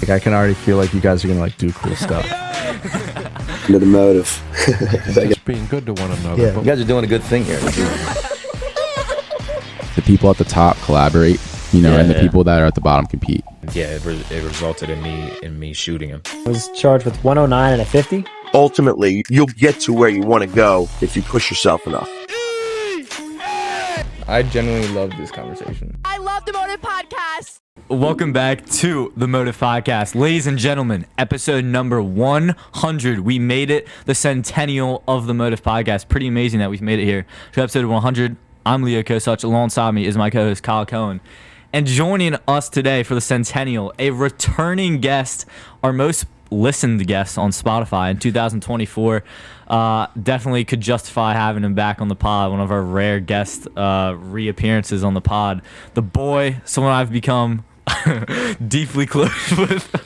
Like I can already feel like you guys are gonna like do cool stuff. Into the motive. Just being good to one another. Yeah. You guys are doing a good thing here. The people at the top collaborate, and the people that are at the bottom compete. Yeah, it resulted in me shooting him. I was charged with 109 and a 50. Ultimately, you'll get to where you want to go if you push yourself enough. I genuinely love this conversation. I love the Motive Podcast. Welcome back to the Motive Podcast. Ladies and gentlemen, episode number 100. We made it, the Centennial of the Motive Podcast. Pretty amazing that we've made it here to episode 100. I'm Leo Kosach. Alongside me is my co-host Kyle Cohen. And joining us today for the Centennial, a returning guest, our most listened guest on Spotify in 2024. Definitely could justify having him back on the pod. One of our rare guest reappearances on the pod. The boy, someone I've become deeply close with,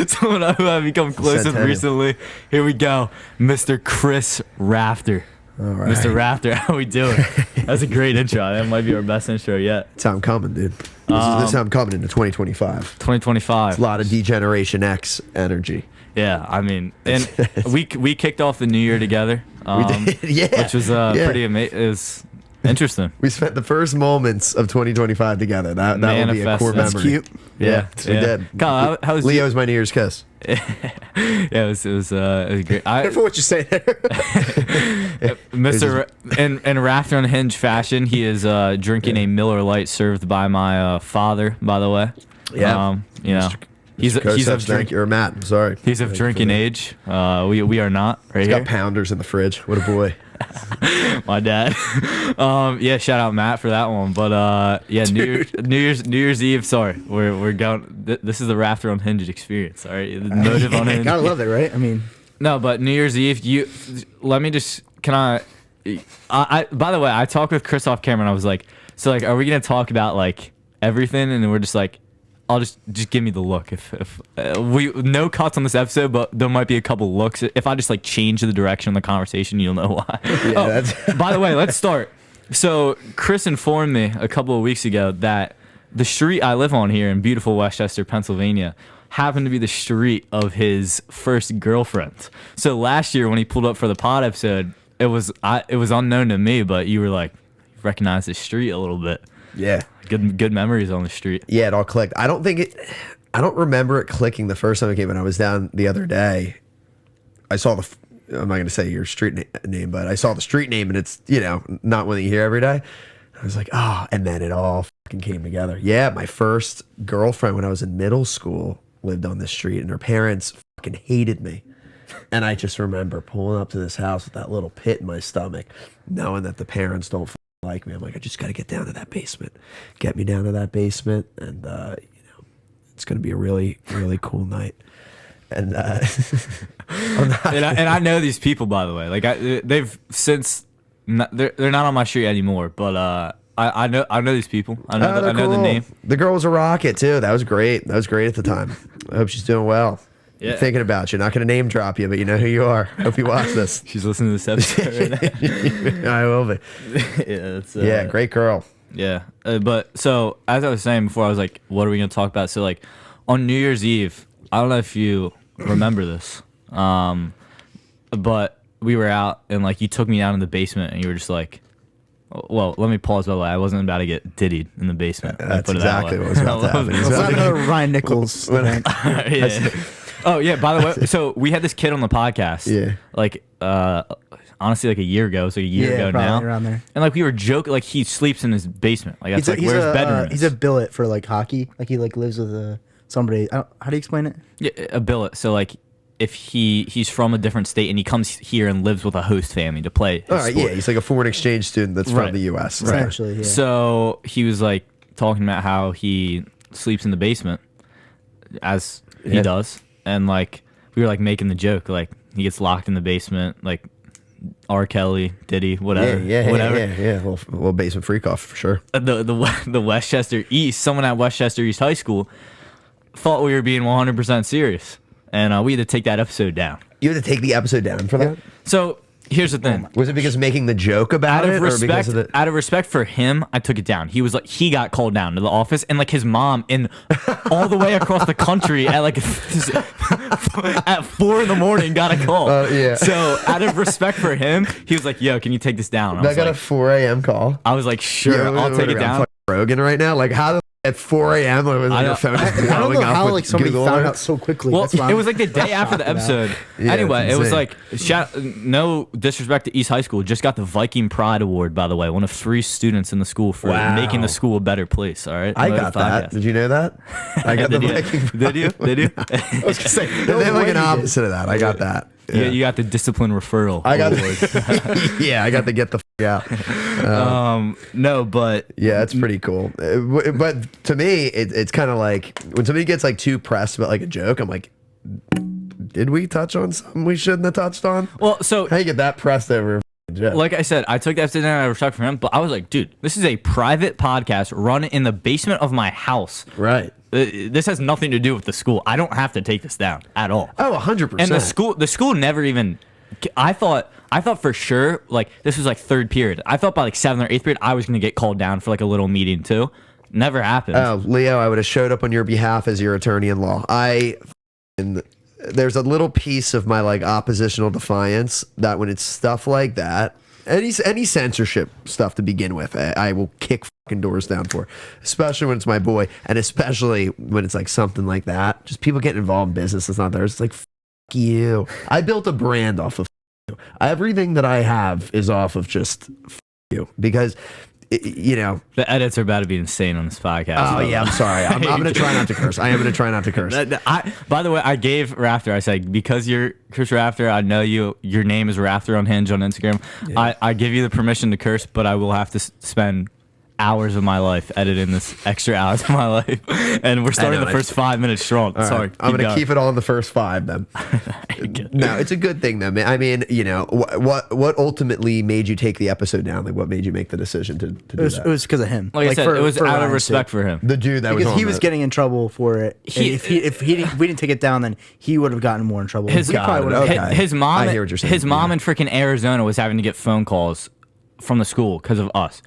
someone who I've become close with recently. Here we go, Mr. Chris Rafter. All right. Mr. Rafter, how we doing? That's a great intro. That might be our best intro yet. That's how I'm coming, dude. This is how I'm coming into 2025. 2025. It's a lot of D-Generation X energy. Yeah, I mean, and we kicked off the new year together. We did, yeah. Which was pretty amazing. It was interesting. We spent the first moments of 2025 together. That will be a core memory. That's cute. Yeah, we did. Kyle, how was Leo's my New Year's kiss. Yeah, it was great. Careful what you say there. Mr. in Rafter on Hinge fashion, he is drinking a Miller Lite served by my father, by the way. Yeah. He's of drink or Matt. I'm sorry. He's of drinking age. We are not right He's here. got pounders in the fridge. What a boy. My dad. Yeah, shout out Matt for that one. But yeah, New Year's Eve. Sorry, we're going. This is the Rafter on Hinge experience. All right, the Motive on Hinge. Gotta love it, right? I mean, no, but New Year's Eve. Let me just. Can I? By the way, I talked with Chris off camera, and I was like, so like, are we gonna talk about like everything? And then we're just like, I'll just give me the look. If we no cuts on this episode, but there might be a couple looks. If I just like change the direction of the conversation, you'll know why. Yeah, by the way, let's start. So Chris informed me a couple of weeks ago that the street I live on here in beautiful Westchester, Pennsylvania, happened to be the street of his first girlfriend. So last year when he pulled up for the pod episode, it was unknown to me, but you were like, you recognize the street a little bit. Yeah. Good memories on the street. Yeah, it all clicked. I don't remember it clicking the first time it came in. I was down the other day. I saw I'm not going to say your street name, but I saw the street name, and it's, not one that you hear every day. I was like, oh, and then it all fucking came together. Yeah, my first girlfriend when I was in middle school lived on this street, and her parents fucking hated me. And I just remember pulling up to this house with that little pit in my stomach, knowing that the parents don't like me. I'm like, I just got to get down to that basement. Get me down to that basement, and it's going to be a really, really cool night. And and I know these people, by the way. Like they've since they're not on my street anymore, but I know these people. I know cool. the name. The girl was a rocket too. That was great. At the time. I hope she's doing well. Yeah. I'm thinking about you. Not going to name drop you, but you know who you are. Hope you watch this. She's listening to this episode right now. I will be. Yeah, great girl. Yeah, but so as I was saying before, I was like, what are we going to talk about? So like on New Year's Eve, I don't know if you remember this, but we were out and like you took me down in the basement and you were just like, well, let me pause by the way. I wasn't about to get diddied in the basement. That's exactly what was about to happen. it's not another Ryan Nichols. Yeah. Oh yeah. By the way, so we had this kid on the podcast. Yeah. Like, honestly, like a year ago. It's like a year ago now. Around there. And like we were joking, like he sleeps in his basement. Like that's where his bedroom is. He's a billet for like hockey. Like he like lives with somebody. How do you explain it? Yeah, a billet. So like, if he's from a different state and he comes here and lives with a host family to play. All right, yeah, he's like a foreign exchange student that's from the U.S. Essentially, yeah. So he was like talking about how he sleeps in the basement, as he does, and like we were like making the joke, like he gets locked in the basement, like R. Kelly, Diddy, whatever, whatever. Yeah. A little basement freak off for sure. The Westchester East, someone at Westchester East High School thought we were being 100% serious. And we had to take that episode down. You had to take the episode down for that? So Here's the thing. Was it because of making the joke about Out it, of or because respect, of the? out of respect for him, I took it down. He was like, he got called down to the office, and like his mom, in all the way across the country at like at 4 a.m. got a call. Yeah. So out of respect for him, he was like, "Yo, can you take this down?" I got a 4 a.m. call. I was like, "Sure, I'll take it down." Rogan right now, like how at 4 a.m. was like your phone just I don't blowing know up how with like somebody Google found alerts? out so quickly. Well, That's why it I'm was like the day after the shocked about. episode. Yeah, Anyway, it's it was insane. like, no disrespect to East High School, just got the Viking Pride Award, by the way. One of 3 students in the school for Wow. making the school a better place. All right, I got that. Did you know that? I got the Viking. Did you? Did you? I was gonna say, they have like an opposite of that. I got that. Yeah, you got the discipline referral. I got award. yeah, I got to get the out. No, but Yeah, it's pretty cool. But to me, it's kind of like when somebody gets like too pressed about like a joke, I'm like, did we touch on something we shouldn't have touched on? well, so How you get that pressed over a joke? like I said, I took that sit down out of respect for him, but I was like, dude, this is a private podcast run in the basement of my house. Right. This has nothing to do with the school. I don't have to take this down at all. Oh, 100%. And the school never even. I thought for sure, like this was like 3rd period. I thought by like 7th or 8th period, I was gonna get called down for like a little meeting too. Never happened. Oh, Leo, I would have showed up on your behalf as your attorney-in-law. There's a little piece of my like oppositional defiance that when it's stuff like that, any censorship stuff to begin with, I will kick fucking doors down for, especially when it's my boy, and especially when it's like something like that. Just people getting involved in business that's not theirs. It's like, fuck you. I built a brand off of you. Everything that I have is off of just fuck you because. You know, the edits are about to be insane on this podcast. Oh yeah, I'm sorry. I'm going to try not to curse. I am going to try not to curse. By the way, I gave Rafter. I said because you're Chris Rafter, I know you. Your name is Rafter on Hinge on Instagram. Yeah. I give you the permission to curse, but I will have to spend hours of my life editing this extra hours of my life, and we're starting the first 5 minutes strong. All Sorry, right. I'm going to keep it all in the first 5 then. No, it's a good thing though, man. I mean, you know, what ultimately made you take the episode down? Like, what made you make the decision to do that? It was because of him. Like I said, it was out of Ryan's respect sake. for him. The dude that Because was on he was the- getting in trouble for it. If we didn't take it down, then he would have gotten more in trouble. His, We probably would've- okay. his mom, I hear what you're saying. his mom Yeah. in freaking Arizona was having to get phone calls from the school because of us.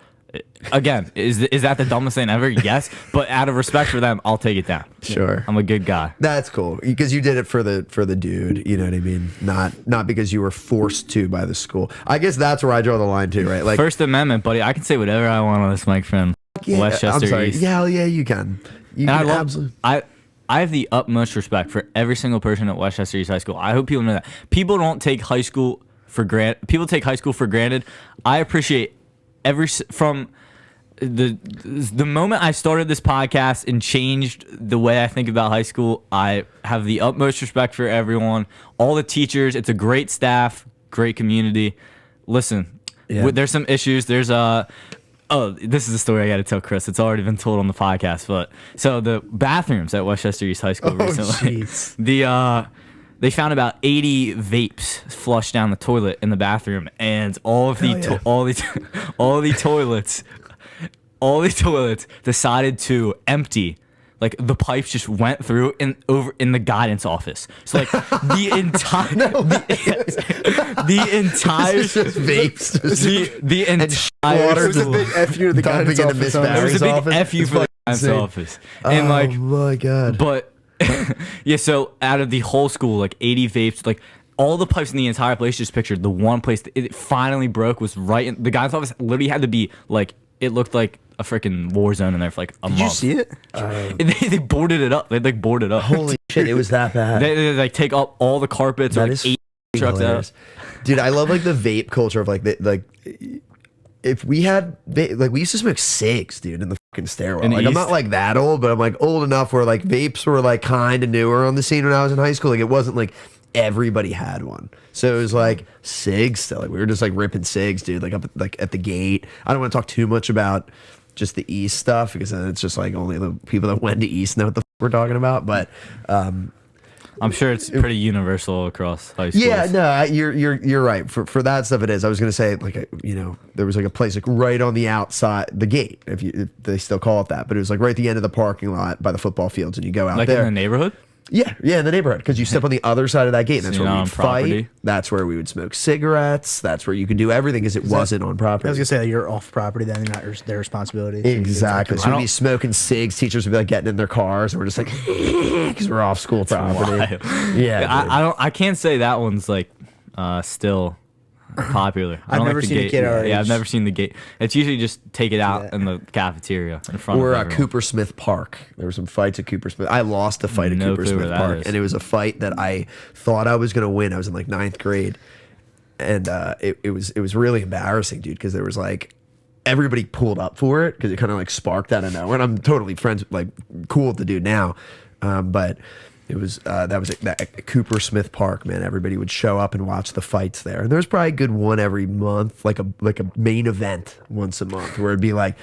Again, is that the dumbest thing ever? Yes, but out of respect for them, I'll take it down. Sure. I'm a good guy. That's cool because you did it for the dude. You know what I mean? Not because you were forced to by the school. I guess that's where I draw the line too, right? Like First Amendment, buddy. I can say whatever I want on this microphone. yeah, Westchester I'm sorry. East. Yeah, you can. You And I can love. absolutely. I have the utmost respect for every single person at Westchester East High School. I hope people know that. People don't take high school for granted. People take high school for granted. I appreciate from the moment I started this podcast and changed the way I think about high school. I have the utmost respect for everyone, all the teachers. It's a great staff, great community. Listen, there's some issues. There's oh, this is a story I got to tell Chris. It's already been told on the podcast, but so the bathrooms at Westchester East High School recently, they found about 80 vapes flushed down the toilet in the bathroom, and all the toilets decided to empty. Like the pipes just went through over in the guidance office. So like the entire the entire It's just vapes. the entire water. It was a school. big F you to the Dumping guidance into office. Miss owner. It was a big office? F you It's for the fucking guidance insane. office. And Oh my god. but yeah, so out of the whole school, like 80 vapes, like all the pipes in the entire place, just pictured the one place that it finally broke was right in the guidance office. Literally had to be like, it looked like a freaking war zone in there for like a month. Did you see it? They boarded it up. They like boarded up. Holy shit, it was that bad. They like take up all the carpets. That or, is like 8 trucks hilarious. out. Dude, I love like the vape culture of like if we had like we used to smoke cigs, dude, in the fucking stairwell. In the Like I'm East? not like that old, but I'm like old enough where like vapes were like kind of newer on the scene when I was in high school. Like it wasn't like everybody had one, so it was like cigs still. Like we were just like ripping cigs, dude. Like up like at the gate. I don't want to talk too much about just the East stuff because then it's just like only the people that went to East know what the we're talking about. But I'm sure it's pretty universal across high schools. yeah, no, you're right. For that stuff, it is. I was gonna say like there was like a place like right on the outside the gate, if they still call it that, but it was like right at the end of the parking lot by the football fields, and you go out like there. in the neighborhood. Yeah, in the neighborhood, because you step on the other side of that gate, and that's So you're where not we'd on property? fight. That's where we would smoke cigarettes. That's where you could do everything, because it wasn't on property. I was gonna say that you're off property, then you're not their responsibility. So you can Exactly. fucking- So we'd be smoking cigs. Teachers would be like getting in their cars, and we're just like, because we're off school property. Yeah, dude. I can't say that one's like still popular. I I've don't never like the seen a gate. kid our Yeah, I've age. never seen the gate. It's usually just take it out that. in the cafeteria in front Or of at everyone. Coopersmith Park. There were some fights at Coopersmith. I lost a fight at No clue where Coopersmith that Park, is. and it was a fight that I thought I was going to win. I was in like 9th grade, and it was really embarrassing, dude, because there was like everybody pulled up for it because it kind of like sparked out of nowhere. And I'm totally friends, like cool with the dude now, but. It was that was at Coopersmith Park, man. Everybody would show up and watch the fights there, and there was probably a good one every month, like a main event once a month, where it'd be like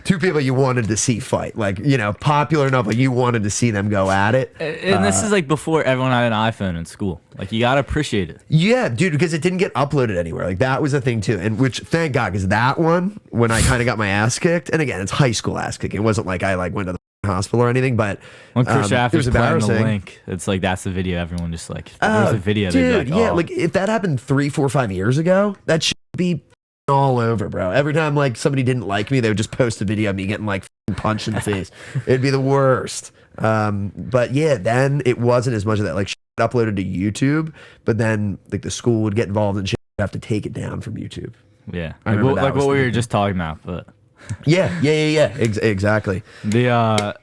two people you wanted to see fight, like popular enough, like you wanted to see them go at it. And this is like before everyone had an iPhone in school. Like you gotta appreciate it. Yeah, dude, because it didn't get uploaded anywhere. Like that was the thing too, and which thank God, because that one when I kind of got my ass kicked, and again, it's high school ass kicking. It wasn't like I like went to the hospital or anything, but When Chris it Rafter's was playing the embarrassing. link, it's like that's the video. Everyone just like there's Oh, a video. they'd be dude, like, yeah, oh. like if that happened 3, 4, 5 years ago, that should be all over, bro. Every time like somebody didn't like me, they would just post a video of me getting like punched in the face. It'd be the worst. But yeah, then it wasn't as much of that. Like shit uploaded to YouTube, but then like the school would get involved and shit would have to take it down from YouTube. yeah, I like, remember that like was what we the were thing. just talking about. But Yeah. Exactly. the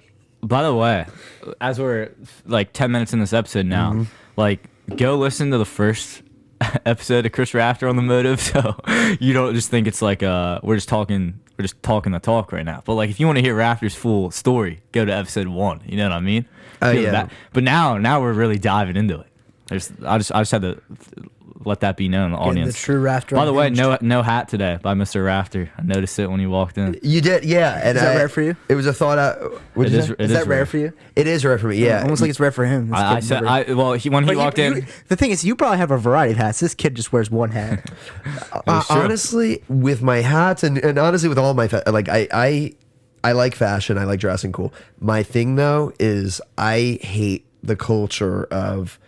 by the way, as we're like 10 minutes in this episode now, Mm-hmm. like go listen to the first episode of Chris Rafter on the Motive, so you don't just think it's like we're just talking the talk right now. But like if you want to hear Rafter's full story, go to episode 1. You know what I mean? Feel yeah. that. But now we're really diving into it. I just had to let that be known in the Getting audience. the true Rafter. By the way, unhinged. no hat today by Mr. Rafter. I noticed it when you walked in. You did, yeah. And Is that rare for you? It was a thought out. What'd you say? It Is that rare for you? It is rare for me. Yeah. Almost like it's rare for him. This I kid said never- when he But walked in. the thing is, you probably have a variety of hats. This kid just wears one hat. It's true. Honestly, with my hats and honestly with all my like I like fashion. I like dressing cool. My thing though is I hate the culture of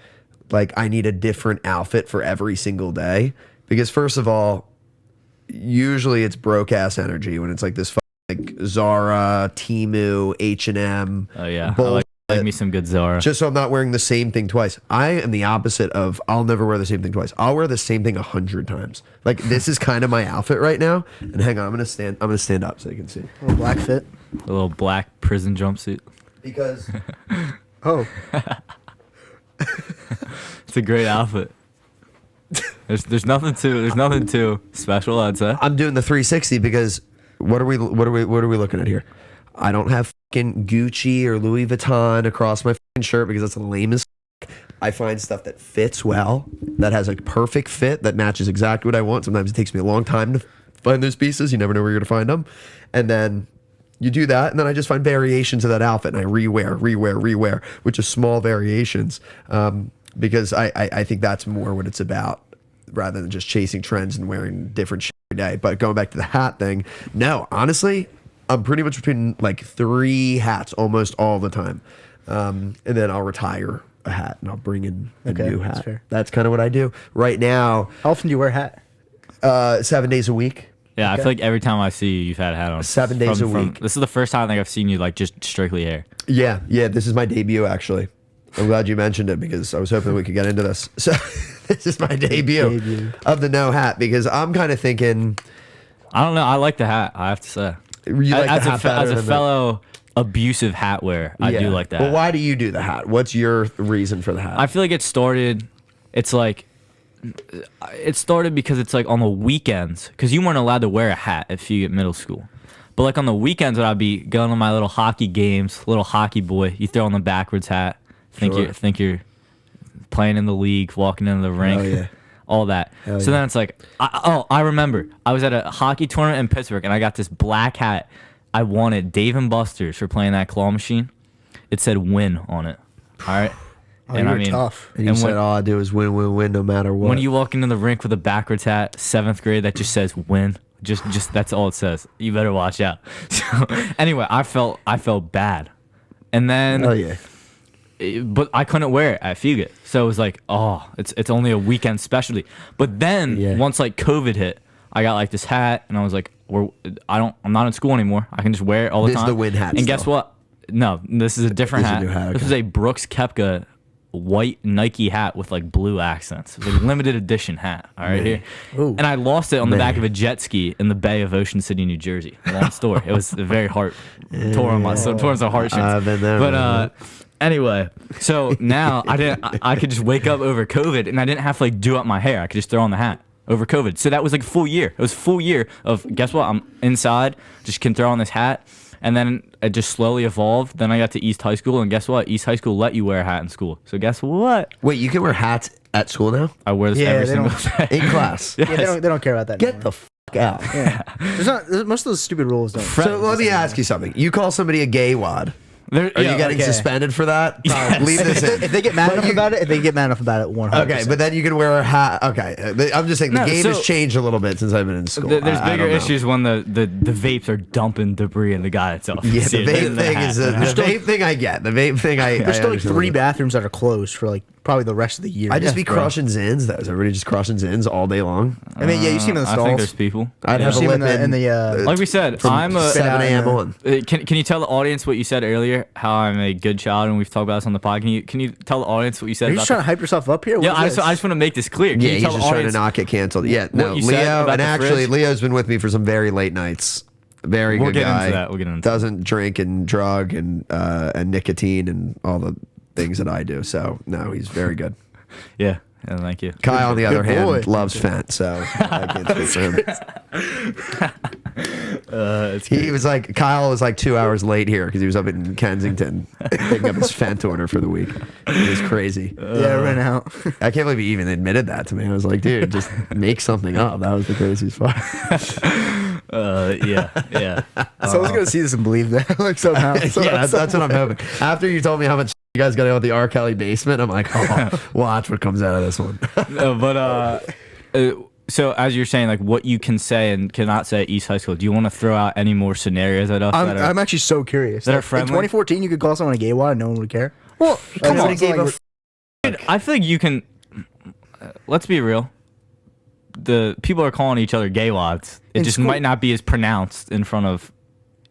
like I need a different outfit for every single day, because first of all, usually it's broke ass energy when it's like this like Zara, Temu, H&M. Oh yeah, I bullshit. like me some good Zara. Just so I'm not wearing the same thing twice. I am the opposite of I'll never wear the same thing twice. I'll wear the same thing 100 times. Like this is kind of my outfit right now. And hang on, I'm gonna stand up so you can see. A little black fit. A little black prison jumpsuit. Because Oh, It's a great outfit. There's nothing too special, I'd say. I'm doing the 360 because what are we looking at here? I don't have fucking Gucci or Louis Vuitton across my fucking shirt because that's the lamest. I find stuff that fits well, that has a perfect fit, that matches exactly what I want. Sometimes it takes me a long time to find those pieces. You never know where you're gonna find them, and then you do that, and then I just find variations of that outfit, and I rewear, which is small variations, because I think that's more what it's about, rather than just chasing trends and wearing different shit every day. But going back to the hat thing, no, honestly, I'm pretty much between like 3 hats almost all the time, and then I'll retire a hat and I'll bring in a Okay, new that's hat. fair. That's kind of what I do right now. how often do you wear a hat? 7 days a week. Yeah, I feel like every time I see you, you've had a hat on. 7 days a week. This is the first time I think I've seen you like just strictly hair. Yeah, this is my debut actually. I'm glad you mentioned it because I was hoping we could get into this. So this is my debut of the no hat, because I'm kind of thinking. I don't know. I like the hat. I have to say. You like as the hat better as a than the- fellow abusive hat wearer, I do like that. Well, why do you do the hat? What's your reason for the hat? I feel like it started. It's like it started because it's like on the weekends, because you weren't allowed to wear a hat if you get middle school. But like on the weekends when I'd be going to my little hockey games, little hockey boy, you throw on the backwards hat, think you're playing in the league, walking into the rink, yeah. all that. So then it's like, I remember I was at a hockey tournament in Pittsburgh and I got this black hat. I wanted Dave and Buster's for playing that claw machine. It said "win" on it. All right. Oh, you were tough. and you and said when- all I do is win no matter what. when you walk into the rink with a backwards hat, 7th grade, that just says "win." Just that's all it says. You better watch out. So anyway, I felt bad, and then Oh yeah. but I couldn't wear it at Fugit. So it was like, oh, it's only a weekend specialty. But then once like COVID hit, I got like this hat, and I was like, I'm not in school anymore. I can just wear it all the time. This is the wind hat. And guess what? No, this is a different hat. New hat. This is a Brooks Koepka white Nike hat with like blue accents. It was like a limited edition hat. All right, here. Ooh. And I lost it on the back of a jet ski in the bay of Ocean City, New Jersey. Long story. It was a very tore on some heartstrings. I've been there. But anyway, so now I could just wake up over COVID, and I didn't have to like do up my hair. I could just throw on the hat over COVID. So that was like full year. It was full year of, guess what? I'm inside, just can throw on this hat. And then it just slowly evolved. Then I got to East High School, and guess what? East High School let you wear a hat in school. So guess what? Wait, you can wear hats at school now? I wear this every single day. In class? Yes. Yeah, they don't care about that. Get anymore. the out. Yeah. Most of those stupid rules don't. So let me ask you something. You call somebody a gay wad. Are you getting suspended for that? Leave this in. If they get mad enough about it, 100%. Okay, but then you can wear a hat. Okay, I'm just saying the game has changed a little bit since I've been in school. There's bigger issues when the vapes are dumping debris in the guy itself. Yeah, the vape thing is the vape thing I get. The vape thing There's still like 3 bathrooms that are closed for like probably the rest of the year. I just be crushing zins. Though. Is everybody just crushing zins all day long? I mean, yeah, you see them in the stalls. I think there's people. I'd have a lip in the like we said, I'm a 7 a.m. on. Can you tell the audience what you said earlier? How I'm a good child, and we've talked about this on the pod. Can you tell the audience what you said? Are you just trying to hype yourself up here? Yeah, I just want to make this clear. Yeah, he's just trying to not get canceled. Yeah, no, Leo, and actually, Leo's been with me for some very late nights. Very good guy. Into that. We'll get into Doesn't drink and drug and nicotine and all the things that I do. So no, he's very good. Yeah, thank you. Kyle, on the other hand, loves Fent, so I can't speak for him. He was like, Kyle was like 2 hours late here because he was up in Kensington picking up his Fent order for the week. It was crazy. Yeah, it ran out. I can't believe he even admitted that to me. I was like, dude, just make something up. That was the craziest part. Yeah. Someone's gonna see this and believe that, like somehow. That's what I'm hoping. After you told me how much you guys got out with the R. Kelly basement, I'm like, oh, watch what comes out of this one. So as you're saying, like what you can say and cannot say at East High School, do you want to throw out any more scenarios at us? I'm actually so curious. That are friendly? In 2014, you could call someone a gay wad and no one would care. Well, come on. Dude, I feel like you can. Let's be real. The people are calling each other gay wads. It just might not be as pronounced in front of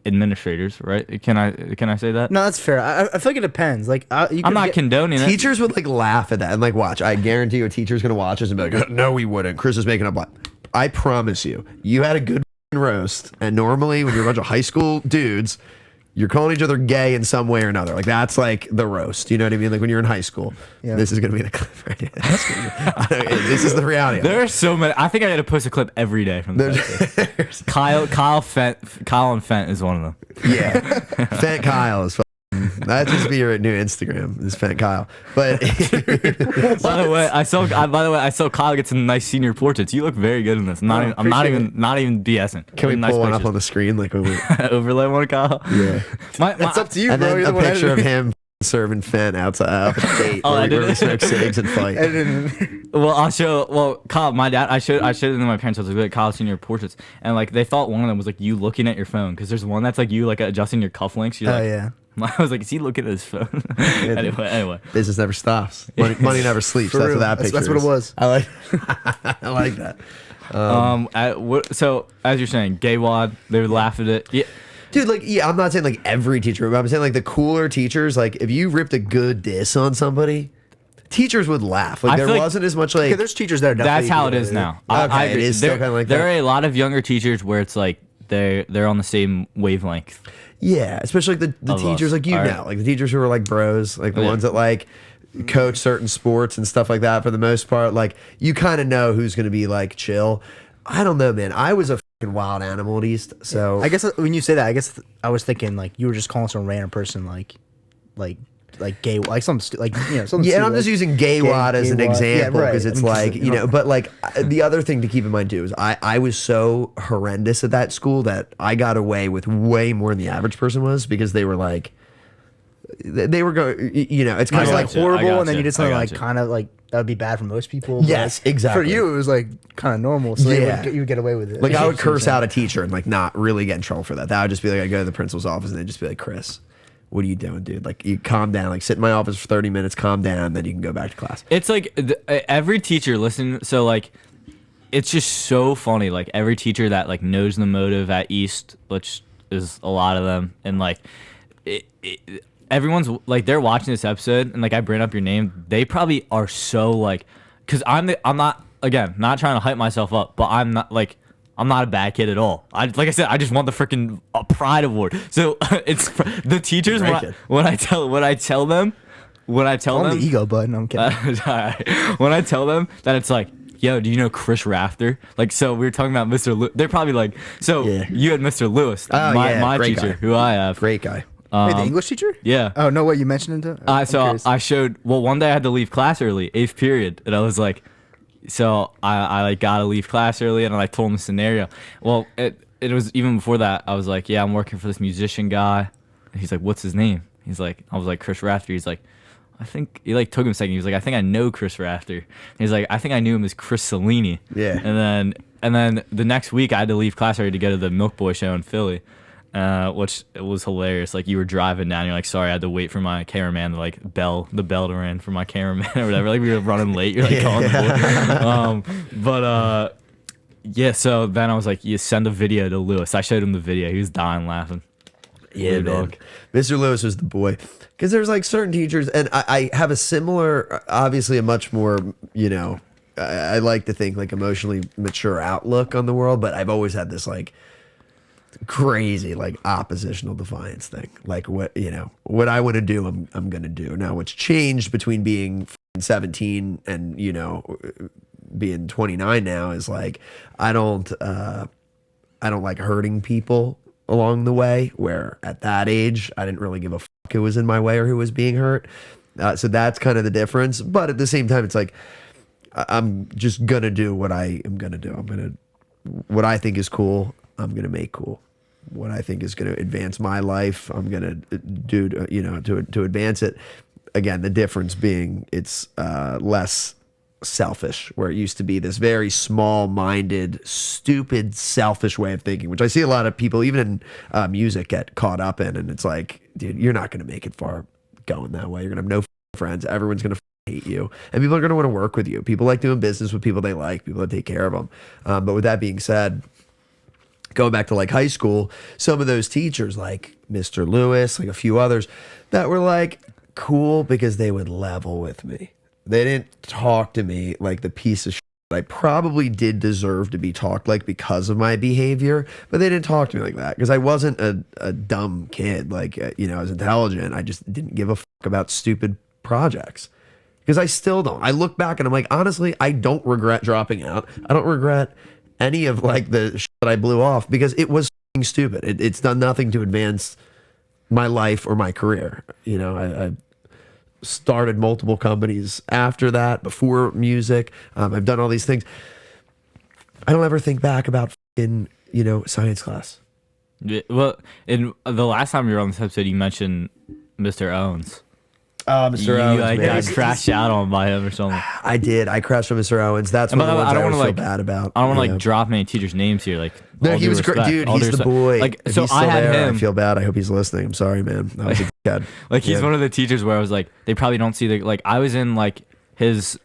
administrators, right? Can I say that? No, that's fair. I feel like it depends. Like I'm not condoning it. Teachers would like laugh at that and like watch. I guarantee you, a teacher's gonna watch this and be like, "No, we wouldn't." Chris is making up. I promise you, you had a good roast, and normally when you're a bunch of high school dudes, you're calling each other gay in some way or another. Like that's like the roast. You know what I mean? Like when you're in high school, this is gonna be the clip. Right? This is the reality. There are so many. I think I got to post a clip every day from the Kyle and Fent is one of them. Yeah, Fent Kyle is. That'd just be your new Instagram. Is Fent Kyle. But by the way, I saw Kyle get some nice senior portraits. You look very good in this. I'm not even BSing. Can we pull one up on the screen like when we overlay one, Kyle? Yeah, it's up to you, and bro. then a picture of him serving Fent outside of a date where we smoke cigs and fight. Well, I'll show. Well, Kyle, my dad. I showed it to my parents. I was like, Kyle senior portraits, and like they thought one of them was like you looking at your phone because there's one that's like you like adjusting your cufflinks. You're like, yeah. I was like, is he looking at his phone? anyway. Business never stops. Money never sleeps. That's what that picture That's what it was. I like that. So as you're saying, gay wad, they would laugh at it. Yeah. Dude, like, yeah, I'm not saying like every teacher, but I'm saying like the cooler teachers, like if you ripped a good diss on somebody, teachers would laugh. Like there wasn't as much like. Okay, there's teachers that are that's how it is now. Okay, it is still kind of like there that. are a lot of younger teachers where it's like they're on the same wavelength. Yeah, especially like the teachers like like the teachers who are like bros, like the ones that like coach certain sports and stuff like that. For the most part, like you kind of know who's going to be like chill. I don't know, man. I was a fucking wild animal at East, so I guess when you say that, I guess I was thinking like you were just calling some random person like gay, like some like something. Yeah, and I'm just using gay wad as an example because right. it's like but like the other thing to keep in mind too is I was so horrendous at that school that I got away with way more than the average person was because they were like they were going, it's kind of like horrible, and then you did something like kind of like that would be bad for most people. Yes, exactly. For you, it was like kind of normal, so you would get away with it. Like I would curse out a teacher and like not really get in trouble for that. That would just be like I go to the principal's office and they'd just be like, Chris, what are you doing, dude? Like, you calm down. Like, sit in my office for 30 minutes, calm down, then you can go back to class. It's like every teacher listen. So like, it's just so funny. Like every teacher that like knows the motive at East, which is a lot of them, and like, everyone's like they're watching this episode, and like I bring up your name, they probably are so like, because I'm not again not trying to hype myself up, but I'm not a bad kid at all. Like I said, I just won the freaking Pride Award. So it's the teachers when I tell them the ego button. I'm kidding. When I tell them that it's like, yo, do you know Chris Rafter? Like, so we were talking about Mr. Lewis. They're probably like, so you had Mr. Lewis, my teacher, who I have. Great guy. Wait, the English teacher? Yeah. Oh no, what you mentioned him to? So I showed. Well, one day I had to leave class early, 8th period, and I was like. So I like gotta leave class early, and I like told him the scenario. Well, it was even before that. I was like, yeah, I'm working for this musician guy. And he's like, what's his name? I was like, Chris Rafter. He's like, I think he like took him a second. He was like, I think I know Chris Rafter. And he's like, I think I knew him as Chris Cellini. Yeah. And then the next week I had to leave class early to go to the Milk Boy show in Philly. Which it was hilarious. Like you were driving down, you're like, sorry, I had to wait for my cameraman to like the bell to ring for my cameraman or whatever. Like we were running late. You're like calling the boy. Yeah. So then I was like, you send a video to Lewis. I showed him the video. He was dying laughing. Yeah, man. Mr. Lewis was the boy. Because there's like certain teachers, and I have a similar, obviously a much more, I like to think like emotionally mature outlook on the world, but I've always had this like crazy like oppositional defiance thing. Like what I want to do, I'm gonna do. Now what's changed between being 17 and being 29 now is like I don't like hurting people along the way, where at that age I didn't really give a fuck who was in my way or who was being hurt. So that's kind of the difference. But at the same time, it's like I'm just gonna do what I am gonna do. What I think is cool, I'm gonna make cool. What I think is gonna advance my life, I'm gonna do to advance it. Again, the difference being it's less selfish, where it used to be this very small-minded, stupid, selfish way of thinking, which I see a lot of people, even in music, get caught up in. And it's like, dude, you're not gonna make it far going that way. You're gonna have no friends. Everyone's gonna hate you, and people are gonna want to work with you. People like doing business with people they like, people that take care of them. But with that being said, going back to like high school, some of those teachers like Mr. Lewis, like a few others, that were like cool because they would level with me. They didn't talk to me like the piece of shit I probably did deserve to be talked like because of my behavior, but they didn't talk to me like that because I wasn't a dumb kid. Like, I was intelligent. I just didn't give a fuck about stupid projects. Because I still don't. I look back and I'm like, honestly, I don't regret dropping out. I don't regret any of like the shit that I blew off because it was f***ing stupid. It's done nothing to advance my life or my career. I started multiple companies after that, before music. I've done all these things. I don't ever think back about f***ing, science class. Well, in the last time you were on this episode, you mentioned Mr. Owens. Mr. Owens, you got crashed out on by him or something. I did. I crashed on Mr. Owens. That's one of the ones I always feel bad about. I don't want to drop any teachers' names here. Like, no, he was great, dude. He's the boy. Like, if so he's still I had there, him. I feel bad. I hope he's listening. I'm sorry, man. I was a kid. Like, he's one of the teachers where I was like, they probably don't see the like. I was in like his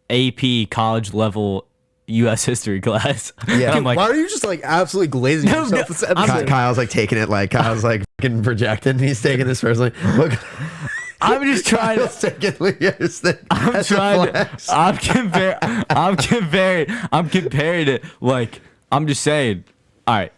AP college level U.S. history class. Yeah. Dude, like, why are you just like absolutely glazing yourself? This episode? Kyle's like taking it like Kyle's like fucking projecting. He's taking this personally. Look. I'm just trying to. I'm comparing it. Like, I'm just saying. All right,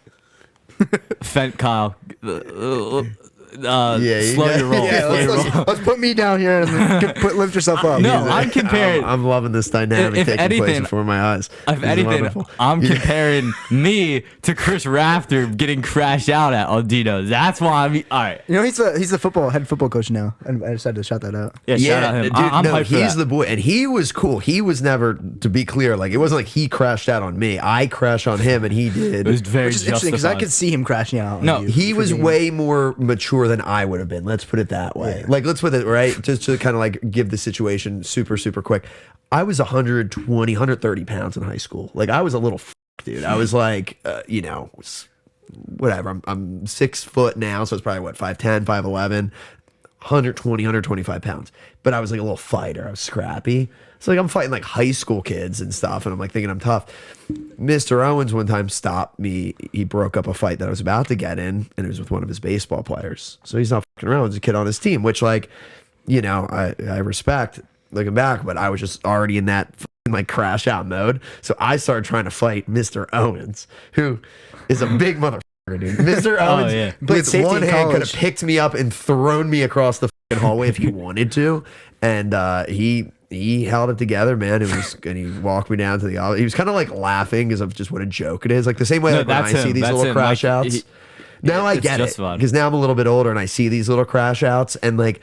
Kyle. Slow your roll. Yeah, let's put me down here and lift yourself up. No, I'm comparing. I'm loving this dynamic taking place before my eyes. If anything, I'm comparing me to Chris Rafter getting crashed out at Aldino's. That's why I'm. All right. He's the head football coach now. And I just had to shout that out. Yeah, shout out him. Dude, I'm hyped for he's that. the boy, and he was cool. He was never, to be clear, like it wasn't like he crashed out on me. I crashed on him, and he did. It was very Which is interesting because I could see him crashing out. No, on you he was being way more mature than I would have been. Let's put it that way. Yeah. Like, let's put it right, just to kind of like give the situation super, super quick. I was 120, 130 pounds in high school. Like, I was a little dude. I was like, whatever. I'm 6 foot now, so it's probably what 5'10", 5'11", 120, 125 pounds. But I was like a little fighter. I was scrappy. So like I'm fighting like high school kids and stuff, and I'm like thinking I'm tough. Mr. Owens one time stopped me. He broke up a fight that I was about to get in, and it was with one of his baseball players. So he's not fucking around. There's a kid on his team, which like, you know, I respect looking back, but I was just already in that like crash out mode. So I started trying to fight Mr. Owens, who is a big motherfucker, dude. Mr. Owens with one hand could have picked me up and thrown me across the fucking hallway if he wanted to. And he held it together, man. And he walked me down to the aisle. He was kind of like laughing because of just what a joke it is. Like the same way that when I see these little crash outs. Now I get it because now I'm a little bit older and I see these little crash outs, and like,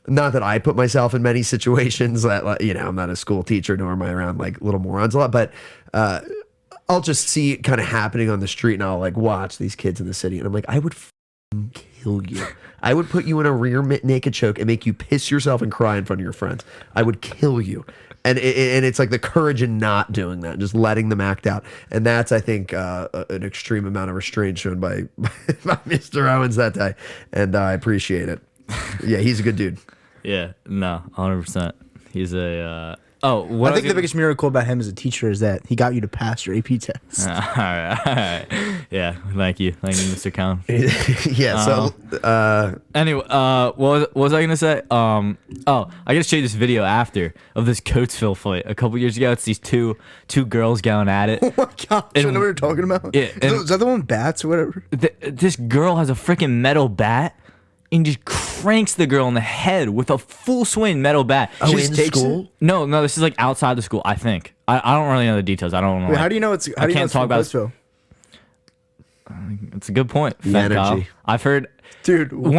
not that I put myself in many situations that, you know, I'm not a school teacher, nor am I around like little morons a lot, but I'll just see it kind of happening on the street, and I'll like watch these kids in the city, and I'm like, I would kill you. I would put you in a rear naked choke and make you piss yourself and cry in front of your friends. I would kill you. And it's like the courage in not doing that, just letting them act out. And that's, I think, an extreme amount of restraint shown by Mr. Owens that day. And I appreciate it. Yeah, he's a good dude. Yeah, no, 100%. He's a. I think the biggest miracle about him as a teacher is that he got you to pass your AP test. All right. Yeah, thank you, Mr. Cowan. Yeah. So anyway, what was I gonna say? I gotta show you this video after of this Coatesville fight a couple years ago. It's these two girls going at it. Oh my gosh, I know what you're talking about. Yeah, is that the one with bats or whatever? This girl has a freaking metal bat and just cranks the girl in the head with a full swing metal bat. She just takes school? No, this is like outside the school, I think. I don't really know the details. I don't know. Wait, how do you know it's? How do you know it's talk about Coatesville? It's a good point. The energy. I've heard, dude. When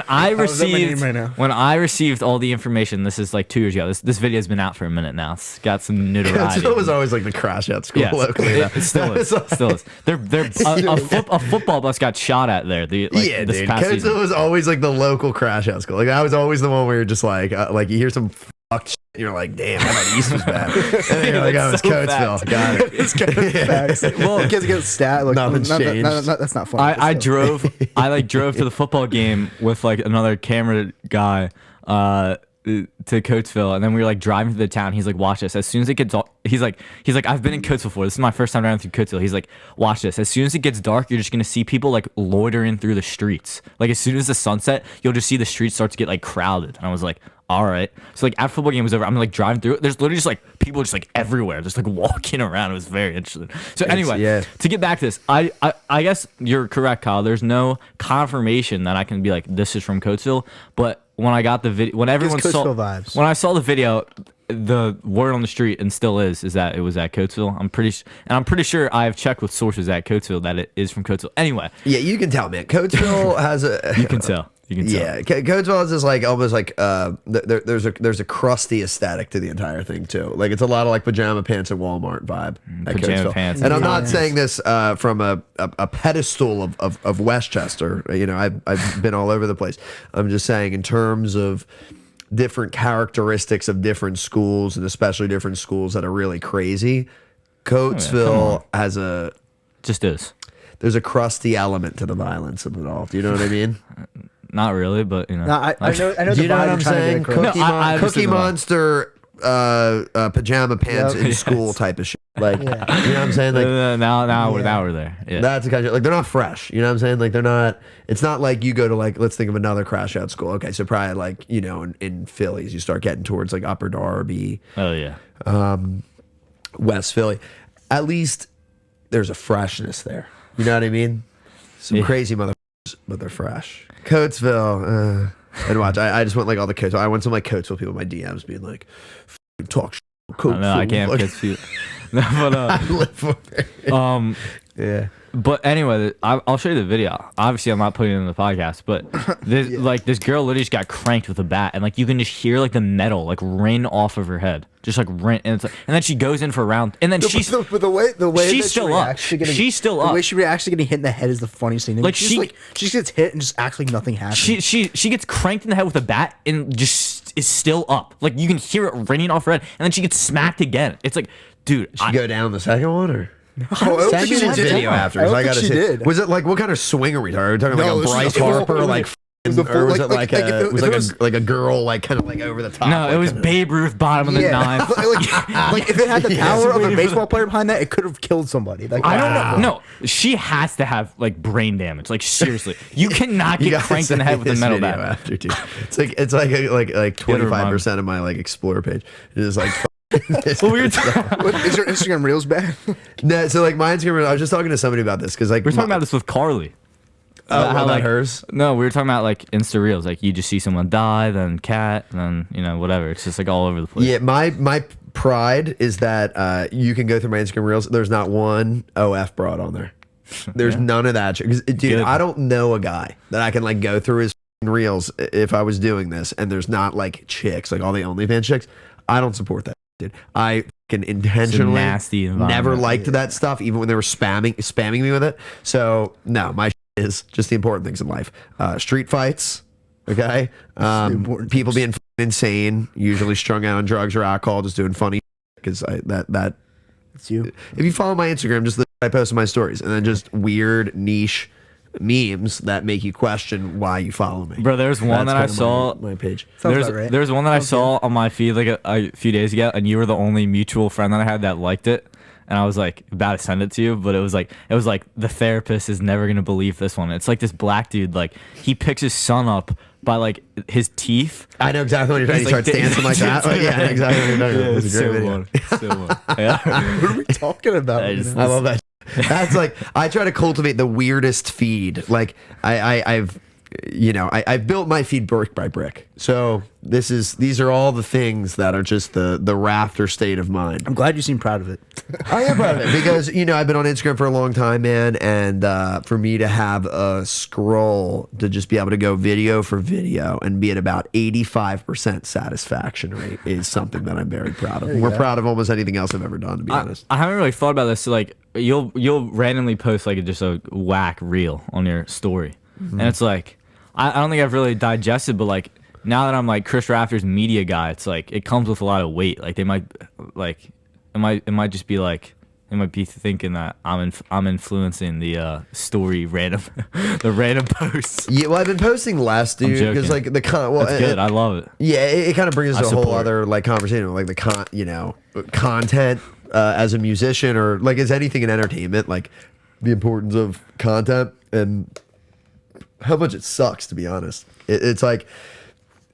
I How's that my name right now? when I received all the information, this is like 2 years ago. This video's been out for a minute now. It's got some notoriety. It was always like the crash out school locally. It still is. Still is. A football bus got shot at there. Dude. Coatesville was always like the local crash out school. Like I was always the one where you're just like you hear some fuck shit, and you're like, damn, I thought East was bad. And then you're like, oh, it's Coatesville. Got it. It's kind of facts. Well, kids get stat. Like, nothing's changed. That's not funny. I drove to the football game with like another camera guy to Coatesville, and then we were like driving to the town. He's like, watch this. As soon as it gets he's like I've been in Coatesville before. This is my first time driving through Coatesville. He's like, watch this. As soon as it gets dark, you're just gonna see people like loitering through the streets. Like as soon as the sunset, you'll just see the streets start to get like crowded. And I was like, all right. So like after football game was over, I'm like driving through it. There's literally just like people just like everywhere, just like walking around. It was very interesting. So anyway, to get back to this, I guess you're correct, Kyle. There's no confirmation that I can be like, this is from Coatesville. But when I got the video, when everyone saw vibes. When I saw the video, the word on the street and still is that it was at Coatesville. I'm pretty sure I've checked with sources at Coatesville that it is from Coatesville. Anyway, yeah, you can tell, man. Coatesville has a. You can tell. Yeah, Coatesville is just like almost like there's a crusty aesthetic to the entire thing too. Like it's a lot of like pajama pants at Walmart vibe. At Pajama Coatesville. pants. And I'm not saying this from a pedestal of Westchester. You know, I've been all over the place. I'm just saying in terms of different characteristics of different schools, and especially different schools that are really crazy. Coatesville has a there's a crusty element to the violence of it all. Do you know what I mean? Not really, but you know. No, I know. Do you know what I'm saying? Cookie No, Monster, pajama pants in school type of shit. Like, you know what I'm saying? Like, now we're there. Yeah. That's the kind of like they're not fresh. You know what I'm saying? Like they're not. It's not like you go to like let's think of another crash out school. Okay, so probably like you know in Phillies you start getting towards like Upper Darby. Oh yeah. West Philly. At least there's a freshness there. You know what I mean? Some crazy motherfuckers, but they're fresh. Coatesville, and watch. I just went like all the Coatesville. I went to like Coatesville people in my DMs being like, talk shit. No, I can't kiss you. No, but I live for it. Yeah. But anyway, I'll show you the video. Obviously, I'm not putting it in the podcast, but this girl literally just got cranked with a bat, and like you can just hear like the metal like rain off of her head, just like rain, and it's like, and then she goes in for a round, and then the way she's still up. She's still up. The way she reacts to getting hit in the head is the funniest thing. Like she gets hit and just acts like nothing happened. She gets cranked in the head with a bat and just is still up. Like you can hear it raining off her head, and then she gets smacked again. It's like, dude, Did she go down the second one or? Oh, Send me the video after. I don't I think gotta she see. did. Was it like what kind of swing are we talking? Are we talking No, like a Bryce it was- Harper, like, was a full- or was it like- like like a if was it like was- a like a girl like kind of like over the top? No, it like was kinda- Babe Ruth, bottom of the ninth. like if it had the Yeah. power of a Waiting for baseball player behind that, it could have killed somebody. Like I don't know. No, she has to have like brain damage. Like seriously, you cannot You get gotta cranked in the send head me with a this metal video bat. after, dude. It's like 25% of my like Explorer page. It is like. Well, we were talking What, is your Instagram reels bad? No, so like my Instagram. I was just talking to somebody about this because like about this with Carly. about hers. No, we were talking about like Insta reels. Like you just see someone die, then cat, then whatever. It's just like all over the place. Yeah, my pride is that you can go through my Instagram reels. There's not one OF broad on there. There's none of that. 'Cause, dude, Good. I don't know a guy that I can like go through his reels if I was doing this, and there's not like chicks, like all the OnlyFans chicks. I don't support that, dude. I can intentionally nasty environment. never liked that stuff, even when they were spamming me with it. So no, my is just the important things in life. Street fights, okay. important People things. being insane, usually strung out on drugs or alcohol, just doing funny. Because that It's you. if you follow my Instagram, just I post in my stories, and then just weird niche memes that make you question why you follow me. Bro, there's one that I That's kind saw. of my page. Sounds There's about right. there's one that I saw on my feed like a few days ago, and you were the only mutual friend that I had that liked it. And I was like about to send it to you, but it was like the therapist is never gonna believe this one. It's like this black dude, like he picks his son up by like his teeth. I know exactly what you're talking. He's He like starts dancing like that. Oh, yeah, I know exactly what you're talking about. It's a great video. Yeah. What are we talking about? I just- I love that. That's like I try to cultivate the weirdest feed. Like I've built my feed brick by brick. So these are all the things that are just the Rafter state of mind. I'm glad you seem proud of it. I am proud of it because I've been on Instagram for a long time, man, and for me to have a scroll to just be able to go video for video and be at about 85% satisfaction rate is something that I'm very proud of. More proud of almost anything else I've ever done, to be honest. I haven't really thought about this. So like you'll randomly post like just a whack reel on your story, and it's like I don't think I've really digested, but like now that I'm like Chris Rafter's media guy, it's like it comes with a lot of weight. Like they might like it might just be like they might be thinking that I'm influencing the story random the random posts. Yeah, well, I've been posting less, dude, because joking. like the well, That's good. I love it. yeah, it kind of brings us I to a whole support. other like conversation, like the content as a musician or like as anything in entertainment, like the importance of content and how much it sucks, to be honest. It's like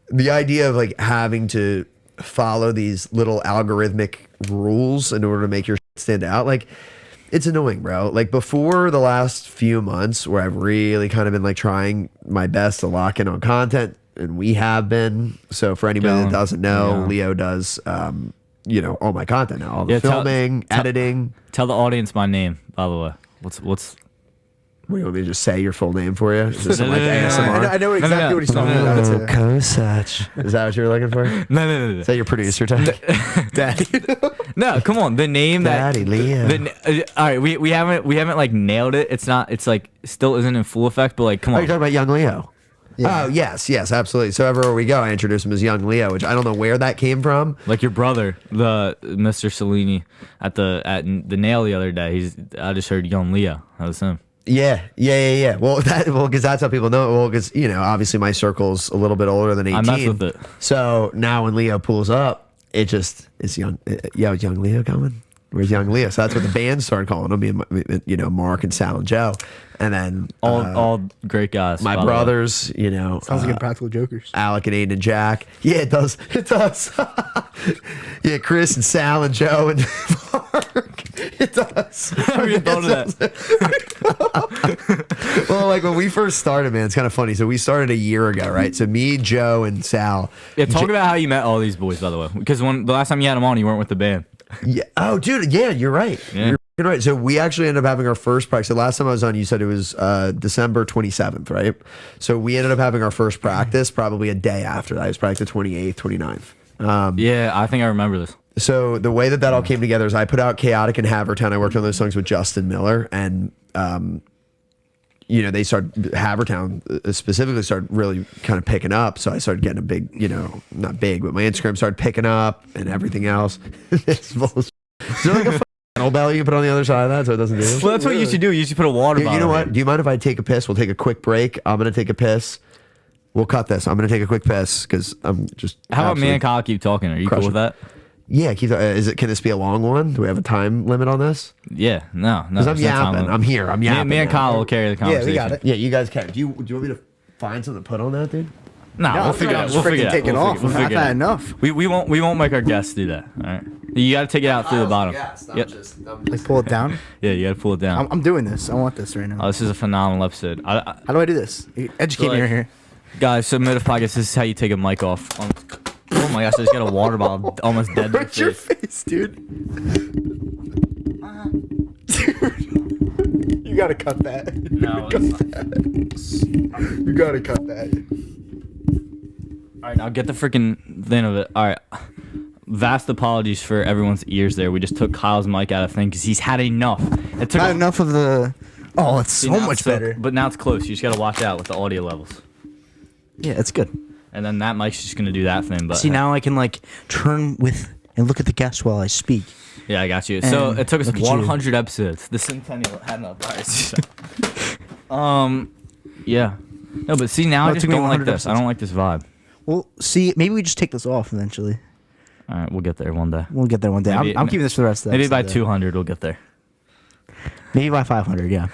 the idea of like having to follow these little algorithmic rules in order to make your shit stand out. Like it's annoying, bro. Like before the last few months where I've really kind of been like trying my best to lock in on content, and we have been. So for anybody that doesn't know, Yeah. Leo does all my content now, all the Yeah, filming, editing. Tell the audience my name, by the way. What's What, you want me to just say your full name for you? Is this some, like No, no, no, no, ASMR? I know exactly no. what he's talking No, no, about. no, too. Kosach. Is that what you were looking for? Is no. that your producer tag? Daddy. No, come on. The name Daddy Leo. All right, we haven't like nailed it. It's not. It's like still isn't in full effect. But like, come Oh, on. you're talking about Young Leo? Yeah. Oh, yes, absolutely. So everywhere we go, I introduce him as Young Leo, which I don't know where that came from. Like your brother, the Mr. Cellini at the nail the other day. I just heard Young Leo. That was him. Yeah. Well, because that's how people know it. Well, because obviously my circle's a little bit older than 18. I mess with it. So now when Leo pulls it's young. Yo, is Young Leo coming? Where's Young Leo? So that's what the band started calling him. Me and Mark and Sal and Joe, and then All great guys. my by the way. brothers. Sounds like Impractical Jokers. Alec and Aiden and Jack. Yeah, it does. Yeah, Chris and Sal and Joe and Mark. It does. How you thought of that? Well, like when we first started, man, it's kind of funny. So we started a year ago, right? So me, Joe, and Sal. Yeah, talk about how you met all these boys, by the way. Because when the last time you had them on, you weren't with the band. Yeah. Oh, dude. Yeah, you're right. Yeah. You're right. So we actually ended up having our first practice. The last time I was on, you said it was December 27th, right? So we ended up having our first practice probably a day after that. It was probably the 28th, 29th. Yeah, I think I remember this. So the way that all came together is I put out Chaotic and Havertown. I worked on those songs with Justin Miller, and they started Havertown specifically started really kind of picking up. So I started getting a big, not big, but my Instagram started picking up and everything else. It's bullshit. So like a flannel belly you put on the other side of that so it doesn't do it? Well, that's what you should do. You should put a water Dude, bottle. you know in what? it. Do you mind if I take a piss? We'll take a quick break. I'm gonna take a piss. We'll cut this. I'm gonna take a quick piss because I'm just. How about me absolutely and Kyle keep talking? Are you cool crushing. with that? Yeah, keep. Is it? Can this be a long one? Do we have a time limit on this? Yeah, no. Because I'm there's no time yapping. limit. I'm here. I'm yapping. Me and now. Kyle will carry the Yeah, conversation. we got it. Yeah, you guys can. Do you want me to find something to put on that, dude? No, we'll figure it out. We'll figure it out. Take it We'll off. figure- we'll I've figure it had out. enough. We won't make our guests do that. All right. You got to take it out through the bottom. Yep. Like pull it down. Yeah, you got to pull it down. I'm doing this. I want this right Oh, now. this is a phenomenal episode. How do I do this? Educate me like- right here. Guys, so Motive Podcast, this is how you take a mic off. Oh my gosh, I just got a water bottle almost dead. What's your face, dude? Dude, you gotta cut that. No, You gotta cut that. all right, now get the freaking thing of it. All right. Vast apologies for everyone's ears there. We just took Kyle's mic out of thing because he's had enough. It took Not enough of the. Oh, it's See, so now much it's better. But now it's close. You just got to watch out with the audio levels. Yeah, it's good. And then that mic's just going to do that thing. But See, now I can like turn with and look at the guests while I speak. Yeah, I got you. So And it took us look at 100 episodes. The Centennial had no bias. Yeah. No, but see, now No, I it just took me don't like 100 this. I don't like this vibe. Well, see, maybe we just take this off eventually. All right, we'll get there one day. We'll get there one day. Maybe- I'm keeping this for the rest of the Maybe by episode, 200, we'll get there. Maybe by 500, yeah.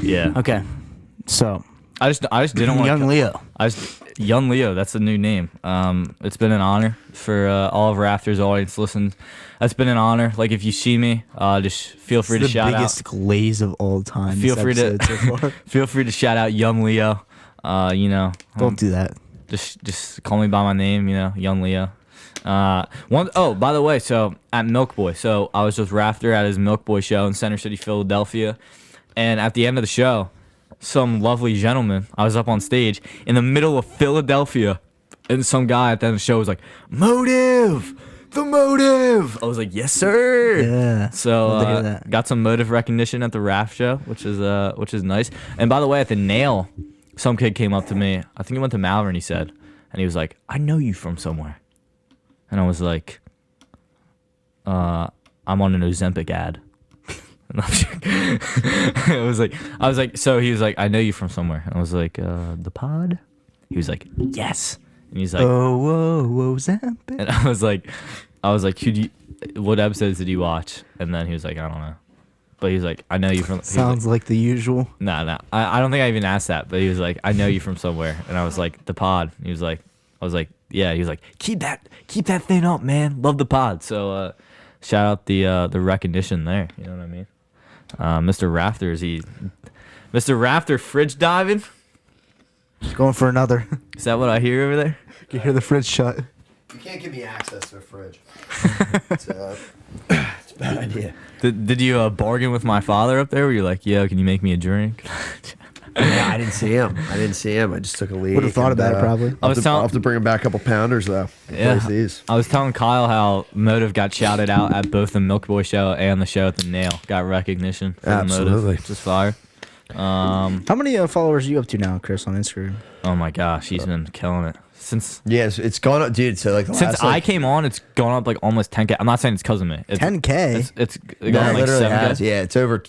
Yeah. Okay. So, I just didn't want young Leo. Young Leo, that's a new name. It's been an honor for all of Rafter's audience listens. It's been an honor. Like if you see me, just feel free to It's the shout biggest glaze of all time. Feel this free to episode so far. feel free to shout out Young Leo. Don't do that. Just call me by my name. Young Leo. By the way, so at Milk Boy, so I was with Rafter at his Milk Boy show in Center City, Philadelphia, and at the end of the show, some lovely gentleman, I was up on stage in the middle of Philadelphia, and some guy at the end of the show was like, "Motive, the Motive." I was like, "Yes, sir." Yeah. So Love to hear that. got some Motive recognition at the Raft show, which is nice. And by the way, at the Nail, some kid came up to me. I think he went to Malvern. He said, and he was like, "I know you from somewhere." And I was like, I'm on an Ozempic ad. And I was like, so he was like, "I know you from somewhere." And I was like, "The pod?" He was like, "Yes." And he's like, whoa, Zamp. and I was like, what episodes did you watch? And then he was like, "I don't know." But he was like, "I know you from." Sounds like the usual. No. I don't think I even asked that. But he was like, "I know you from somewhere." And I was like, "The pod." He was like, I was like, "Yeah." He was like, keep that thing up, man. Love the pod." So shout out the recognition there. You know what I mean? Mr. Rafter, Mr. Rafter fridge diving? Going for another. Is that what I hear over there? You hear the fridge shut. You can't give me access to a fridge. It's a bad idea. Did you bargain with my father up there? Where you're like, "Yo, can you make me a drink?" Yeah, I didn't see him. I just took a leak. Would have thought about it probably. I was I'll have to bring him back a couple pounders though. Yeah. Replace these. I was telling Kyle how Motive got shouted out at both the Milk Boy show and the show at the Nail. Got recognition for the Absolutely. Motive. Just fire. How many followers are you up to now, Chris, on Instagram? Oh my gosh, he's been killing it since Yes, it's gone up, dude. So like the since last, I came on. It's gone up like almost 10K. I'm not saying it's because of me. It's, 10K. It's no, gone it like literally 7K. has. Yeah, it's over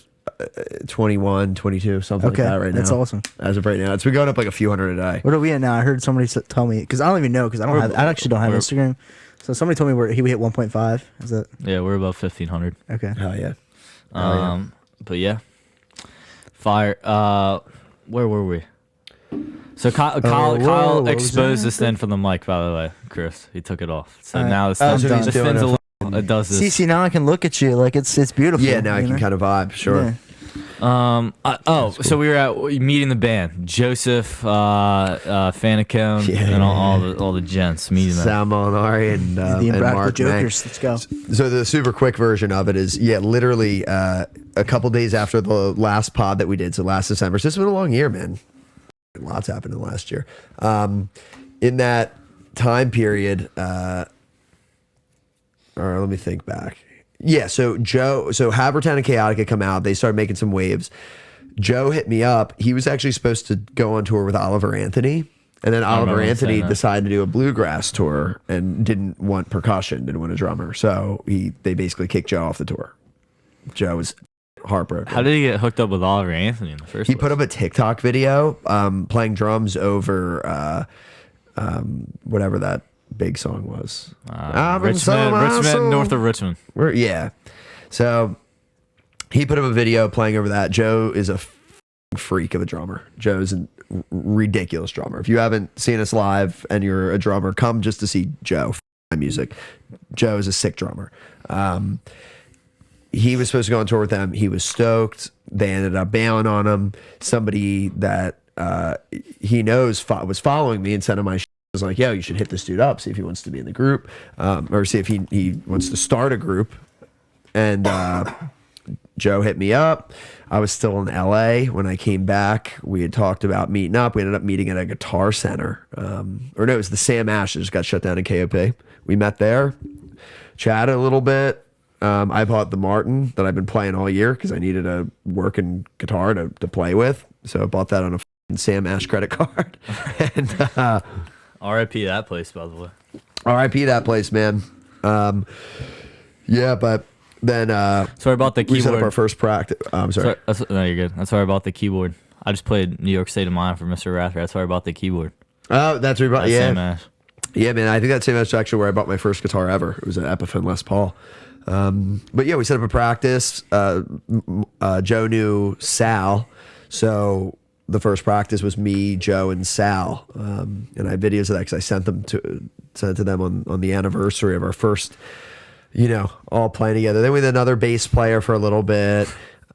21, 22, something Okay, like that right now. that's awesome. As of right now, it's been going up like a few hundred a day. What are we at now? I heard somebody tell me because I don't even know because I actually don't have Instagram. So somebody told me he hit 1.5. Is that Yeah, we're above 1,500. okay? Hell yeah. But yeah, fire. Where were we? So Kyle whoa, exposed Zach. this thing from the mic. By the way, Chris, he took it off. So All right. now this I'm thing, done. this Doing thing's a a little. It does this. See, now I can look at you like it's beautiful. Yeah, now I you can know? kind of vibe. Sure. Yeah. So we were at meeting the band, Joseph, Fanicone, Yeah, and yeah, all the gents meeting them. Sal Molinari and The and Impractical Mark Jokers. Let's go. So the super quick version of it is, literally a couple days after the last pod that we did, so last December. So it's been a long year, man. Lots happened in the last year. In that time period, or let me think back. Yeah, so Havertown and Chaotic had come out. They started making some waves. Joe hit me up. He was actually supposed to go on tour with Oliver Anthony. And then Oliver remember him Anthony saying that. decided to do a bluegrass tour and didn't want percussion, didn't want a drummer. So they basically kicked Joe off the tour. Joe was heartbroken. How did he get hooked up with Oliver Anthony in the first He place? put up a TikTok video playing drums over whatever that big song was. Richmond, north of Richmond. Yeah. So he put up a video playing over that. Joe is a freak of a drummer. Joe's a ridiculous drummer. If you haven't seen us live and you're a drummer, come just to see Joe music. Joe is a sick drummer. He was supposed to go on tour with them. He was stoked. They ended up bailing on him. Somebody that he knows was following me and sent him my was like, yo, you should hit this dude up, see if he wants to be in the group, or see if he wants to start a group. And Joe hit me up. I was still in LA when I came back. We had talked about meeting up. We ended up meeting at a Guitar Center. Or no, it was the Sam Ash that just got shut down in KOP. We met there, chatted a little bit. I bought the Martin that I've been playing all year because I needed a working guitar to play with. So I bought that on a Sam Ash credit card. And R.I.P. that place, by the way. R.I.P. that place, man. Yeah, but then sorry about the keyboard. We set up our first practice. I'm sorry. No, you're good. That's why I bought the keyboard. I just played New York State of Mind for Mr. Rafter. That's why I bought the keyboard. Oh, that's where you bought. That's Yeah, Sam Ash. Yeah, man. I think that Sam Ash is actually where I bought my first guitar ever. It was an Epiphone Les Paul. But yeah, we set up a practice. Joe knew Sal, so the first practice was me, Joe, and Sal. And I have videos of that because I sent to them on the anniversary of our first, all playing together. Then we had another bass player for a little bit.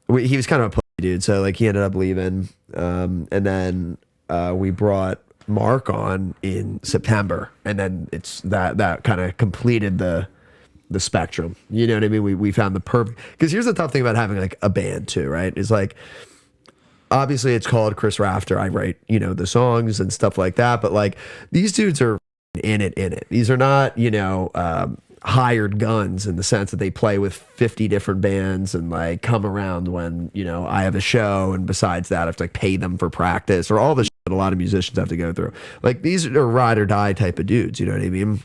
He was kind of a pussy dude, so like he ended up leaving. And then we brought Mark on in September, and then it's that kind of completed the spectrum. You know what I mean? We found the perfect, because here's the tough thing about having like a band too, right? Is like, obviously it's called Chris Rafter. I write, the songs and stuff like that, but like these dudes are in it. These are not, hired guns in the sense that they play with 50 different bands and like come around when, I have a show, and besides that I have to like pay them for practice or all the shit a lot of musicians have to go through. Like these are ride or die type of dudes, you know what I mean?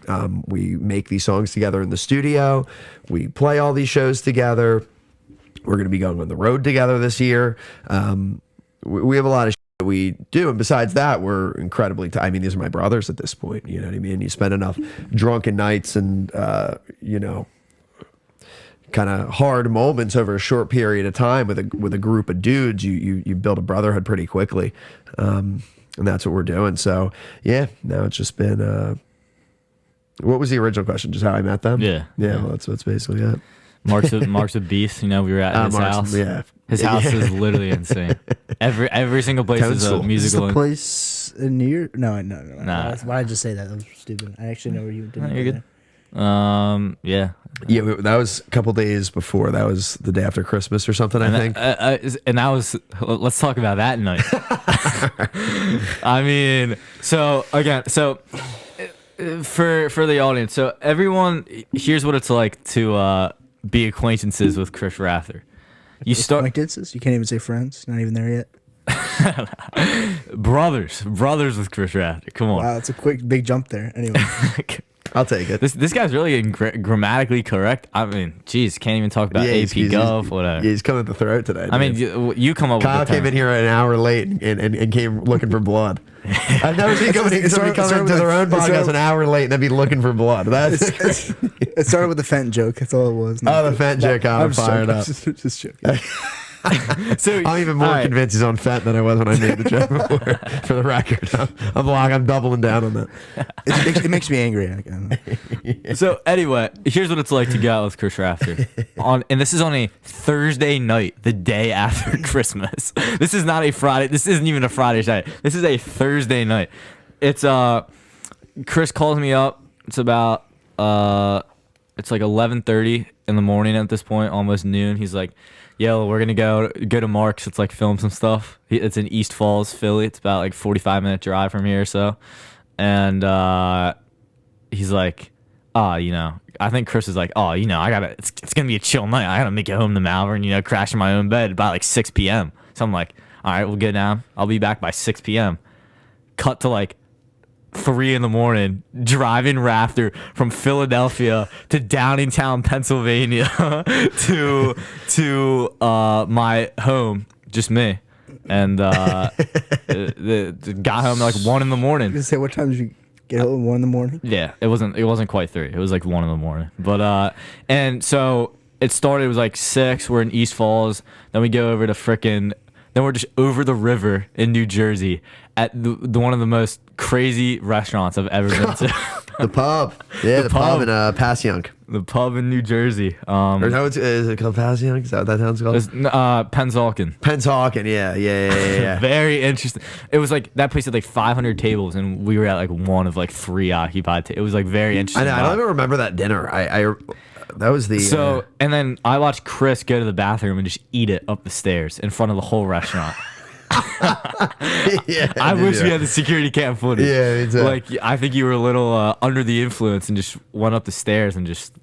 We make these songs together in the studio. We play all these shows together. We're going to be going on the road together this year. We have a lot of shit that we do, and besides that, we're incredibly. I mean, these are my brothers at this point. You know what I mean? You spend enough drunken nights and kind of hard moments over a short period of time with a group of dudes. You build a brotherhood pretty quickly, and that's what we're doing. So yeah, now it's just been. What was the original question? Just how I met them? Yeah. Well, that's basically it. Mark's a beast. We were at his house. Yeah. His house is literally insane. Every single place is a Is this musical. the place in New York? No. Nah. Why did I just say that? That was stupid. I actually know where you did. No, you're good. Yeah. Yeah, that was a couple days before. That was the day after Christmas or something, I think. And that was. Let's talk about that night. I mean, so again, for the audience, so everyone, here's what it's like to be acquaintances with Chris Rafter. You start acquaintances. You can't even say friends. Not even there yet. brothers with Chris Rafter. Come on. Wow, it's a big jump there. Anyway, I'll take it. This guy's really grammatically correct. I mean, geez, can't even talk about AP Gov, whatever. He's coming at the throat today. I mean, you come up Kyle with the came in here an hour late and came looking for blood. I've never seen somebody come into their own podcast an hour late and then be looking for blood. It started with the Fenton joke. That's all it was. The Fenton joke got him fired up. Just joking. So I'm even more convinced he's on Fenton than I was when I made the joke before. For the record, I'm doubling down on that. It makes me angry. So anyway, here's what it's like to go out with Chris Rafter and this is on a Thursday night, the day after Christmas. This is not a Friday. This isn't even a Friday night. This is a Thursday night. It's Chris calls me up. It's about it's like 11:30 in the morning at this point, almost noon. He's like, yo, we're gonna go to Mark's. It's like film some stuff. It's in East Falls, Philly. It's about like 45-minute drive from here or so. And he's like, I think Chris is like, it's gonna be a chill night. I gotta make it home to Malvern, crash in my own bed by like 6 p.m. So I'm like, all right, we'll get down. I'll be back by 6 p.m. Cut to like 3 in the morning driving Rafter from Philadelphia to Downingtown, Pennsylvania to my home, just me, and got home like 1 in the morning. You say what time did you get home? 1 in the morning. Yeah, it wasn't quite 3. It was like 1 in the morning. But and so it started. It was like 6. We're in East Falls. Then we go over to Then we're just over the river in New Jersey at the one of the most crazy restaurants I've ever been to. The pub. Yeah, the pub in Passyunk. The pub in New Jersey. Or no, is it called Passyunk? Is that what that town's called? It's, Pennsauken. Pennsauken, yeah. Very interesting. It was like that place had like 500 tables, and we were at like one of like 3 occupied. It was like very interesting. I don't even remember that dinner. That was the and then I watched Chris go to the bathroom and just eat it up the stairs in front of the whole restaurant. Yeah, I wish we had the security cam footage. Yeah, me too. Like I think you were a little under the influence and just went up the stairs and just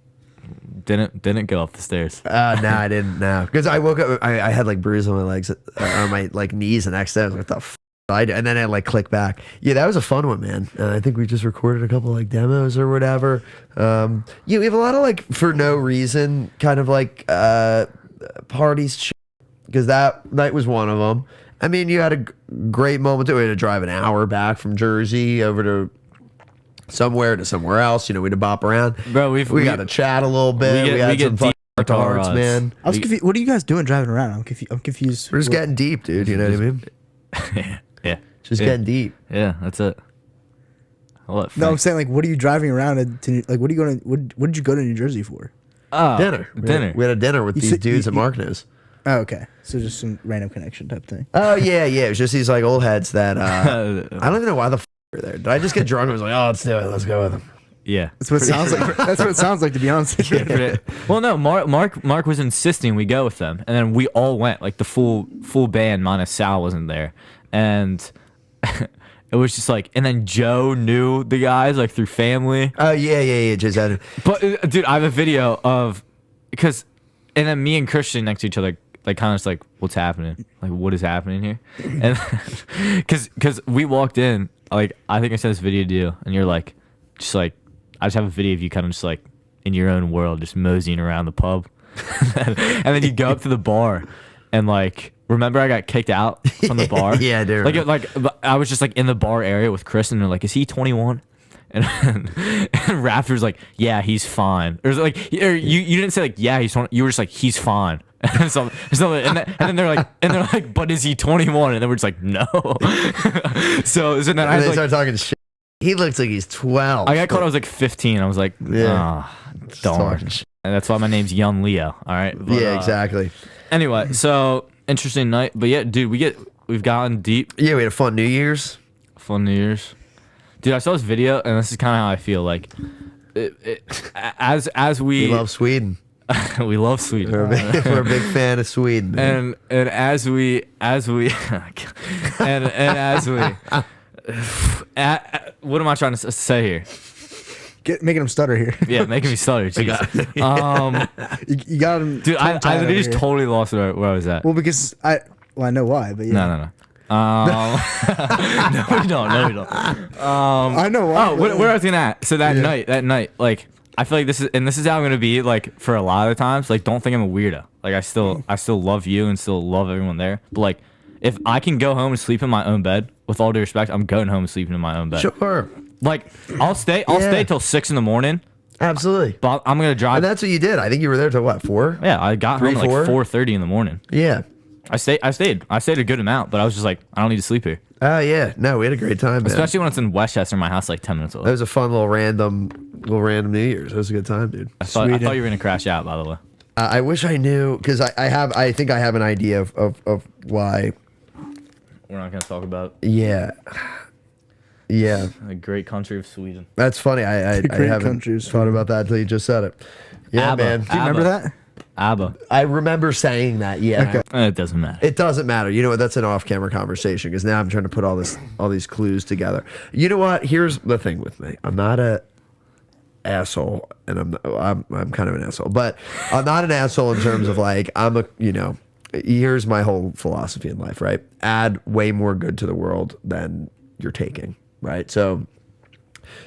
didn't go up the stairs. No, I didn't. No, because I woke up. I had like bruises on my legs, on my like knees the next day. I was like, what the f I did? And then I like clicked back. Yeah, that was a fun one, man. I think we just recorded a couple like demos or whatever. Yeah, we have a lot of like for no reason kind of like parties because that night was one of them. I mean, you had a great moment. We had to drive an hour back from Jersey over to somewhere else. You know, we had to bop around. Bro, we got to chat a little bit. We had some fun cards, man. I was confused. What are you guys doing driving around? I'm confused. We're just getting deep, dude. You know what I mean? Yeah. Just getting deep. Yeah, that's it. No, I'm saying like, what are you driving around to? Like, what are you going to? What did you go to New Jersey for? Dinner. We had a dinner with these dudes at Markness. Oh, okay. So just some random connection type thing. Oh yeah. It was just these like old heads that I don't even know why the f were there. Did I just get drunk and was like, oh, let's do it. Let's go with them. Yeah, that's what it sounds like. That's what it sounds like, to be honest. Well, no, Mark was insisting we go with them, and then we all went. Like the full band, minus Sal wasn't there, and it was just like. And then Joe knew the guys like through family. Oh yeah. Just had it. But dude, I have a video of and then me and Christian next to each other. Like kind of just like, what's happening? Like, what is happening here? And because we walked in, like I think I sent this video to you, and you're like, just like, I just have a video of you kind of just like in your own world, just moseying around the pub, and then you go up to the bar, and like, remember I got kicked out from the bar? Yeah, I do. Like I was just like in the bar area with Chris, and they're like, is he 21? And Rafter's like, yeah, he's fine. Or like, you didn't say like, yeah, he's 20. You were just like, he's fine. And then they're like, but is he 21? And then we're just like, no. so then I started talking shit. He looks like he's 12. I got caught. I was like 15. I was like, darn. And that's why my name's Young Leo. All right. But, yeah, exactly. Anyway, so interesting night. But yeah, dude, we've gotten deep. Yeah, we had a fun New Year's. Dude, I saw this video, and this is kind of how I feel. Like, as we love Sweden. We love Sweden. We're a big fan of Sweden. Man. And as we what am I trying to say here? Making him stutter here. Yeah, making me stutter. You got him. Dude, I literally just totally lost where I was at. Well, because I know why, but yeah. No. No, we don't. I know why. Where I was gonna at? So that night, like I feel like this is how I'm gonna be like for a lot of the times. Like, don't think I'm a weirdo. Like I still love you and still love everyone there. But like, if I can go home and sleep in my own bed, with all due respect, I'm going home and sleeping in my own bed. Sure. Like I'll stay till 6 in the morning. Absolutely. But I'm gonna drive. And that's what you did. I think you were there till what, 4? Yeah, I got home like 4:30 in the morning. Yeah. I stayed a good amount, but I was just like, I don't need to sleep here. Oh yeah, no, we had a great time, man. Especially when it's in Westchester, my house, like 10 minutes away. That was a fun little random New Year's. That was a good time, dude. I thought you were gonna crash out, by the way. I wish I knew, because I think I have an idea of why. We're not gonna talk about. Yeah. The great country of Sweden. That's funny. I haven't thought about that until you just said it. Yeah, ABBA. man. Do you remember that? ABBA. I remember saying that. Yeah. Okay. It doesn't matter. It doesn't matter. You know what? That's an off-camera conversation, because now I'm trying to put all these clues together. You know what? Here's the thing with me. I'm not a asshole, and I'm kind of an asshole, but I'm not an asshole in terms of like here's my whole philosophy in life, right? Add way more good to the world than you're taking, right? So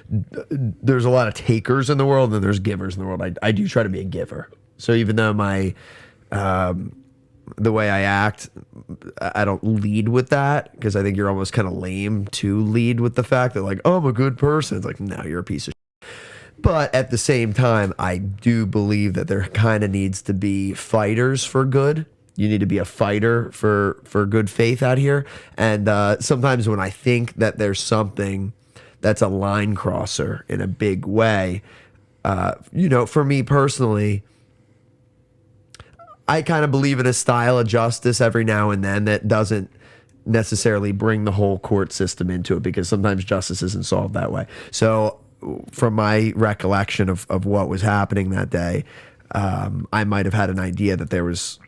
there's a lot of takers in the world and then there's givers in the world. I do try to be a giver. So even though my the way I act, I don't lead with that because I think you're almost kind of lame to lead with the fact that like, oh, I'm a good person. It's like, no, you're a piece of shit. But at the same time, I do believe that there kind of needs to be fighters for good. You need to be a fighter for good faith out here. And sometimes when I think that there's something that's a line crosser in a big way, for me personally, I kind of believe in a style of justice every now and then that doesn't necessarily bring the whole court system into it because sometimes justice isn't solved that way. So from my recollection of what was happening that day, I might have had an idea that there was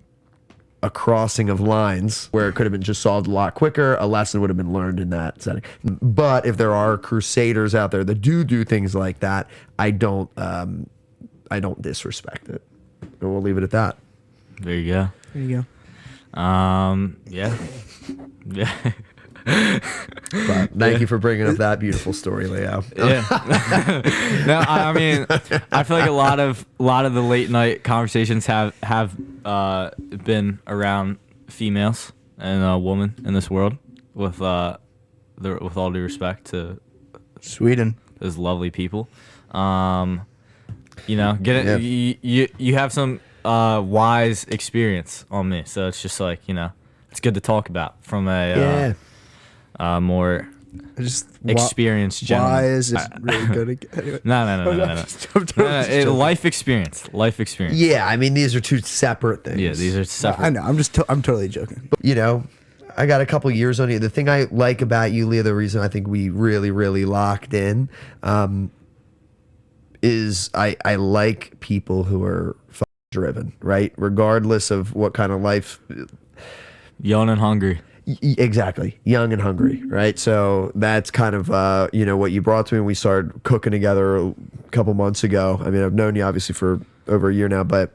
a crossing of lines where it could have been just solved a lot quicker. A lesson would have been learned in that setting. But if there are crusaders out there that do things like that, I don't disrespect it. And we'll leave it at that. There you go. There you go. Yeah. Yeah. But thank you for bringing up that beautiful story, Leo. Yeah. No, I mean, I feel like a lot of the late night conversations have been around females and women in this world. With all due respect to Sweden, those lovely people, you have some wise experience on me, so it's just like it's good to talk about from a more experienced gentleman. Why is it really good? Anyway. No. Life experience. Yeah, I mean these are two separate things. Yeah, these are separate. I know. I'm totally joking. I got a couple years on you. The thing I like about you, Leah, the reason I think we really, really locked in, is I like people who are driven, right? Regardless of what kind of life. Young and hungry. Exactly. Young and hungry, right? So that's kind of, what you brought to me when we started cooking together a couple months ago. I mean, I've known you obviously for over a year now, but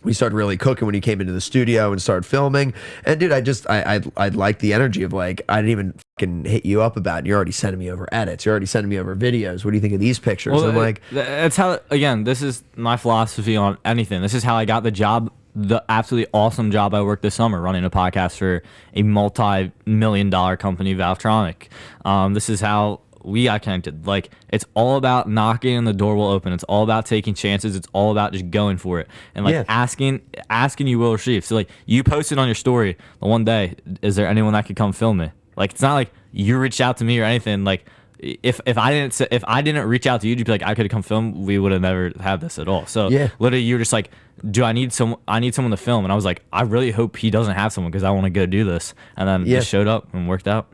we started really cooking when you came into the studio and started filming. And dude, I like the energy of like, I didn't even fucking hit you up about it. You're already sending me over edits. You're already sending me over videos. What do you think of these pictures? Well, I'm like, that's how, again, this is my philosophy on anything. This is how I got the job, the absolutely awesome job I worked this summer running a podcast for a multi-million-dollar company, Valvetronic. This is how we got connected. Like, it's all about knocking and the door will open. It's all about taking chances. It's all about just going for it. And like asking you will receive. So like you posted on your story the one day, is there anyone that could come film me? Like, it's not like you reached out to me or anything. Like if I didn't reach out to you to be like, I could have come film, we would have never had this at all. So literally you were just like, I need someone to film. And I was like, I really hope he doesn't have someone because I want to go do this. And then just showed up and worked out.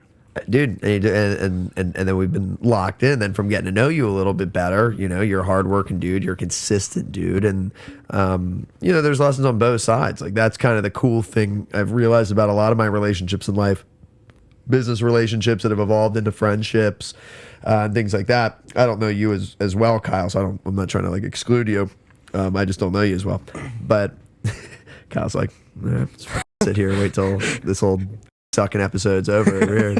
Dude, and then we've been locked in. Then from getting to know you a little bit better, you're a hardworking dude, you're a consistent dude, and there's lessons on both sides. Like that's kind of the cool thing I've realized about a lot of my relationships in life, business relationships that have evolved into friendships, and things like that. I don't know you as well, Kyle. So I'm not trying to like exclude you. I just don't know you as well. But Kyle's like, let's sit here and wait till this whole sucking episode's over here.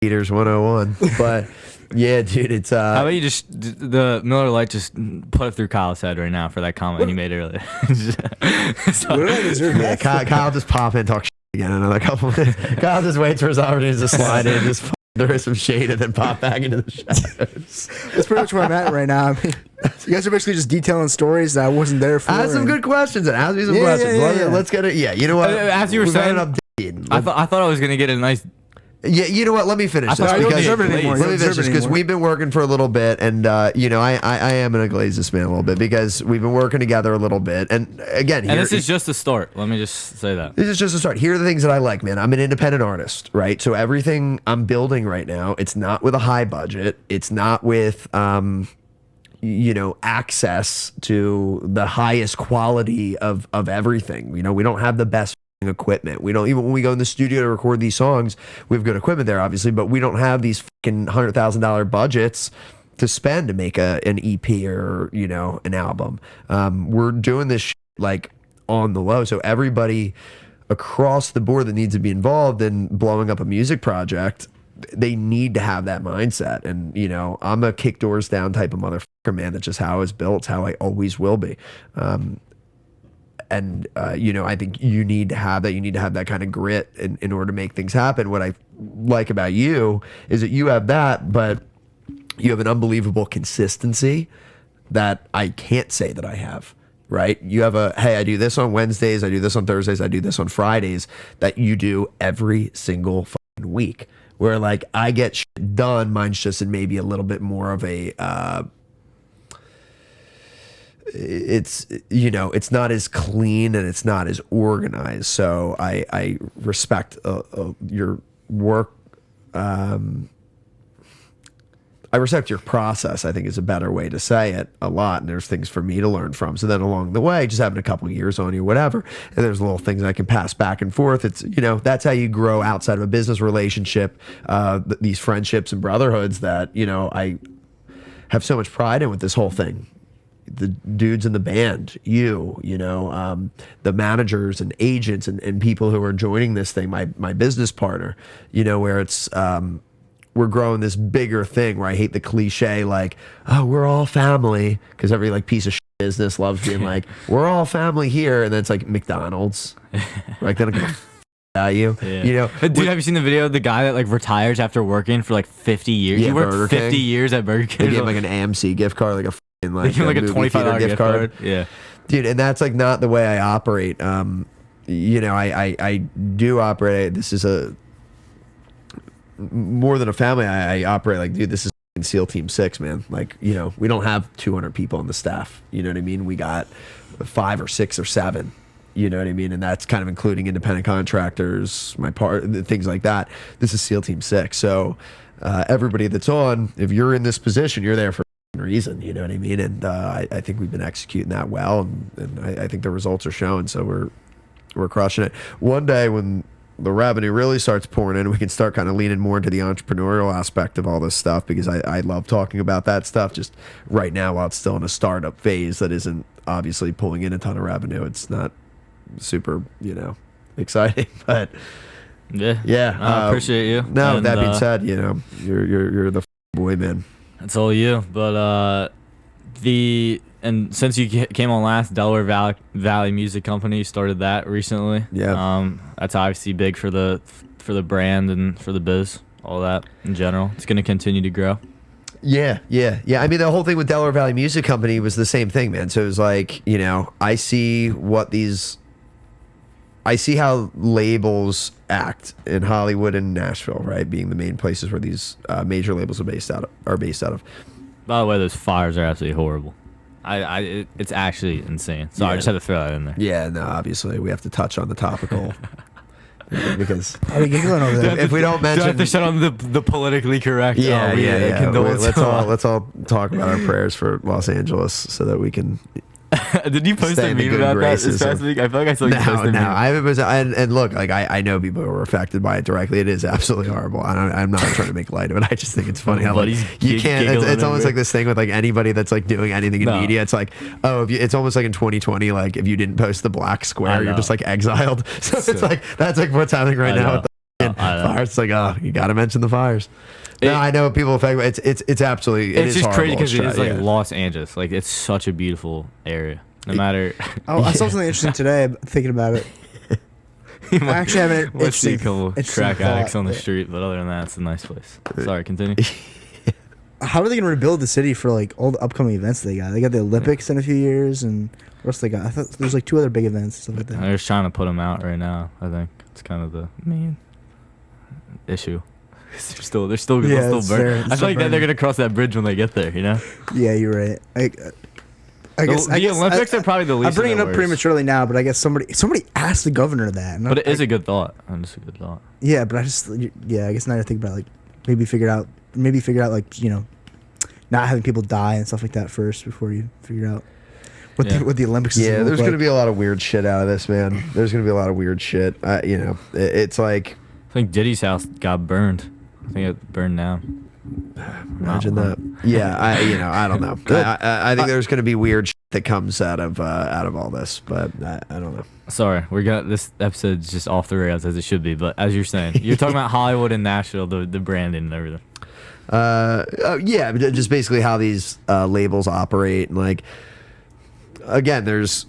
Eaters 101. But yeah, dude, it's how about you just the Miller Lite just put it through Kyle's head right now for that comment he made earlier. Kyle just pop in and talk shit again another couple minutes. Kyle just waits for his opportunity to slide in, just there is some shade and then pop back into the shadows. That's pretty much where I'm at right now. I mean, you guys are basically just detailing stories that I wasn't there for. Ask some good questions and ask me some questions. Let's get it. Yeah, you know what? As you were saying, I thought I was gonna get a nice. Yeah, you know what? Let me finish this because we've been working for a little bit, and I am gonna glaze this man a little bit because we've been working together a little bit, and again, this is just a start. Let me just say that this is just a start. Here are the things that I like, man. I'm an independent artist, right? So everything I'm building right now, it's not with a high budget. It's not with access to the highest quality of everything. We don't have the best equipment. We don't, even when we go in the studio to record these songs, we have good equipment there, obviously, but we don't have these fucking $100,000 budgets to spend to make an EP or an album. We're doing this shit like on the low, so everybody across the board that needs to be involved in blowing up a music project, they need to have that mindset. And, you know, I'm a kick doors down type of motherfucker, man. That's just how I was built. It's how I always will be. You know, I think you need to have that. You need to have that kind of grit in order to make things happen. What I like about you is that you have that, but you have an unbelievable consistency that I can't say that I have. Right? You have hey, I do this on Wednesdays, I do this on Thursdays, I do this on Fridays, that you do every single fucking week. Where like I get shit done, mine's just in maybe a little bit more of a, it's, you know, it's not as clean and it's not as organized. So I respect your work. I respect your process, I think is a better way to say it, a lot. And there's things for me to learn from. So then along the way, just having a couple of years on you, whatever, and there's little things I can pass back and forth. It's, you know, that's how you grow outside of a business relationship, these friendships and brotherhoods that, you know, I have so much pride in with this whole thing. The dudes in the band, you know, the managers and agents and people who are joining this thing, my business partner, you know, where it's, we're growing this bigger thing where I hate the cliche, like, oh, we're all family. Because every like piece of shit business loves being like, we're all family here. And then it's like McDonald's. Like, then I'm at you. Yeah. You know, dude, have you seen the video of the guy that like retires after working for like 50 years? Yeah, he worked Burger 50 King. years at Burger King. They gave him like an AMC gift card, like a fucking, like, they give him like a $25 gift card. Yeah. Dude, and that's like not the way I operate. You know, I do operate. This is a more than a family. I operate like, dude, this is SEAL Team 6, man. Like, you know, we don't have 200 people on the staff. You know what I mean? We got 5 or 6 or 7. You know what I mean? And that's kind of including independent contractors, things like that. This is SEAL Team 6. So everybody that's on, if you're in this position, you're there for a reason. You know what I mean? And I think we've been executing that well, and I think the results are showing. So we're crushing it. One day when the revenue really starts pouring in, we can start kind of leaning more into the entrepreneurial aspect of all this stuff, because I love talking about that stuff. Just right now, while it's still in a startup phase that isn't obviously pulling in a ton of revenue, it's not super, you know, exciting. But yeah, I appreciate you. No, with that being said, you know, you're the boy, man. That's all you. But and since you came on last, Delaware Valley Music Company started that recently. Yeah. That's obviously big for the brand and for the biz, all that in general. It's going to continue to grow. Yeah. I mean, the whole thing with Delaware Valley Music Company was the same thing, man. So it was like, you know, I see how labels act in Hollywood and Nashville, right? Being the main places where these major labels are based out of. By the way, those fires are absolutely horrible. It's actually insane. Sorry, I just had to throw that in there. Yeah, no, obviously we have to touch on the topical because if we don't mention, do I have to shut on the politically correct? Yeah. Condolence. Let's all talk about our prayers for Los Angeles so that we can. Did you post a meme about that this past week? I feel like I saw you post a meme. No, I haven't. And look, like I know people who were affected by it directly. It is absolutely horrible. I'm not trying to make light of it. I just think it's funny how like, you can't. It's almost like this thing with like anybody that's like doing anything in media. It's like, oh, it's almost like in 2020, like if you didn't post the black square, you're just like exiled. So it's like that's like what's happening right now with the fires. It's like, oh, you got to mention the fires. No, I know people affected. It's absolutely. It's just horrible. crazy because it is like Los Angeles. Like it's such a beautiful area. No matter. I saw something interesting today. Thinking about it, I actually have an interesting. A couple crack addicts on the street, but other than that, it's a nice place. Sorry, continue. How are they going to rebuild the city for like all the upcoming events they got? They got the Olympics in a few years, and what else they got? I thought there's like 2 other big events, stuff like that. They're just trying to put them out right now. I think it's kind of the main issue. They're still burn. I feel like they're gonna cross that bridge when they get there. You know? Yeah, you're right. I guess the Olympics are probably the least. I'm bringing it up prematurely now, but I guess somebody asked the governor that. But it is a good thought. It's a good thought. Yeah, but I guess now I think about like maybe figure out like, you know, not having people die and stuff like that first before you figure out what the Olympics is. Yeah, there's going to be a lot of weird shit out of this, man. There's going to be a lot of weird shit. You know, it's like I think Diddy's house got burned. I think it burned down. Imagine that. Yeah, I don't know. I think there's going to be weird shit that comes out of all this, but I don't know. Sorry, this episode's just off the rails as it should be. But as you're saying, you're talking about Hollywood and Nashville, the branding and everything. Yeah, just basically how these labels operate, and like, again, there's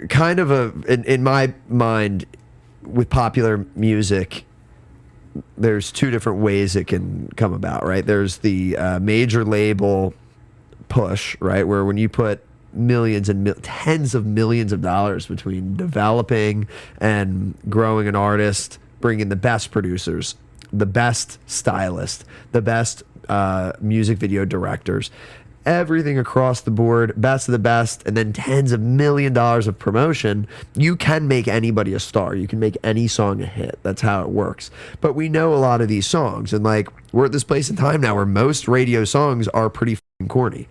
kind of in my mind with popular music, there's two different ways it can come about, right? There's the major label push, right, where when you put millions and tens of millions of dollars between developing and growing an artist, bringing the best producers, the best stylist, the best music video directors, everything across the board, best of the best, and then tens of $millions of promotion, you can make anybody a star. You can make any song a hit. That's how it works. But we know a lot of these songs, and like, we're at this place in time now where most radio songs are pretty f***ing corny.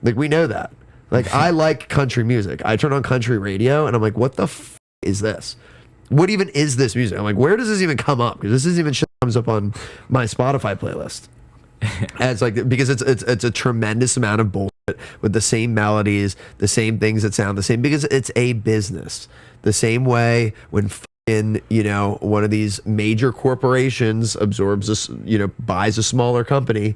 Like, we know that. Like, I like country music. I turn on country radio, and I'm like, what the f*** is this? What even is this music? I'm like, where does this even come up? Because this isn't even shit that comes up on my Spotify playlist. And it's like, because it's a tremendous amount of bullshit with the same melodies, the same things that sound the same, because it's a business. The same way when one of these major corporations buys a smaller company.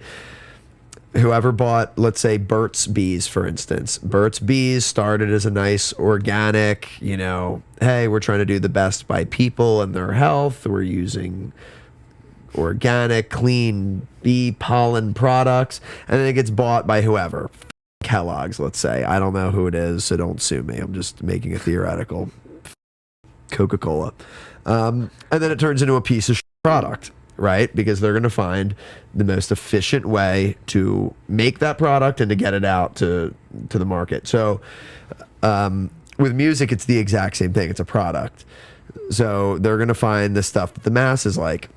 Whoever bought, let's say, Burt's Bees, for instance. Burt's Bees started as a nice organic, hey, we're trying to do the best by people and their health. We're using organic, clean bee pollen products. And then it gets bought by whoever. Kellogg's, let's say. I don't know who it is, so don't sue me. I'm just making a theoretical. Coca-Cola. And then it turns into a piece of product, right? Because they're going to find the most efficient way to make that product and to get it out to the market. So with music, it's the exact same thing. It's a product. So they're going to find the stuff that the masses like.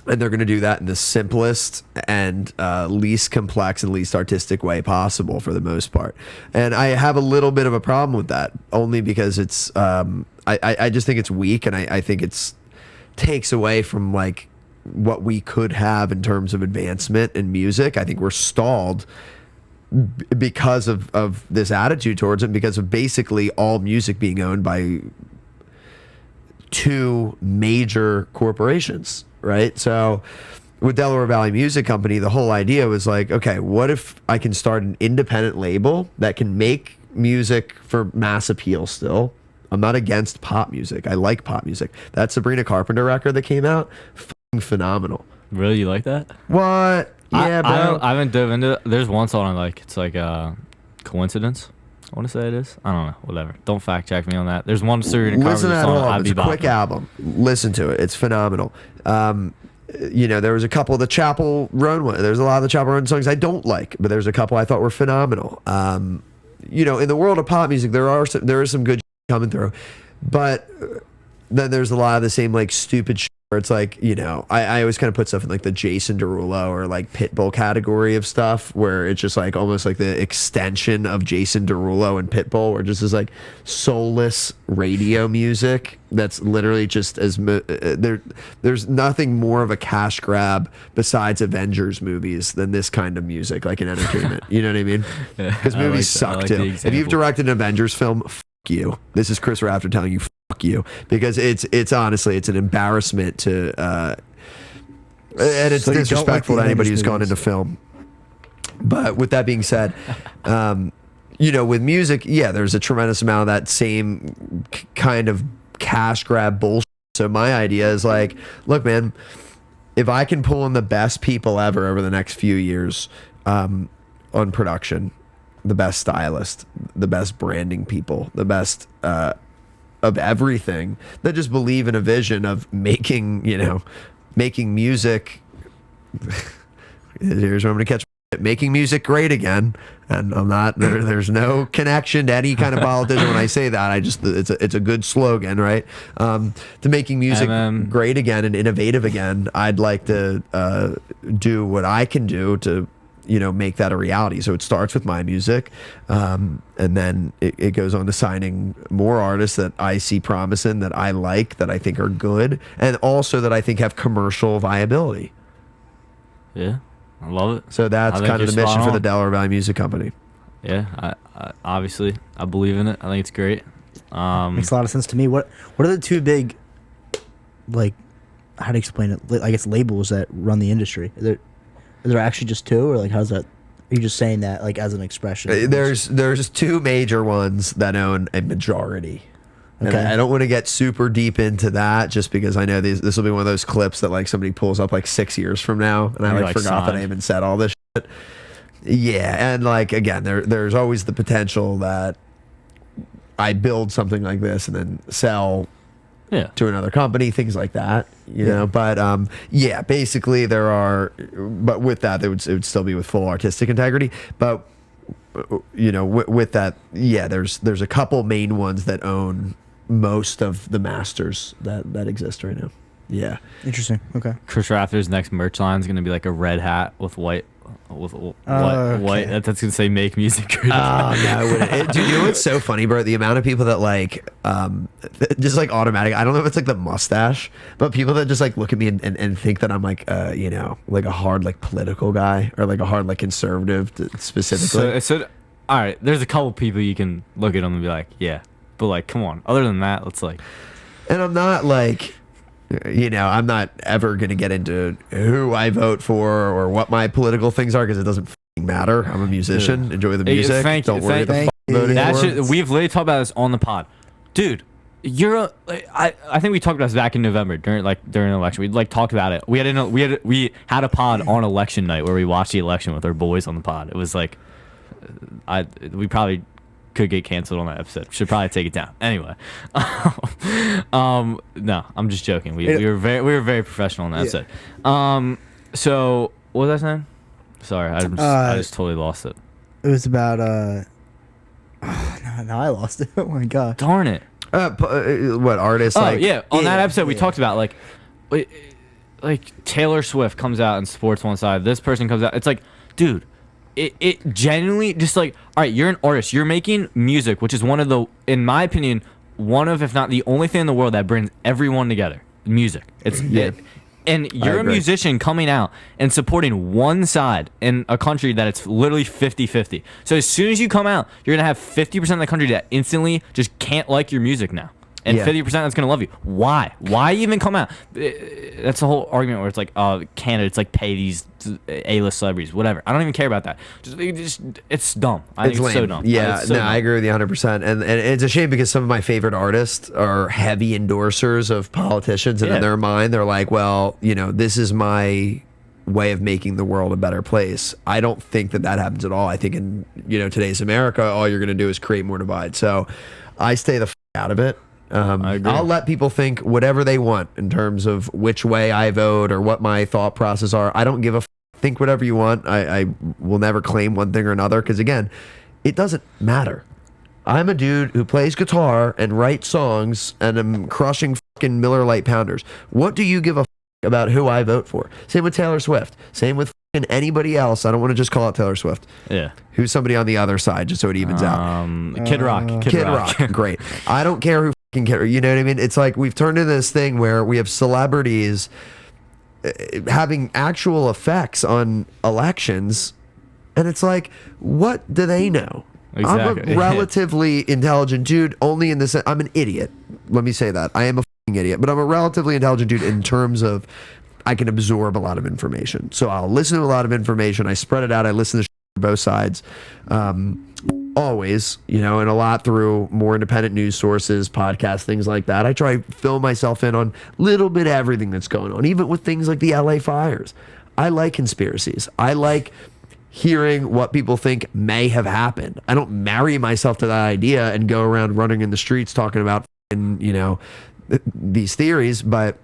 And they're going to do that in the simplest and least complex and least artistic way possible for the most part. And I have a little bit of a problem with that, only because it's I just think it's weak, and I think it's takes away from like what we could have in terms of advancement in music. I think we're stalled because of this attitude towards it, because of basically all music being owned by two major corporations. Right. So with Delaware Valley Music Company, the whole idea was like, okay, what if I can start an independent label that can make music for mass appeal still? I'm not against pop music. I like pop music. That Sabrina Carpenter record that came out, phenomenal. Really? You like that? What? Yeah, bro. I haven't dove into it. There's one song I like. It's like Coincidence. I want to say it is. I don't know. Whatever. Don't fact check me on that. There's one Sabrina Carpenter song. Listen to that song. It's a quick album. Listen to it. It's phenomenal. There was a couple of the Chapel Roan ones. There's a lot of the Chapel Roan songs I don't like, but there's a couple I thought were phenomenal. In the world of pop music, there is some good coming through, but then there's a lot of the same like stupid shit where it's like, I always kind of put stuff in like the Jason Derulo or like Pitbull category of stuff, where it's just like almost like the extension of Jason Derulo and Pitbull, where just is like soulless radio music that's literally just there's nothing more of a cash grab besides Avengers movies than this kind of music, like in entertainment. You know what I mean? Because movies suck too. If you've directed an Avengers film, you. This is Chris Rafter telling you fuck you, because it's honestly, it's an embarrassment to and it's So disrespectful like to anybody who's Avengers gone movies. into film. But with that being said, with music, yeah, there's a tremendous amount of that same kind of cash grab bullshit. So my idea is like, look, man, if I can pull in the best people ever over the next few years on production, the best stylist, the best branding people, the best of everything, that just believe in a vision of making music. Here's where I'm gonna catch it, making music great again. And I'm not there's no connection to any kind of politician when I say that. It's a good slogan, right? To making music great again and innovative again. I'd like to do what I can do to make that a reality. So it starts with my music, and then it goes on to signing more artists that I see promise in, that I like, that I think are good, and also that I think have commercial viability. Yeah. I love it. So that's I think kind of you're the mission spot for the on. Delaware Valley Music Company. Yeah, I obviously I believe in it. I think it's great. Makes a lot of sense to me. What are the two big, like, how to explain it? I guess labels that run the industry. Are there actually just two, or like how's that? Are you just saying that like as an expression? There's two major ones that own a majority. And Okay. I don't want to get super deep into that just because I know this will be one of those clips that like somebody pulls up like 6 years from now, and I You're, like like, forgot that I signed. even said all this shit. Yeah, and like again, there's always the potential that I build something like this and then sell Yeah. to another company, things like that, you know. But yeah, basically there are, but with that, it would still be with full artistic integrity. But you know, with that, yeah, there's a couple main ones that own most of the masters that exist right now. Yeah, Interesting. Okay. Chris Rafter's next merch line is gonna be like a red hat with white. With white, Okay. that's gonna say "Make Music Great." Oh no, it wouldn't. Dude, you know what's so funny, bro? The amount of people that like, just like automatic. I don't know if it's like the mustache, but people that just like look at me and think that I'm like, you know, like a hard like political guy or like a hard like conservative specifically. So, all right. There's a couple people you can look at them and be like, yeah, but like, come on. Other than that, let's like. And I'm not like, you know, I'm not ever gonna get into who I vote for or what my political things are because it doesn't f***ing matter. I'm a musician. Enjoy the Hey, music. thank you, Don't worry thank about the you. f***ing voting That for. shit, we've literally talked about this on the pod, dude. You're a, I think we talked about this back in November during an election. We like talked about it. We had a pod on election night where we watched the election with our boys on the pod. It was like, we probably could get canceled on that episode. Should probably take it down. Anyway, no, I'm just joking. We were very professional on that episode. So what was I saying? Sorry, I just totally lost it. It was about now I lost it. Oh my god. Darn it. What artists? Oh like, yeah, on that episode we yeah. talked about like Taylor Swift comes out and supports one side. This person comes out. It's like, dude, it genuinely just like, all right, you're an artist. You're making music, which is one of the, in my opinion, one of, if not the only thing in the world that brings everyone together. Music. It's and you're a agree. musician coming out and supporting one side in a country that it's literally 50-50. So as soon as you come out, you're going to have 50% of the country that instantly just can't like your music now. And Yeah. 50% that's going to love you. Why? Why even come out? That's the whole argument where it's like, candidates like pay these A-list celebrities, whatever. I don't even care about that. It's dumb. I think it's so lame. dumb. Yeah, It's so dumb. I agree with you 100%. And it's a shame because some of my favorite artists are heavy endorsers of politicians, and Yeah. in their mind, they're like, well, you know, this is my way of making the world a better place. I don't think that happens at all. I think in, you know, today's America, all you're going to do is create more divide. So I stay the out of it. I agree. I'll let people think whatever they want in terms of which way I vote or what my thought process are. I don't give a think whatever you want. I will never claim one thing or another because, again, it doesn't matter. I'm a dude who plays guitar and writes songs and I'm crushing fucking Miller Lite Pounders. What do you give a about who I vote for? Same with Taylor Swift. Same with fucking anybody else. I don't want to just call out Taylor Swift. Yeah. Who's somebody on the other side just so it evens out. Kid Rock. Kid Rock. Great. I don't care who fucking care. You know what I mean? It's like we've turned into this thing where we have celebrities having actual effects on elections. And it's like, what do they know? Exactly. I'm a relatively intelligent dude, only in this. I'm an idiot. Let me say that. I am a fucking idiot, but I'm a relatively intelligent dude in terms of I can absorb a lot of information. So I'll listen to a lot of information. I spread it out. I listen to both sides. Always, you know, and a lot through more independent news sources, podcasts, things like that. I try to fill myself in on a little bit of everything that's going on, even with things like the LA fires. I like conspiracies. I like hearing what people think may have happened. I don't marry myself to that idea and go around running in the streets talking about, you know, these theories, but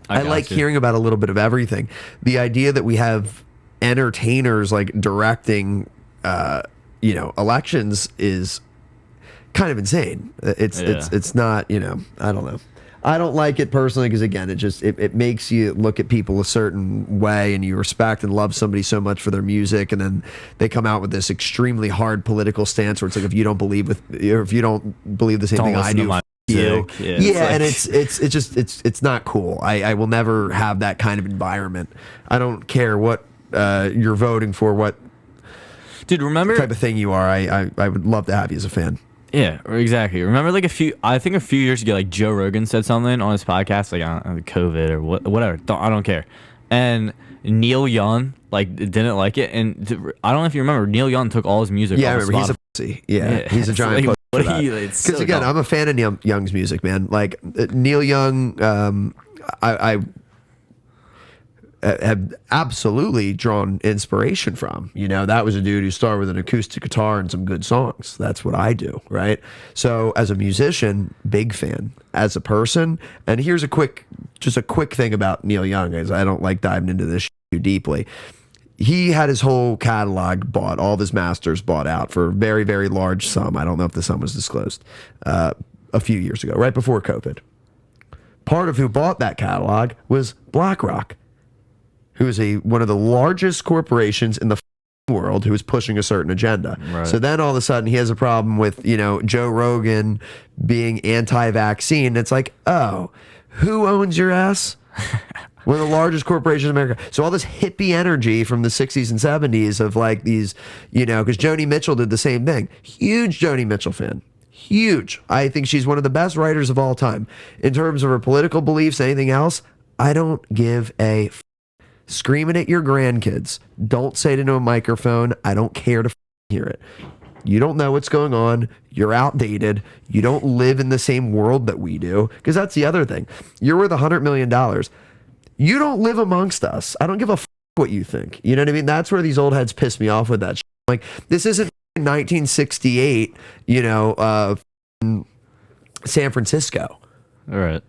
I like hearing about a little bit of everything. The idea that we have entertainers like directing, you know, elections is kind of insane. It's not, you know, I don't know. I don't like it personally because, again, it makes you look at people a certain way and you respect and love somebody so much for their music, and then they come out with this extremely hard political stance where it's like, if you don't believe the same thing I do, you. Yeah, and it's not cool. I will never have that kind of environment. I don't care what you're voting for, what Dude, remember type of thing you are. I would love to have you as a fan. Yeah, exactly. Remember, like I think a few years ago, like Joe Rogan said something on his podcast, like on COVID or whatever. I don't care. And Neil Young like didn't like it, and I don't know if you remember, Neil Young took all his music. Yeah, I off remember. of He's a pussy. Yeah, he's a giant like, pussy. Because again, I'm a fan of Neil Young's music, man. Like Neil Young, I have absolutely drawn inspiration from. You know, that was a dude who started with an acoustic guitar and some good songs. That's what I do, right? So as a musician, big fan. As a person, and here's a quick thing about Neil Young, as I don't like diving into this too deeply. He had his whole catalog bought, all of his masters bought out for a very, very large sum. I don't know if the sum was disclosed a few years ago, right before COVID. Part of who bought that catalog was BlackRock, who is one of the largest corporations in the world who is pushing a certain agenda. Right. So then all of a sudden he has a problem with, Joe Rogan being anti-vaccine. It's like, oh, who owns your ass? One of the largest corporations in America. So all this hippie energy from the 60s and 70s of like these, because Joni Mitchell did the same thing. Huge Joni Mitchell fan. Huge. I think she's one of the best writers of all time. In terms of her political beliefs, anything else, I don't give a screaming at your grandkids. Don't say it into a microphone. I don't care to hear it. You don't know what's going on. You're outdated. You don't live in the same world that we do. Because that's the other thing. You're worth $100 million. You don't live amongst us. I don't give a what you think. You know what I mean? That's where these old heads piss me off with that shit. Like, this isn't 1968, San Francisco. All right.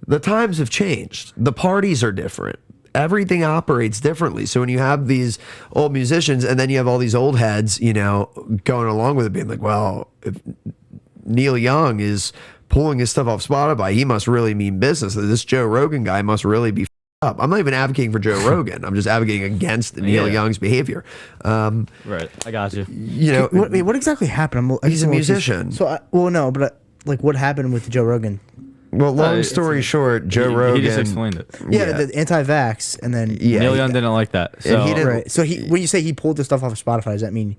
The times have changed. The parties are different. Everything operates differently. So when you have these old musicians and then you have all these old heads, going along with it, being like, well, if Neil Young is pulling his stuff off Spotify, he must really mean business. This Joe Rogan guy must really be up. I'm not even advocating for Joe Rogan. I'm just advocating against Neil Young's behavior. Right. I got you. What exactly happened? He's a musician. Like what happened with Joe Rogan? Well, long story short, Joe Rogan. He just explained it. Yeah, the anti-vax, and then Neil Young didn't like that. So he didn't. Right. So when you say he pulled the stuff off of Spotify, does that mean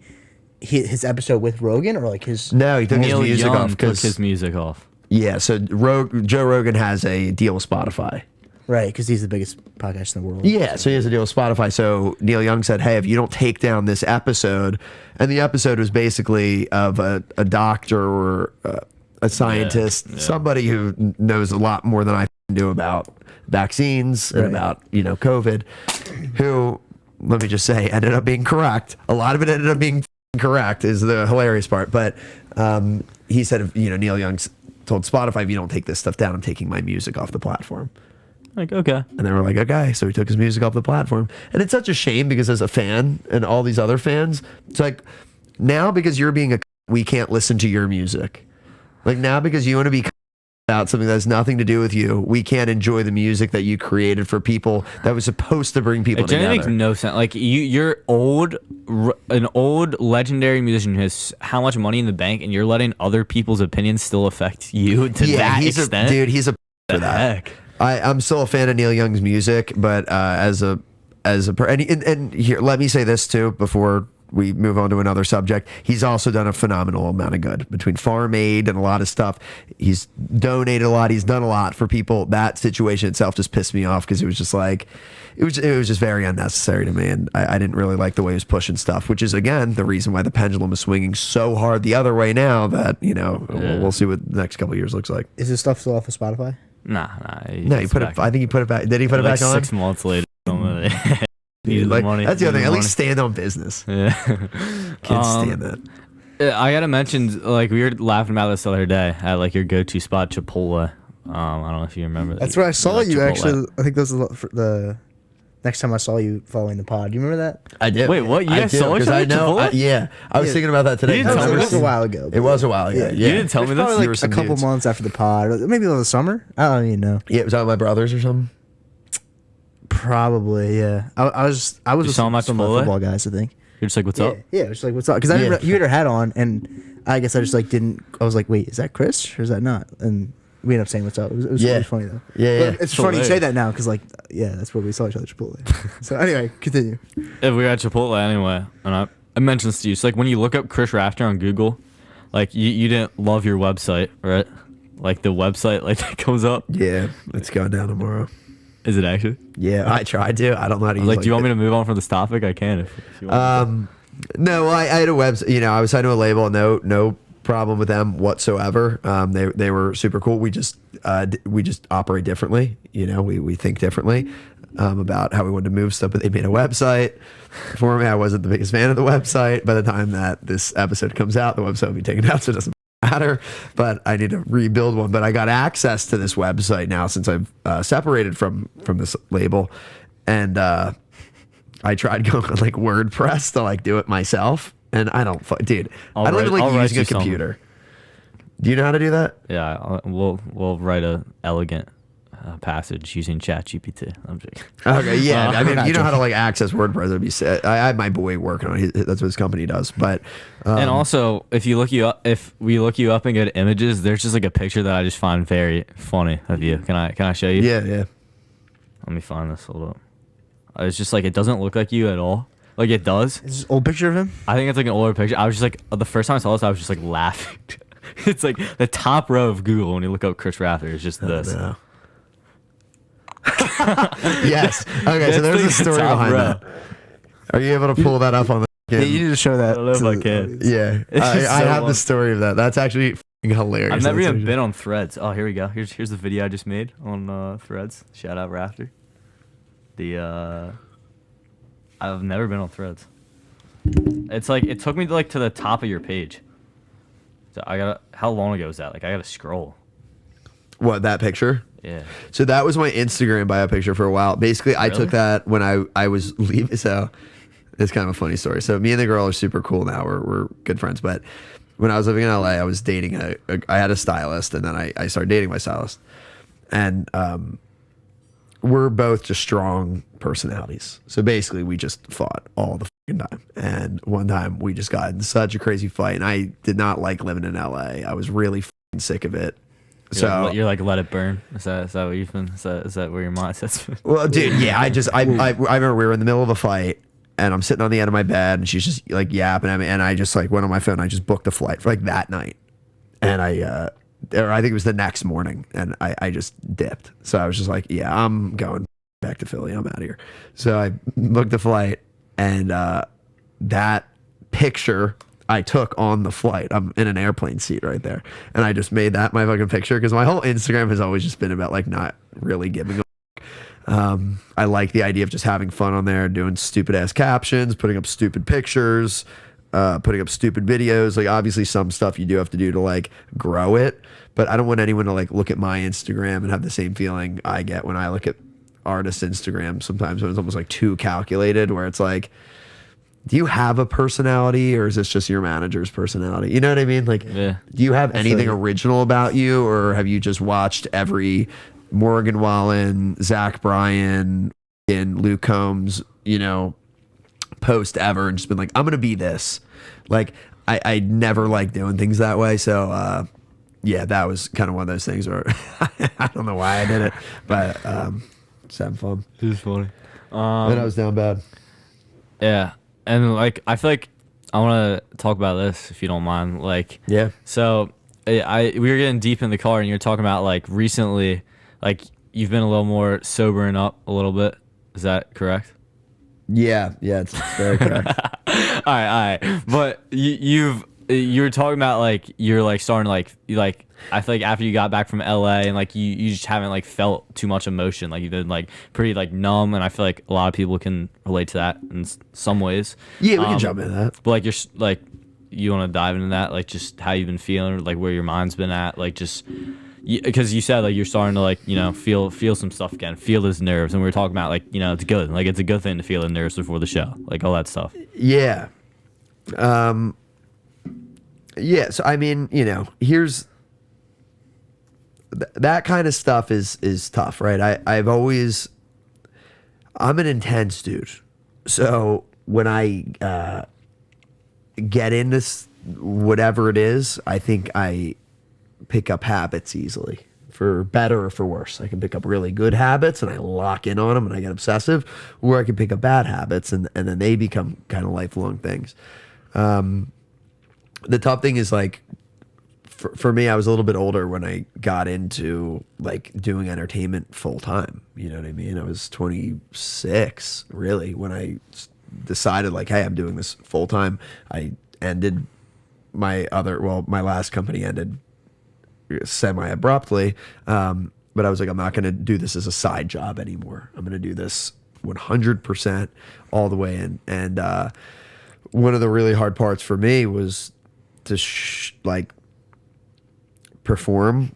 his episode with Rogan, or like his? No, he took Neil his music Young off. took his music off. Yeah, so Joe Rogan has a deal with Spotify. Right, because he's the biggest podcast in the world. Yeah, so he has a deal with Spotify. So Neil Young said, hey, if you don't take down this episode, and the episode was basically of a doctor or a scientist, somebody who knows a lot more than I do about vaccines and about, COVID, who, let me just say, ended up being correct. A lot of it ended up being correct is the hilarious part. But he said, Neil Young told Spotify, if you don't take this stuff down, I'm taking my music off the platform. Like, okay. And they were like, okay. So he took his music off the platform. And it's such a shame because as a fan and all these other fans, it's like, now because you're being we can't listen to your music. Like, now because you want to be about something that has nothing to do with you, we can't enjoy the music that you created for people that was supposed to bring people together. It makes no sense. Like, you're an old legendary musician who has how much money in the bank, and you're letting other people's opinions still affect you to that extent? He's a for that. Heck? I'm still a fan of Neil Young's music, but and here, let me say this too before we move on to another subject. He's also done a phenomenal amount of good between Farm Aid and a lot of stuff. He's donated a lot. He's done a lot for people. That situation itself just pissed me off because it was just like, it was just very unnecessary to me. And I didn't really like the way he was pushing stuff, which is, again, the reason why the pendulum is swinging so hard the other way now that, we'll see what the next couple of years looks like. Is this stuff still off of Spotify? Nah. No, he put it. I think he put it back. Did he put it back on? 6 months later. Dude, like, money. that's the other thing. At least stand on business. Yeah. Can't stand that. I gotta mention, like, we were laughing about this the other day at like your go-to spot, Chipotle. I don't know if you remember. That's where I saw you Chipotle. actually. I think this was the next time I saw you following the pod. Do you remember that? I did. Wait, what? You guys saw each because I other at know. Chipotle? I was thinking about that today. You didn't tell me It this. was a while ago. It was a while ago. Yeah. You didn't tell me this. Probably You were like a some couple dudes. months after the pod, or maybe it was the summer. I don't even know. Yeah, was that with my brothers or something? Probably, yeah. I was with saw him at some of Chipotle? my football guys, I think. You're just like, what's up? Yeah, it was like, what's up? Because you had her hat on, and I guess I just like didn't. I was like, wait, is that Chris or is that not? And we ended up saying what's up. It was really funny though. Yeah. It's funny you say that now because like that's where we saw each other at Chipotle. So anyway, continue. If we were at Chipotle anyway, and I mentioned this to you. So like when you look up Chris Rafter on Google, like you didn't love your website, right? Like the website like that comes up. Yeah, it's going down tomorrow. Is it actually? Yeah, I tried to. I don't know how to use do you want me to move on from this topic? I can if you want. No, I had a website. I was signed to a label. No problem with them whatsoever. They were super cool. We just operate differently. We think differently about how we wanted to move stuff. But they made a website for me. I wasn't the biggest fan of the website. By the time that this episode comes out, the website will be taken out, so it doesn't matter. But I need to rebuild one. But I got access to this website now since I've separated from this label, and I tried going on like WordPress to like do it myself, and I don't, dude. I don't even like using a computer. Do you know how to do that? Yeah, we'll write a elegant passage using ChatGPT. I'm joking. Okay, yeah. I mean, you know how to like access WordPress. It'd be. I had my boy working on it. That's what his company does. But and also, if we look you up and go to images, there's just like a picture that I just find very funny of you. Can I show you? Yeah. Let me find this. Hold up. It's just like it doesn't look like you at all. Like it does. Is this an old picture of him? I think it's like an older picture. I was just like the first time I saw this, I was just like laughing. It's like the top row of Google when you look up Chris Rafter is just this. No. Yes. Okay. So there's a story behind that. Are you able to pull that up on the? Yeah, you need to show that. I don't know if I can. Yeah, I have the story of that. That's actually hilarious. I've never even been on Threads. Oh, here we go. Here's the video I just made on Threads. Shout out Rafter. I've never been on Threads. It's like it took me to the top of your page. So how long ago was that? Like I gotta scroll. What, that picture? Yeah. So that was my Instagram bio picture for a while. Basically, I took that when I was leaving. So it's kind of a funny story. So me and the girl are super cool now. We're good friends. But when I was living in LA, I was dating I had a stylist, and then I started dating my stylist. And we're both just strong personalities. So basically, we just fought all the fucking time. And one time, we just got in such a crazy fight. And I did not like living in LA. I was really fucking sick of it. You're like let it burn. Is that what you've been? Is that where your mindset's been? Well, dude, yeah. I remember we were in the middle of a fight, and I'm sitting on the end of my bed, and she's just like yapping at me, and I just like went on my phone. And I just booked a flight for like that night, and or I think it was the next morning, and I just dipped. So I was just like, yeah, I'm going back to Philly. I'm out of here. So I booked the flight, and that picture I took on the flight. I'm in an airplane seat right there, and I just made that my fucking picture because my whole Instagram has always just been about like not really giving a I like the idea of just having fun on there, doing stupid ass captions, putting up stupid pictures, putting up stupid videos. Like obviously some stuff you do have to do to like grow it, but I don't want anyone to like look at my Instagram and have the same feeling I get when I look at artists' Instagram sometimes, when it's almost like too calculated, where it's like, do you have a personality, or is this just your manager's personality? You know what I mean? Like, yeah. Do you have anything original about you, or have you just watched every Morgan Wallen, Zach Bryan, and Luke Combs, post ever and just been like, I'm going to be this? Like, I never like doing things that way. So, yeah, that was kind of one of those things where I don't know why I did it, but just having fun. It was funny. And I was down bad. Yeah. And like I feel like I want to talk about this if you don't mind. Like, yeah. So we were getting deep in the car, and you're talking about like recently, like you've been a little more sobering up a little bit. Is that correct? Yeah, it's very correct. all right. But you were talking about like you're like starting to like I feel like after you got back from LA and like you just haven't like felt too much emotion, like you've been like pretty like numb, and I feel like a lot of people can relate to that in some ways. Yeah, we can jump into that. But like you're like, you want to dive into that, like just how you've been feeling, like where your mind's been at, like just because you said like you're starting to like feel some stuff again, feel those nerves, and we were talking about like it's good, like it's a good thing to feel the nerves before the show, like all that stuff. Yeah. Yeah, so I mean, here's that kind of stuff is tough, right? I'm an intense dude. So when I get into whatever it is, I think I pick up habits easily, for better or for worse. I can pick up really good habits and I lock in on them and I get obsessive, or I can pick up bad habits and then they become kind of lifelong things. The tough thing is like, for me, I was a little bit older when I got into like doing entertainment full time. You know what I mean? I was 26 really when I decided like, hey, I'm doing this full time. I ended my last company ended semi abruptly. But I was like, I'm not going to do this as a side job anymore. I'm going to do this 100% all the way in. And one of the really hard parts for me was to like perform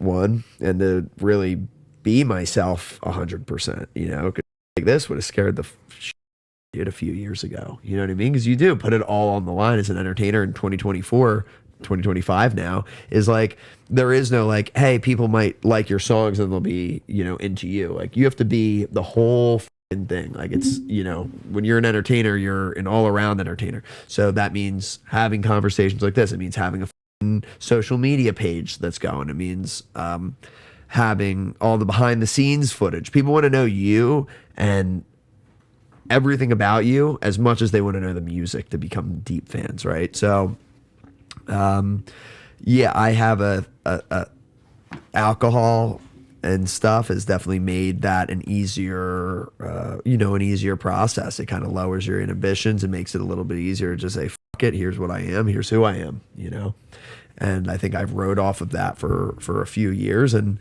and to really be myself 100%, you know, 'cause like this would have scared the shit a few years ago. You know what I mean? Because you do put it all on the line as an entertainer in 2025 now is like, there is no like, hey, people might like your songs and they'll be, you know, into you. Like you have to be the whole thing. Like it's, you know, when you're an entertainer, you're an all around entertainer. So that means having conversations like this. It means having a social media page that's going. It means having all the behind the scenes footage. People want to know you and everything about you as much as they want to know the music to become deep fans, right? So yeah, I have a alcohol and stuff has definitely made that an easier process. It kind of lowers your inhibitions and makes it a little bit easier to just say, fuck it, here's what I am, here's who I am, you know? And I think I've rode off of that for a few years, and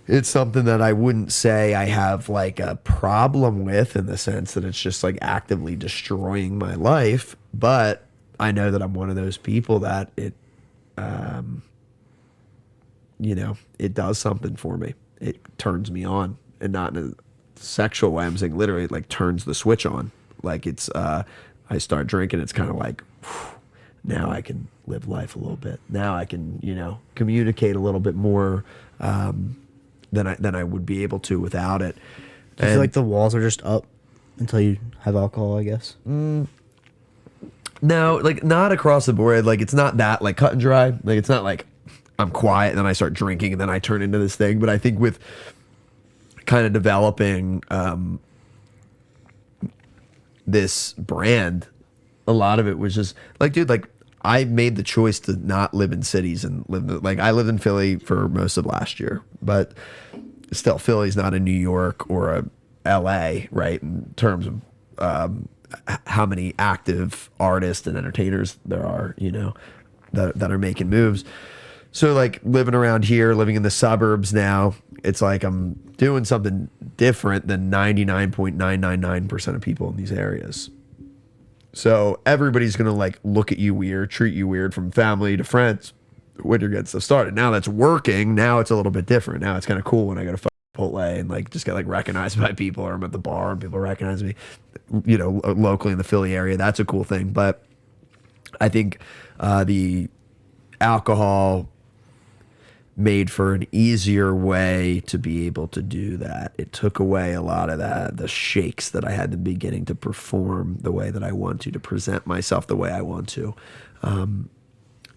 it's something that I wouldn't say I have like a problem with in the sense that it's just like actively destroying my life. But I know that I'm one of those people that it, you know, it does something for me. It turns me on, and not in a sexual way. I'm saying literally it like turns the switch on. Like it's, I start drinking. It's kind of like, whew, now I can live life a little bit. Now I can, you know, communicate a little bit more than I would be able to without it. Do you feel like the walls are just up until you have alcohol, I guess? No, like not across the board. Like it's not that like cut and dry. Like it's not like I'm quiet and then I start drinking and then I turn into this thing. But I think with kind of developing this brand, a lot of it was just like, dude, like I made the choice to not live in cities and like I lived in Philly for most of last year, but still Philly's not a New York or a LA, right? In terms of how many active artists and entertainers there are, you know, that are making moves. So like living around here, living in the suburbs now, it's like I'm doing something different than 99.999% of people in these areas. So everybody's going to like look at you weird, treat you weird from family to friends when you're getting stuff started. Now that's working. Now it's a little bit different. Now it's kind of cool when I go to Chipotle and like just get like recognized by people, or I'm at the bar and people recognize me, you know, locally in the Philly area. That's a cool thing. But I think the alcohol made for an easier way to be able to do that. It took away a lot of the shakes that I had in the beginning to perform the way that I want to present myself the way I want to.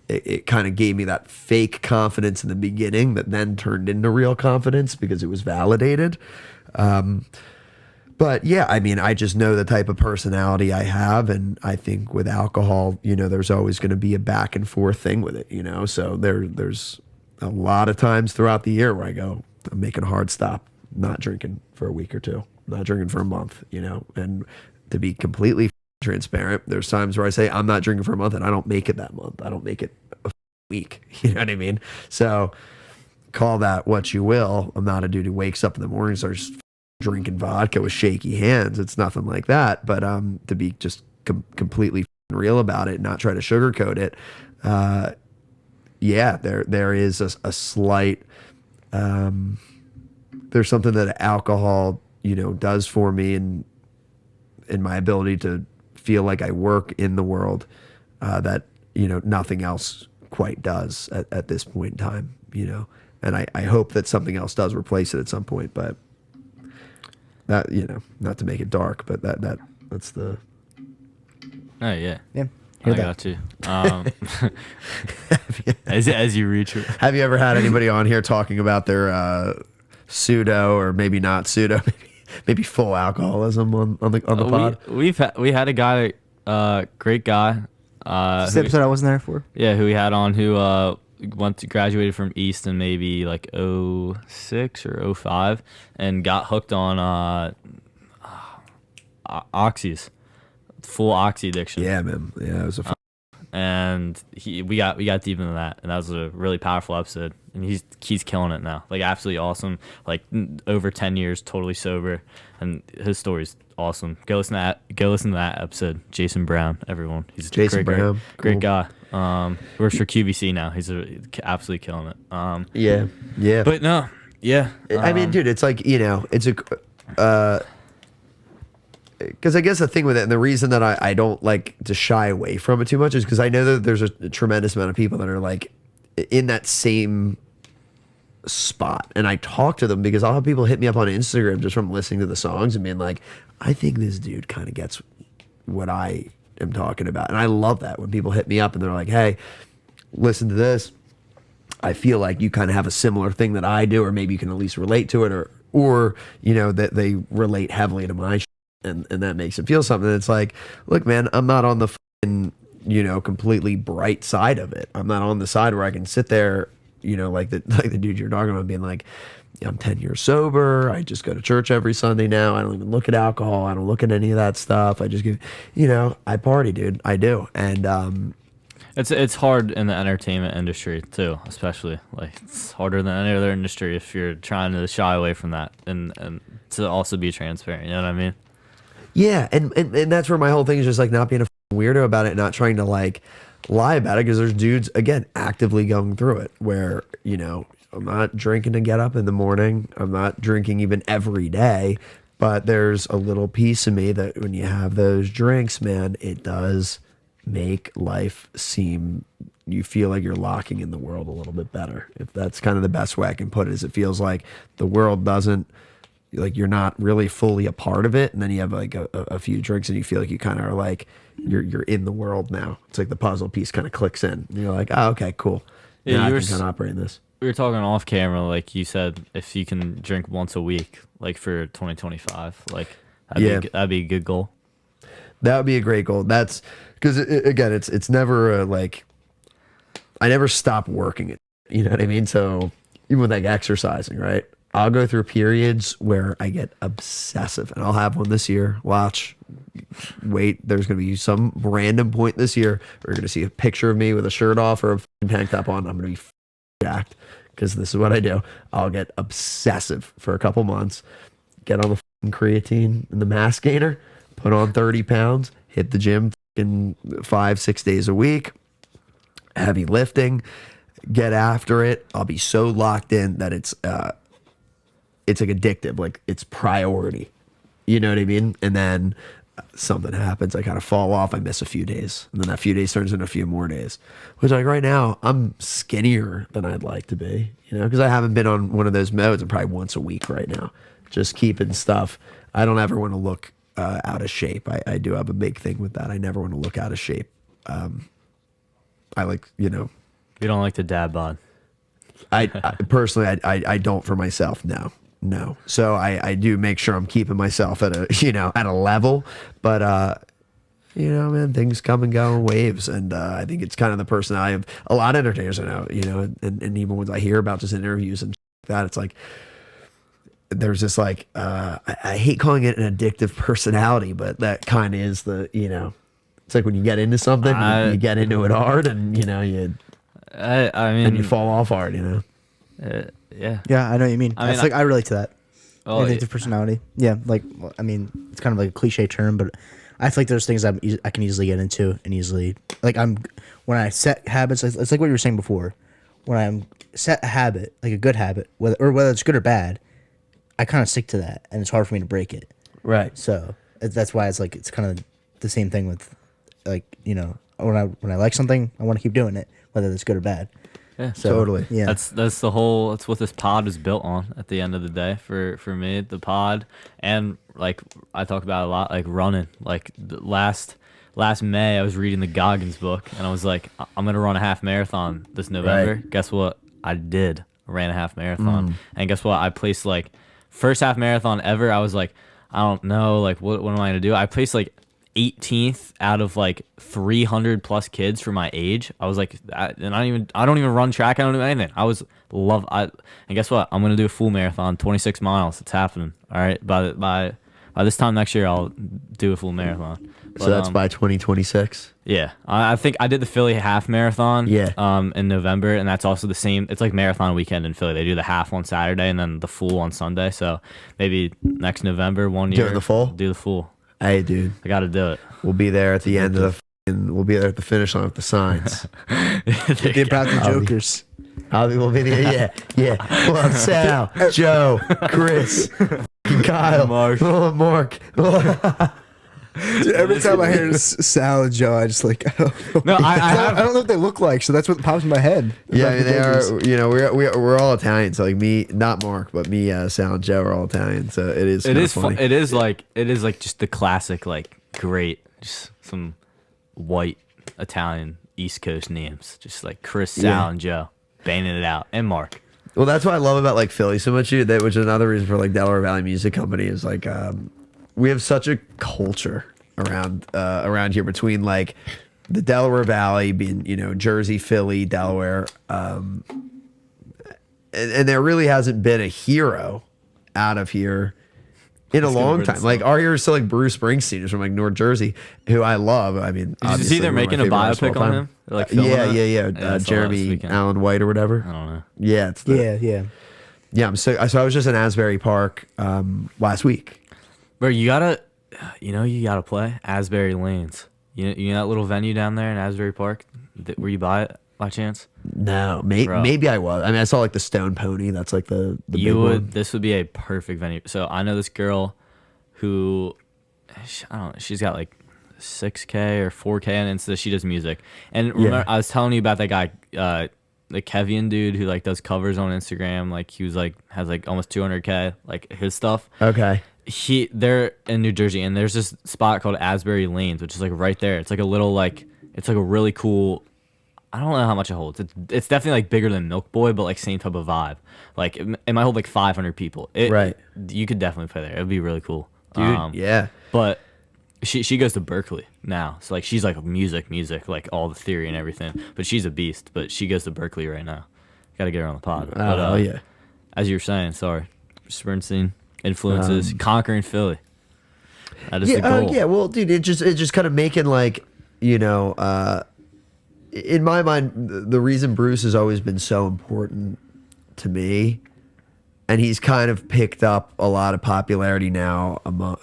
It kind of gave me that fake confidence in the beginning that then turned into real confidence because it was validated. But yeah, I mean, I just know the type of personality I have, and I think with alcohol, you know, there's always going to be a back and forth thing with it, you know. So there's a lot of times throughout the year where I go, I'm making a hard stop, not drinking for a week or two, not drinking for a month, you know. And to be completely transparent, there's times where I say I'm not drinking for a month and I don't make it that month. I don't make it a week. You know what I mean? So call that what you will. I'm not a dude who wakes up in the morning and starts drinking vodka with shaky hands. It's nothing like that. But to be just completely real about it, not try to sugarcoat it. Yeah, there is a slight, there's something that alcohol, you know, does for me and in my ability to feel like I work in the world that, you know, nothing else quite does at this point in time, you know. And I hope that something else does replace it at some point, but that, you know, not to make it dark, but that's the... Oh, yeah. Yeah. Hear I that. got you. As you reach it. Have you ever had anybody on here talking about their pseudo or maybe not pseudo, maybe full alcoholism on the pod? We had a guy, great guy. This episode I wasn't there for. Yeah, who we had on who graduated from Easton maybe like '06 or '05 and got hooked on oxys, full oxy addiction. Yeah, man. Yeah, it was a and we got deep into that, and that was a really powerful episode. And he's killing it now, like absolutely awesome. Like over 10 years, totally sober, and his story's awesome. Go listen to that episode. Jason Brown, everyone. He's Jason Brown, great cool. guy. Works for QVC now. He's absolutely killing it. yeah. But no, yeah. I mean, dude, it's like, it's a. Because I guess the thing with it, and the reason that I don't like to shy away from it too much is because I know that there's a tremendous amount of people that are like in that same spot. And I talk to them because I'll have people hit me up on Instagram just from listening to the songs and being like, I think this dude kind of gets what I am talking about. And I love that when people hit me up and they're like, hey, listen to this. I feel like you kind of have a similar thing that I do, or maybe you can at least relate to it, or that they relate heavily to my and that makes it feel something. It's like, look, man, I'm not on the completely bright side of it. I'm not on the side where I can sit there, like the dude you're talking about, being like, I'm 10 years sober. I just go to church every Sunday now. I don't even look at alcohol. I don't look at any of that stuff. I just I party, dude. I do. And it's hard in the entertainment industry too, especially like it's harder than any other industry if you're trying to shy away from that and to also be transparent. You know what I mean? Yeah, and that's where my whole thing is just like not being a weirdo about it, not trying to like lie about it, because there's dudes again actively going through it where I'm not drinking to get up in the morning. I'm not drinking even every day, but there's a little piece of me that when you have those drinks, man, it does make life seem, you feel like you're locking in the world a little bit better. If that's kind of the best way I can put it, is it feels like the world doesn't, like you're not really fully a part of it, and then you have like a few drinks and you feel like you kind of are like you're in the world now. It's like the puzzle piece kind of clicks in and you're like, oh, okay, cool. Yeah, now I can kind of operate in this. We were talking off camera, like you said, if you can drink once a week, like for 2025, like that'd be a good goal. That would be a great goal. That's because again, it's never like I never stop working it. You know what I mean? So even with like exercising, right? I'll go through periods where I get obsessive, and I'll have one this year. Wait, there's going to be some random point this year where you're going to see a picture of me with a shirt off or a tank top on. I'm going to be jacked because this is what I do. I'll get obsessive for a couple months, get on the creatine and the mass gainer, put on 30 pounds, hit the gym in 5-6 days a week, heavy lifting, get after it. I'll be so locked in that it's like addictive, like it's priority. You know what I mean? And then something happens, I kind of fall off, I miss a few days, and then that few days turns into a few more days, which like right now I'm skinnier than I'd like to be, because I haven't been on one of those modes. I'm probably once a week right now, just keeping stuff. I don't ever want to look out of shape. I do have a big thing with that. I never want to look out of shape. I like, You don't like the dad bod. I personally, I don't for myself. No. So I do make sure I'm keeping myself at a level, but man, things come and go in waves. And I think it's kind of the personality of a lot of entertainers I know, and even ones I hear about just in interviews and like that, it's like, there's this like, I hate calling it an addictive personality, but that kind of is it's like when you get into something, you get into it hard, and I mean, and you fall off hard, Yeah. Yeah, I know what you mean. It's like I relate to that. Addictive yeah. personality. Yeah, like I mean, it's kind of like a cliche term, but I feel like there's things I can easily get into and easily like when I set habits. It's like what you were saying before. When I'm set a habit, like a good habit, whether it's good or bad, I kind of stick to that, and it's hard for me to break it. Right. So that's why it's like it's kind of the same thing with like when I like something, I want to keep doing it, whether it's good or bad. Yeah, so, totally. Yeah, that's what this pod is built on. At the end of the day, for me, the pod, and like I talk about a lot, like running. Like the last last May I was reading the Goggins book, and I was like, I'm gonna run a half marathon this November. Right. Guess what? I did. I ran a half marathon, and guess what? I placed like first half marathon ever. I was like, I don't know, like what am I gonna do? I placed like 18th out of like 300 plus kids for my age. I was like, and I don't even run track. I don't do anything. And guess what? I'm gonna do a full marathon, 26 miles. It's happening. All right. By this time next year, I'll do a full marathon. So that's by 2026. Yeah, I think I did the Philly half marathon. Yeah. In November, and that's also the same. It's like marathon weekend in Philly. They do the half on Saturday and then the full on Sunday. So maybe next November, one year, Doing the full? do the full. Hey, dude. I got to do it. We'll be there at the end of we'll be there at the finish line with the signs. The about the Jokers. We'll be there. Yeah. Well, Sal, Joe, Chris, Kyle, Mark. Mark. Dude, every time I hear Sal and Joe, I just like, I don't know. No, I don't know what they look like, so that's what pops in my head. Yeah, I mean, they Jokers. are. You know, we're all Italian. So like me, not Mark, but me, Sal and Joe are all Italian. So it is. It is funny. it is like just the classic, like great, just some white Italian East Coast names, just like Chris, Sal, Yeah. and Joe, banging it out, and Mark. Well, that's what I love about like Philly so much, dude. Which is another reason for like Delaware Valley Music Company is like we have such a culture around here between like the Delaware Valley being, you know, Jersey, Philly, Delaware, and there really hasn't been a hero out of here in a long time. Like our hero is still like Bruce Springsteen, who's from like North Jersey, who I love. I mean, Did you see they're making a biopic on him? They're, like, filming it? Yeah. I saw that this Jeremy weekend. Allen White or whatever. I don't know. Yeah, it's Yeah. So I was just in Asbury Park last week. Bro, you gotta play Asbury Lanes. You know that little venue down there in Asbury Park? Were you by it by chance? No, Bro. maybe I was. I mean, I saw like the Stone Pony. That's like the big one. This would be a perfect venue. So I know this girl who, I don't know, she's got like 6K or 4K on Insta. She does music. And remember, I was telling you about that guy, the Kevian dude who like does covers on Instagram. Like he was like has like almost 200K, like his stuff. Okay. They're in New Jersey, and there's this spot called Asbury Lanes, which is like right there. It's like a little it's like a really cool. I don't know how much it holds. It's definitely like bigger than Milk Boy, but like same type of vibe. Like it might hold like 500 people. Right. You could definitely play there. It'd be really cool, Dude. Yeah. But she goes to Berkeley now, so like she's like music, like all the theory and everything. But she's a beast. But she goes to Berkeley right now. Got to get her on the pod. Oh yeah. As you were saying, sorry, Springsteen influences conquering Philly. That is the goal. Yeah. Well, dude, it just kind of making like, you know, in my mind, the reason Bruce has always been so important to me, and he's kind of picked up a lot of popularity now among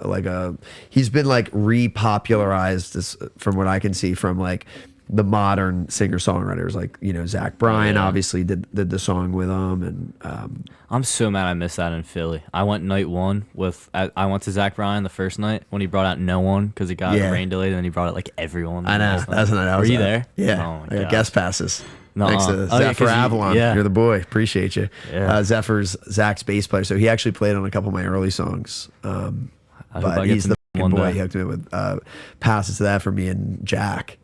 he's been like repopularized from what I can see from like the modern singer-songwriters, like, you know, Zach Bryan obviously did the song with him, and I'm so mad I missed that in Philly. I went night one I went to Zach Bryan the first night when he brought out No One because he got a rain delayed, and then he brought out like everyone. I know that's the night I was Were you at. there? Yeah. Oh my I got God. guest passes. Nuh-uh. Thanks to Oh, yeah, Zephyr 'cause Avalon. yeah. You're the boy. Appreciate you. Yeah. Zephyr's Zach's bass player, so he actually played on a couple of my early songs. I hope I But get he's to the meet fucking one boy. day. He hooked me with passes to that for me and Jack.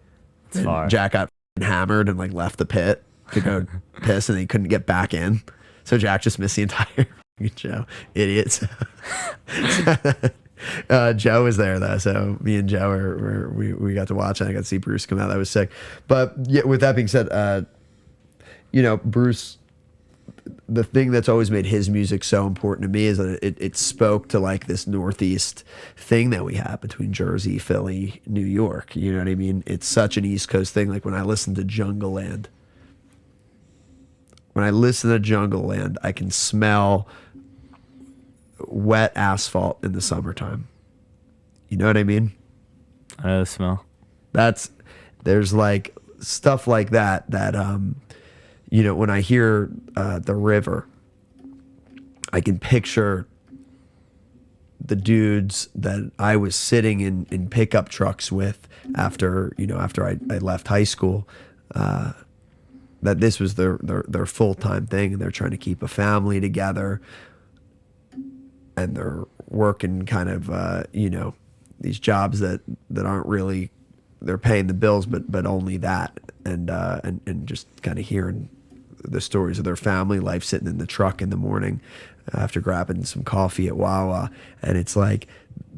It's And fire. Jack got hammered and like left the pit to go piss, and he couldn't get back in. So Jack just missed the entire show. Idiots. Joe was there though, so me and Joe we got to watch, and I got to see Bruce come out. That was sick. But yeah, with that being said, you know, Bruce, the thing that's always made his music so important to me is that it spoke to like this Northeast thing that we have between Jersey, Philly, New York. You know what I mean? It's such an East Coast thing. Like when I listen to Jungle Land, I can smell wet asphalt in the summertime. You know what I mean? I know the smell. There's like stuff like that you know, when I hear the river, I can picture the dudes that I was sitting in pickup trucks with after I left high school, that this was their full-time thing, and they're trying to keep a family together, and they're working kind of, you know, these jobs that aren't really they're paying the bills, but only that, and just kind of hearing the stories of their family life, sitting in the truck in the morning after grabbing some coffee at Wawa, and it's like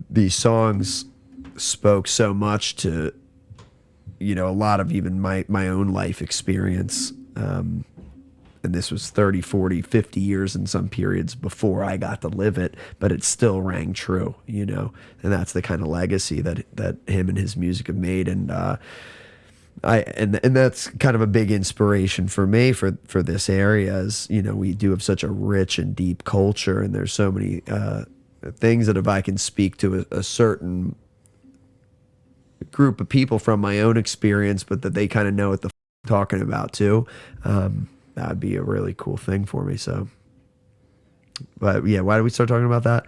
these songs spoke so much to, you know, a lot of even my own life experience. And this was 30, 40, 50 years in some periods before I got to live it, but it still rang true, you know, and that's the kind of legacy that him and his music have made. And, and that's kind of a big inspiration for me for this area, as, you know, we do have such a rich and deep culture, and there's so many, things that if I can speak to a certain group of people from my own experience, but that they kind of know what the I'm talking about too, that would be a really cool thing for me. So, but yeah, why did we start talking about that?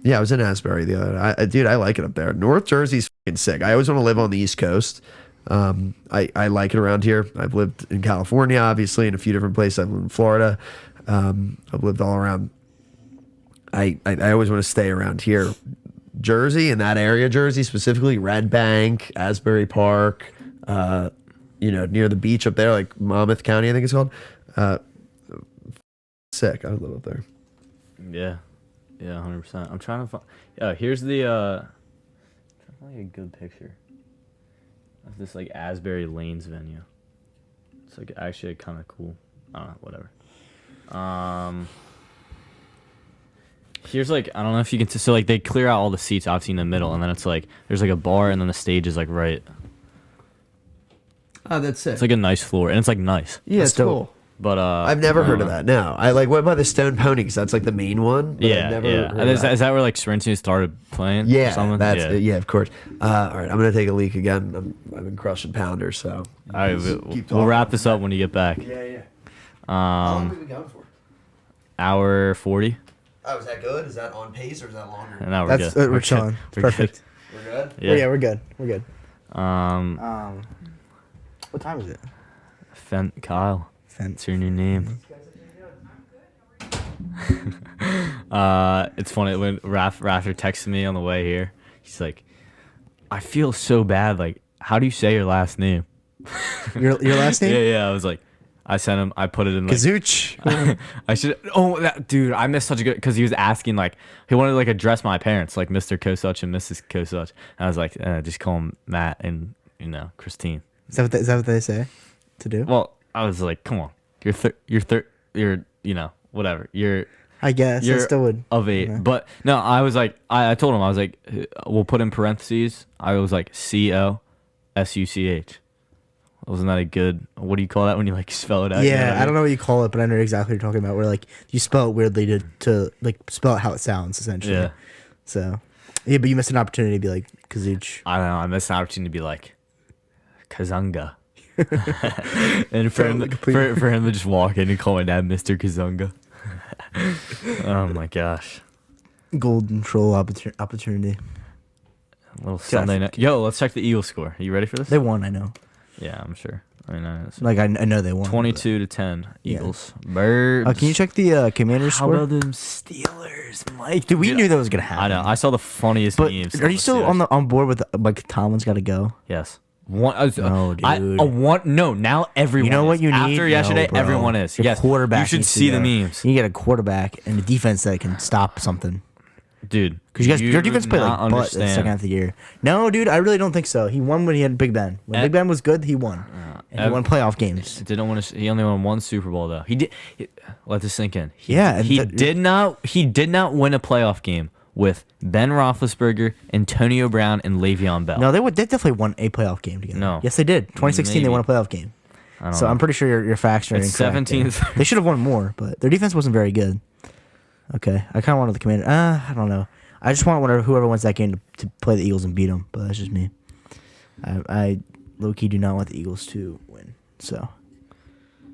Yeah, I was in Asbury the other night. Dude, I like it up there. North Jersey's fucking sick. I always want to live on the East Coast. I like it around here. I've lived in California, obviously, in a few different places. I've lived in Florida. I've lived all around. I always want to stay around here. Jersey, in that area, Jersey specifically, Red Bank, Asbury Park, you know, near the beach up there, like Monmouth County, I think it's called. Sick. I would live up there. Yeah, 100%. I'm trying to find. Yeah, here's the. Trying to find a good picture of this like Asbury Lanes venue. It's like actually kind of cool. I don't know, whatever. Here's like, I don't know if you can so like they clear out all the seats obviously in the middle, and then it's like there's like a bar, and then the stage is like right. Oh, that's sick. It's like a nice floor, and it's like nice. Yeah, it's cool. But I've never heard of that. No, I like what about the Stone Pony? Because that's like the main one. But Yeah, I've never yeah. heard And of is that where like Centennial started playing? or Yeah, something? that's yeah, of course. All right, I'm gonna take a leak again. I've been crushing pounders, so. All right, keep we'll talking. wrap this up when you get back. Yeah. How long have we been going for? Hour 40. Oh, is that good? Is that on pace or is that longer? And now we're That's good. we're chilling. We're Perfect. We're good. Yeah. Yeah, we're good. We're good. What time is it? Fent Kyle. Fence. It's your new name. It's funny when Rafter texted me on the way here. He's like, I feel so bad. Like, how do you say your last name? Your last name? Yeah. I was like, I sent him. I put it in like Kazooch. I should. Oh, dude, I missed such a good because he was asking like he wanted to like address my parents like Mr. Kosuch and Mrs. Kosuch. And I was like, just call him Matt and Christine. Is that what they say to do? Well, I was like, come on, you're whatever. I guess You're I still would. of eight, Okay. but no, I was like, I told him I was like, we'll put in parentheses. I was like COSUCH. Wasn't that a good? What do you call that when you like spell it out? Yeah, You know what I don't know what you call it, but I know exactly what you're talking about. Where like you spell it weirdly to like spell it how it sounds, essentially. Yeah. So, yeah, but you missed an opportunity to be like Kazooch. I don't know. I missed an opportunity to be like Kazunga. And for him to just walk in and call my dad Mr. Kazunga. Oh my gosh. Golden troll opportunity. A little Sunday night. Yo, let's check the Eagles score. Are you ready for this? They won, I know. Yeah, I'm sure. I mean, it's Like I know they won. 22-10 Eagles. Birds. Can you check the Commanders How score? about them Steelers, Mike? Dude, we knew that was gonna happen. I know. I saw the funniest But memes. are you still on board with like Tomlin's got to go? Yes. No, dude. No, now everyone. You know what is. you need? After yesterday, No, bro. everyone is. Your Yes. quarterback. You should needs to see the go. memes, You get a quarterback and a defense that can stop something. dude. Because your defense do played not like butt the second half of the year. No, dude, I really don't think so. He won when he had Big Ben. When Big Ben was good, he won. And he won playoff games. Didn't want to. He only won one Super Bowl though. He did. Let this sink in. Yeah, He did not. He did not win a playoff game with Ben Roethlisberger, Antonio Brown, and Le'Veon Bell. No, they definitely won a playoff game together. No. Yes, they did. 2016, they Maybe. won a playoff game. I don't So know. I'm pretty sure your facts are It's incorrect. 17. They should have won more, but their defense wasn't very good. Okay, I kind of wanted the Commander. I don't know. I just want whoever wins that game to play the Eagles and beat them, but that's just me. I low-key do not want the Eagles to win. So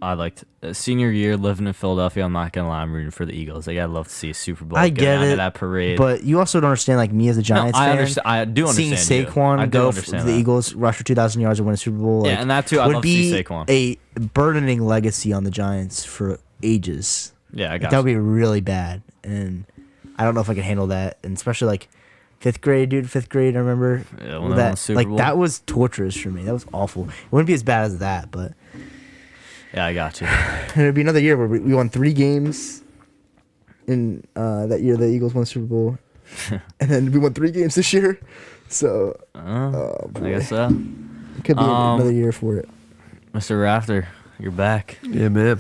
I liked senior year living in Philadelphia. I'm not gonna lie, I'm rooting for the Eagles. Like I'd love to see a Super Bowl. I go get down to it, that parade. but you also don't understand. Like me as a Giants I fan, understand. I do understand. seeing you. I Saquon do go for understand the that. Eagles, rush for 2,000 yards and win a Super Bowl. Yeah, like, and that too, I'd would love to be see Saquon. a burdening legacy on the Giants for ages. Yeah, I Like, got that would be really bad, and I don't know if I can handle that. And especially like fifth grade, dude. Fifth grade, I remember Yeah, when they won the that. Super Like Bowl. that was torturous for me. That was awful. It wouldn't be as bad as that, but Yeah, I got you. and it'd be another year where we won 3 games. In that year, the Eagles won the Super Bowl, and then we won 3 games this year. So I guess so. it could be another year for it. Mr. Rafter, you're back. Yeah, man.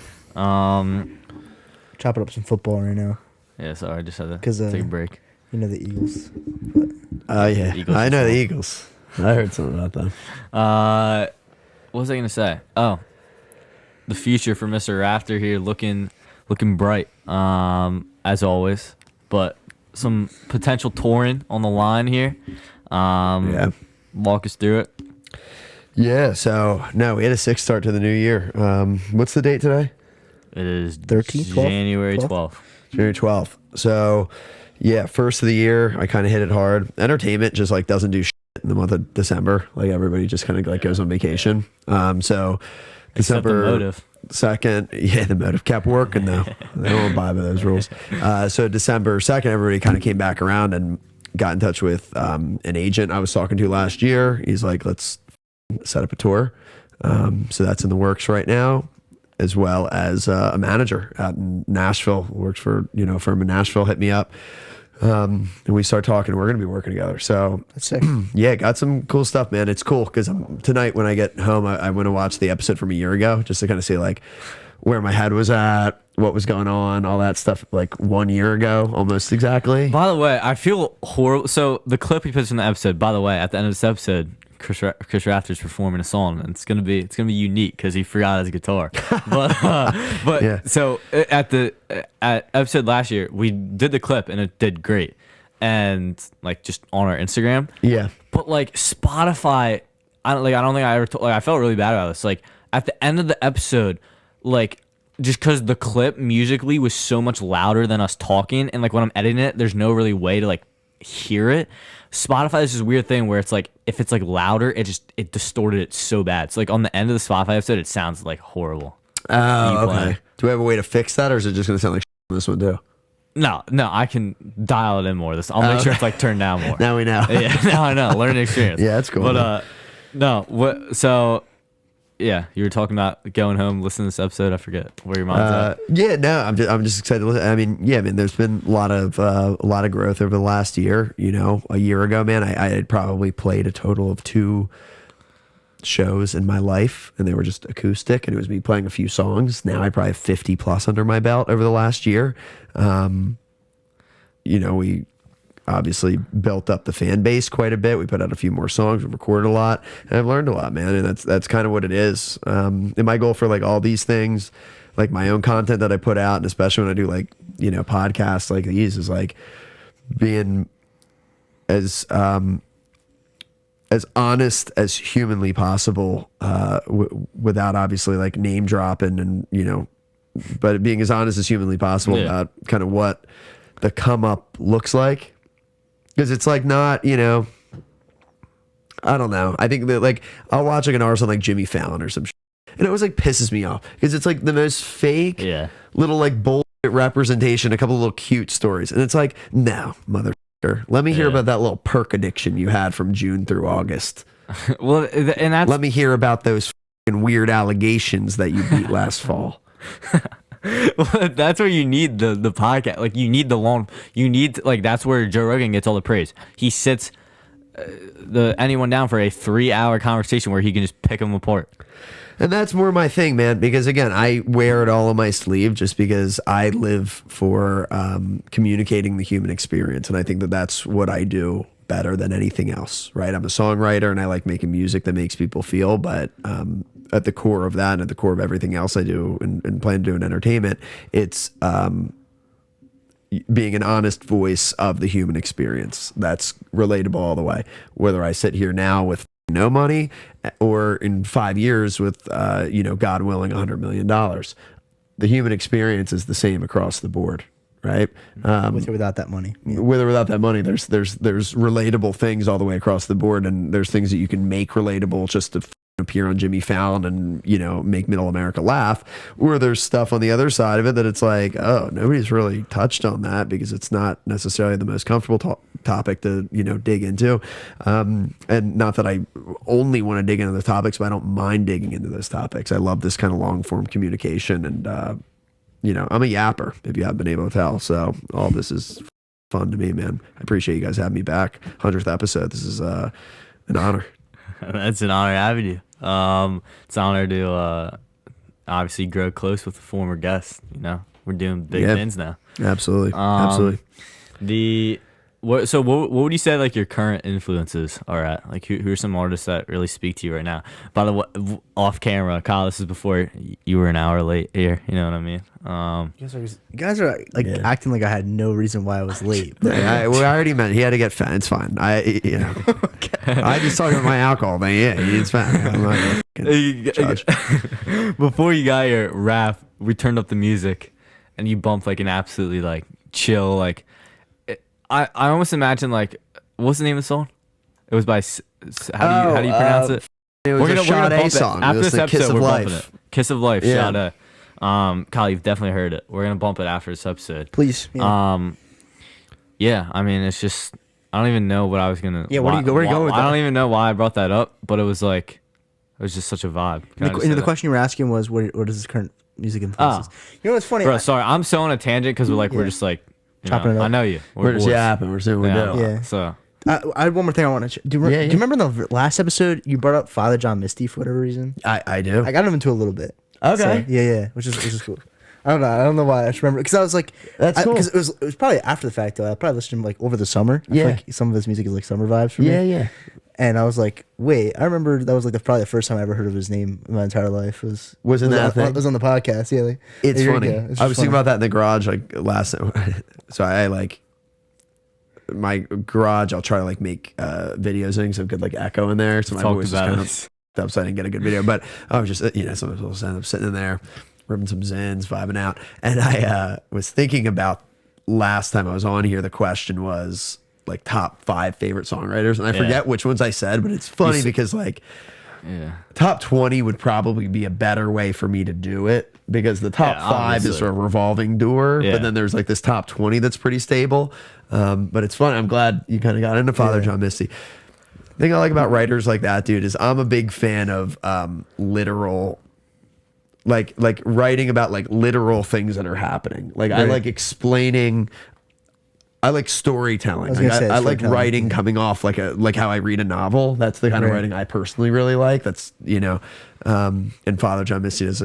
Chopping up some football right now. Yeah, sorry, I just had to 'Cause, take a break. You know the Eagles. Oh yeah, Eagles I know as the well. Eagles. I heard something about them. What was I gonna say? Oh, the future for Mr. Rafter here looking bright, as always. But some potential touring on the line here. Yeah. Walk us through it. Yeah. So no, we had a 6 start to the new year. What's the date today? It is 13th, 12th? January 12th? 12th. January 12th. So yeah, first of the year, I kind of hit it hard. Entertainment just like doesn't do shit in the month of December. Like everybody just kind of like goes on vacation. So Except the December motive. 2nd, yeah, the motive kept working though. They don't abide by those rules. So December 2nd, everybody kind of came back around and got in touch with an agent I was talking to last year. He's like, let's set up a tour. So that's in the works right now, as well as a manager out in Nashville, works for a firm in Nashville, hit me up. And we start talking. We're going to be working together. So That's sick. yeah, got some cool stuff, man. It's cool because tonight when I get home, I want to watch the episode from a year ago just to kind of see like where my head was at, what was going on, all that stuff like 1 year ago, almost exactly. By the way, I feel horrible. So the clip he puts in the episode. By the way, at the end of this episode, Chris Rafter's performing a song, and it's gonna be unique because he forgot his guitar. But Yeah. So at episode last year, we did the clip and it did great, and like just on our Instagram. Yeah. But like Spotify, I don't think I ever I felt really bad about this. Like at the end of the episode, like just because the clip musically was so much louder than us talking, and like when I'm editing it, there's no really way to like hear it. Spotify is this weird thing where it's like if it's like louder, it distorted it so bad. So like on the end of the Spotify episode, it sounds like horrible. Oh, play. okay. Do we have a way to fix that, or is it just going to sound like on this one too? No, I can dial it in more. I'll make sure it's like turned down more. Now we know. Yeah, now I know. Learning experience. Yeah, that's cool. But no, what? So yeah, you were talking about going home, listening to this episode. I forget where your mind's at. Yeah, no, I'm just excited to listen. I mean, yeah, there's been a lot of growth over the last year. A year ago, man, I had probably played a total of 2 shows in my life, and they were just acoustic, and it was me playing a few songs. Now I probably have 50 plus under my belt over the last year. We obviously built up the fan base quite a bit. We put out a few more songs, we recorded a lot, and I've learned a lot, man. And that's kind of what it is. And my goal for like all these things, like my own content that I put out, and especially when I do like, podcasts like these, is like being as honest as humanly possible, without obviously like name dropping and, but being as honest as humanly possible about kind of what the come up looks like. Because it's like not, I don't know. I think that like I'll watch like an artist on like Jimmy Fallon or some shit, and it always like pisses me off because it's like the most fake little like bullshit representation, a couple of little cute stories, and it's like, no, motherfucker, let me hear about that little perk addiction you had from June through August. Well, and that's Let me hear about those fucking weird allegations that you beat last fall. well, that's where you need the podcast. Like you need that's where Joe Rogan gets all the praise. He sits anyone down for a 3-hour conversation where he can just pick them apart. And that's more my thing, man, because again, I wear it all on my sleeve just because I live for communicating the human experience. And I think that that's what I do better than anything else, right? I'm a songwriter and I like making music that makes people feel, but at the core of that and at the core of everything else I do and plan to do in entertainment, it's being an honest voice of the human experience that's relatable all the way. Whether I sit here now with no money or in 5 years with, God willing, $100 million, the human experience is the same across the board. Right. With or without that money. Yeah. With or without that money, there's relatable things all the way across the board. And there's things that you can make relatable just to appear on Jimmy Fallon and, you know, make middle America laugh. Or there's stuff on the other side of it that it's like, oh, nobody's really touched on that because it's not necessarily the most comfortable topic to, you know, dig into. And not that I only want to dig into the topics, but I don't mind digging into those topics. I love this kind of long form communication. And, you know, I'm a yapper, if you haven't been able to tell. So all this is fun to me, man. I appreciate you guys having me back. 100th episode. This is an honor. It's an honor having you. It's an honor to obviously grow close with a former guest. You know, we're doing big things now. Absolutely, absolutely. So what would you say like your current influences are at? Like who are some artists that really speak to you right now? By the way, off camera, Kyle, this is before you were an hour late here. You know what I mean? You guys are like acting like I had no reason why I was late. I already meant he had to get fat. It's fine. You know, I just talking about my alcohol thing. Yeah, it's fine. I'm not gonna judge. Before you got your rap, we turned up the music, and you bumped like an absolutely like chill like. I almost imagine like what's the name of the song? It was by how do you pronounce it? It was a Sade song. After this episode, we're bumping Life. it. Kiss of Life, Yeah. Sade. Kyle, you've definitely heard it. We're gonna bump it after this episode. Please. Yeah. Yeah, I mean, it's just I don't even know what I was gonna. Yeah, where are you going with I that? don't even know why I brought that up, but it was like it was just such a vibe. The question you were asking was what is his current music influences? You know what's funny? Bro, sorry, I'm so on a tangent because we're just like chopping it up. I know you. We're just boys. yapping. We're saying we do. Yeah. So I had one more thing I want to. Do you remember the last episode you brought up Father John Misty for whatever reason? I do. I got him into a little bit. Okay. So, yeah, which is cool. I don't know why I just remember because I was like, That's cool. Because it was probably after the fact though. I probably listened to him like over the summer. I feel Yeah. like some of his music is like summer vibes for me. Yeah. And I was like, wait, I remember that was like probably the first time I ever heard of his name in my entire life. Was that thing? It was on the podcast. Yeah, like, It's there you funny. go. It's I just was thinking funny. about that in the garage like last. So I like my garage. I'll try to like make videos and some good like echo in there. So my Talked voice is about kind this. of upside and get a good video. But I was just sometimes I'll end up sitting in there, ripping some Zins, vibing out. And I was thinking about last time I was on here. The question was like top 5 favorite songwriters, and I forget which ones I said, but it's funny because like top 20 would probably be a better way for me to do it because the top 5 is a revolving door, but then there's like this top 20 that's pretty stable. But it's fun. I'm glad you kind of got into Father John Misty. The thing I like about writers like that, dude, is I'm a big fan of literal, like writing about like literal things that are happening. Like I like explaining. I like storytelling. I like writing coming off like how I read a novel. That's the kind of writing I personally really like. That's and Father John Misty does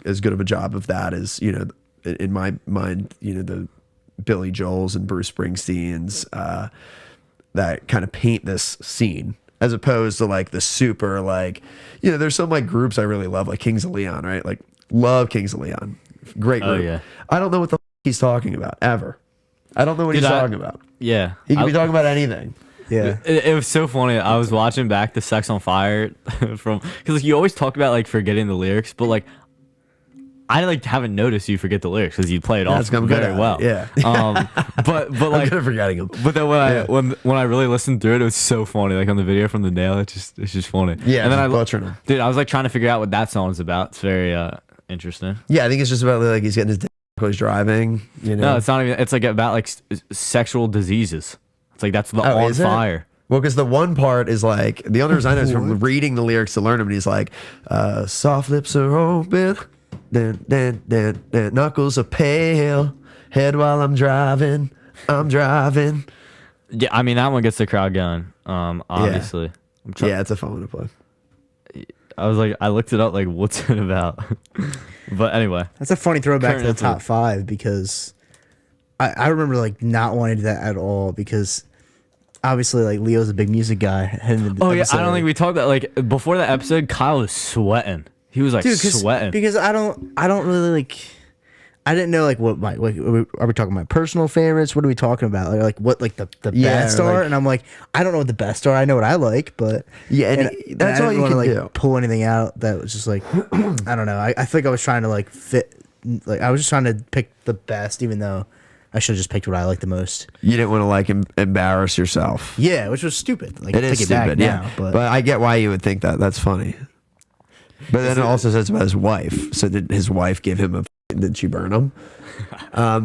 as good of a job of that as in my mind. The Billy Joels and Bruce Springsteens that kind of paint this scene as opposed to like the super like there's some like groups I really love like Kings of Leon, right? Like love Kings of Leon, great group. yeah. I don't know what the he's talking about ever. I don't know what he's talking about. Yeah. He could be talking about anything. Yeah. It was so funny. I was watching back the Sex on Fire because like, you always talk about like forgetting the lyrics, but like I like haven't noticed you forget the lyrics because you play it off very well. Yeah. But like I'm good at forgetting them. But then when I really listened through it, it was so funny. Like on the video from the nail, it's just funny. Yeah. And then butchering them. Dude, I was like trying to figure out what that song is about. It's very interesting. Yeah, I think it's just about like he's getting his dick while he's driving. No, it's not even. It's like about like sexual diseases. It's like that's the on is it? fire. Well, because the one part is like the only reason I know is from reading the lyrics to learn them, and he's like, "Soft lips are open, then knuckles are pale, head while I'm driving." Yeah, I mean that one gets the crowd going. Obviously. Yeah, it's a fun one to play. I was like, I looked it up, like, what's it about? But anyway, That's a funny throwback to the Current top 5 because I remember like not wanting to do that at all because obviously like Leo's a big music guy. Oh yeah, I don't think we talked about like before the episode. Kyle was sweating. He was like sweating because I don't really like. I didn't know like what are we talking about personal favorites? What are we talking about? Like what like the best are? like- And I'm like I don't know what the best are. I know what I like, but Yeah, and that's I all didn't you wanna, can like, do. Pull anything out that was just like I don't know. I feel like I was trying to like fit. Like I was just trying to pick the best, even though I should have just picked what I like the most. You didn't want to like embarrass yourself. Yeah, which was stupid. Like, It take is it back stupid, now, yeah. but I get why you would think that. That's funny. But then it also says about his wife. So did his wife give him did she burn him?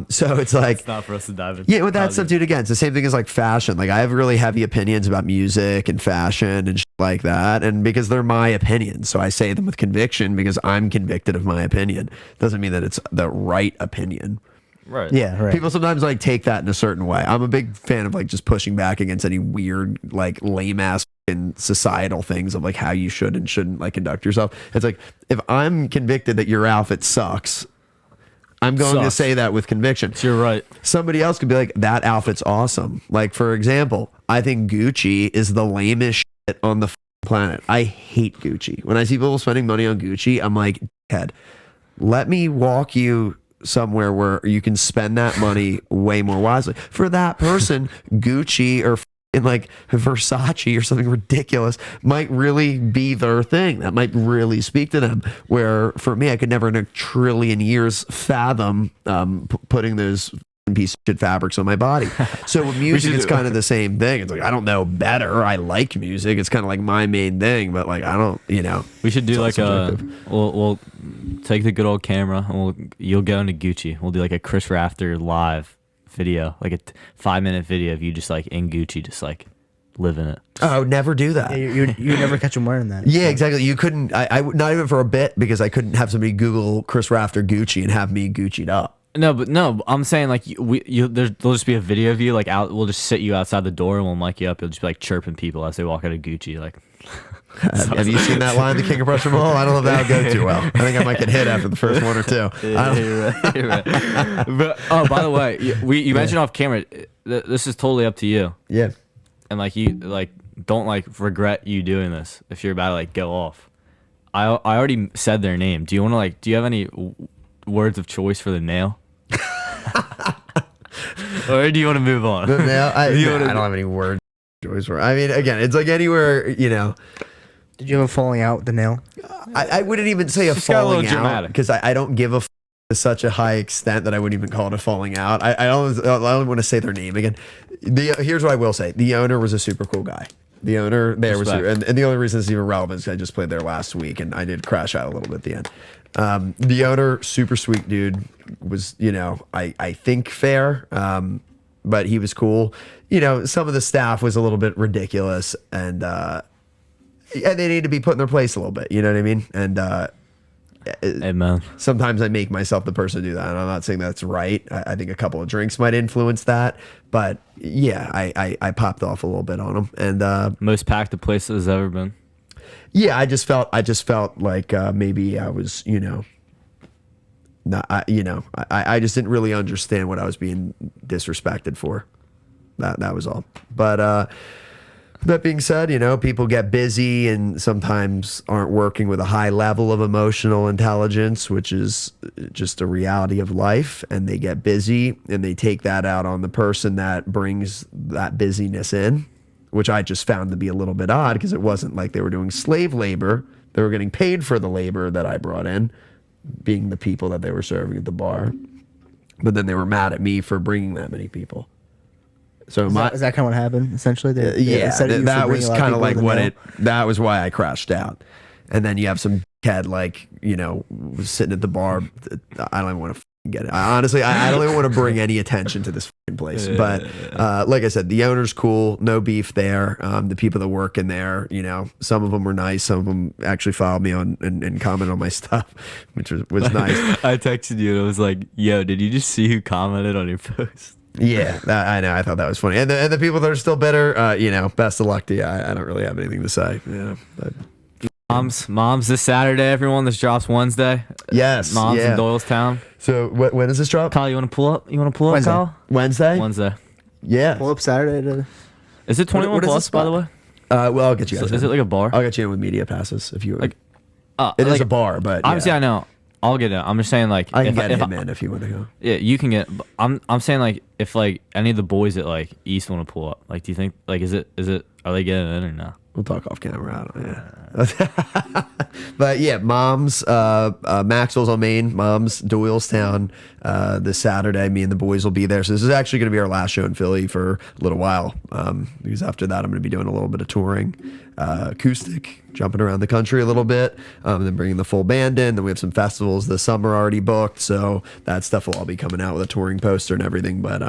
So it's like, It's not for us to dive into. yeah, with that stuff, dude, again, it's the same thing as like fashion. Like I have really heavy opinions about music and fashion and shit like that. And because they're my opinions. So I say them with conviction because I'm convicted of my opinion. Doesn't mean that it's the right opinion. Right. yeah, right. People sometimes like take that in a certain way. I'm a big fan of like just pushing back against any weird, like lame ass and societal things of like how you should and shouldn't like conduct yourself. It's like, if I'm convicted that your outfit sucks, I'm going to Sucks. say that with conviction. You're right. Somebody else could be like, that outfit's awesome. Like, for example, I think Gucci is the lamest shit on the planet. I hate Gucci. When I see people spending money on Gucci, I'm like, head, let me walk you somewhere where you can spend that money way more wisely. For that person, Gucci or in like Versace or something ridiculous might really be their thing. That might really speak to them. Where for me, I could never in a trillion years fathom putting those piece of shit fabrics on my body. So with music, it's kind of the same thing. It's like, I don't know better. I like music. It's kind of like my main thing, but like, I don't, We should do it's like all a. subjective. We'll take the good old camera and you'll go into Gucci. We'll do like a Chris Rafter live video, like a 5-minute video of you just like in Gucci, just like living it. Oh, I would never do that. Yeah, you never catch him wearing that. Yeah, exactly. You couldn't. I would not even for a bit because I couldn't have somebody Google Chris Rafter Gucci and have me Gucci'd up. No, I'm saying like there'll just be a video of you like out. We'll just sit you outside the door and we'll mic you up. You'll just be like chirping people as they walk out of Gucci. Like, Have you seen that line, The King of Prussia Mall? I don't know if that'll go too well. I think I might get hit after the first one or two. You're right. But by the way, you mentioned off camera. This is totally up to you. Yeah. And like you don't like regret you doing this if you're about to like go off. I already said their name. Do you want to like? Do you have any words of choice for the nail? Or do you want to move on? I don't have any words. I mean, again, it's like anywhere, Did you have a falling out with the nail? I wouldn't even say a Just got a little falling out dramatic. because I don't give a to such a high extent that I wouldn't even call it a falling out. I don't want to say their name again. Here's what I will say: the owner was a super cool guy. The owner there was, and the only reason it's even relevant is I just played there last week and I did crash out a little bit at the end. The owner, super sweet dude, was I think fair, but he was cool. Some of the staff was a little bit ridiculous and they need to be put in their place a little bit. You know what I mean? And Hey man, sometimes I make myself the person to do that. And I'm not saying that's right. I think a couple of drinks might influence that, but yeah, I popped off a little bit on him. And most packed the place has ever been. yeah, I just felt like maybe I was not I just didn't really understand what I was being disrespected for. That was all. But that being said, people get busy and sometimes aren't working with a high level of emotional intelligence, which is just a reality of life. And they get busy and they take that out on the person that brings that busyness in, which I just found to be a little bit odd because it wasn't like they were doing slave labor. They were getting paid for the labor that I brought in, being the people that they were serving at the bar. But then they were mad at me for bringing that many people. So Is that kind of what happened? Essentially, that was kind of like that was why I crashed out. And then you have some kid like was sitting at the bar. I don't even want to get it. Honestly, I don't even want to bring any attention to this place. But like I said, the owner's cool, no beef there. The people that work in there, some of them were nice. Some of them actually followed me on and commented on my stuff, which was nice. I texted you and I was like, "Yo, did you just see who commented on your post?" Yeah, I know. I thought that was funny. And the people that are still bitter, best of luck to you. I don't really have anything to say. Yeah. But. Moms this Saturday, everyone. This drops Wednesday. Yes. Moms in Doylestown. So when does this drop? Kyle, you want to pull up? Wednesday. Kyle? Wednesday? Yeah. Pull up Saturday. Is it 21 what is plus, this by the way? Well, I'll get you guys Is in. it like a bar? I'll get you in with media passes if you Like, it is like, a bar, but obviously yeah. I know. I'll get it. I'm just saying like I can get him in if you want to go. Yeah, you can get. I'm saying like if like any of the boys at like East want to pull up, like do you think like is it are they getting in or not? We'll talk off camera. Yeah. But yeah, Mom's, Maxwell's on Main, Mom's Doylestown this Saturday. Me and the boys will be there. So this is actually going to be our last show in Philly for a little while, because after that I'm going to be doing a little bit of touring, acoustic, jumping around the country a little bit, and then bringing the full band in. Then we have some festivals this summer already booked, so that stuff will all be coming out with a touring poster and everything. But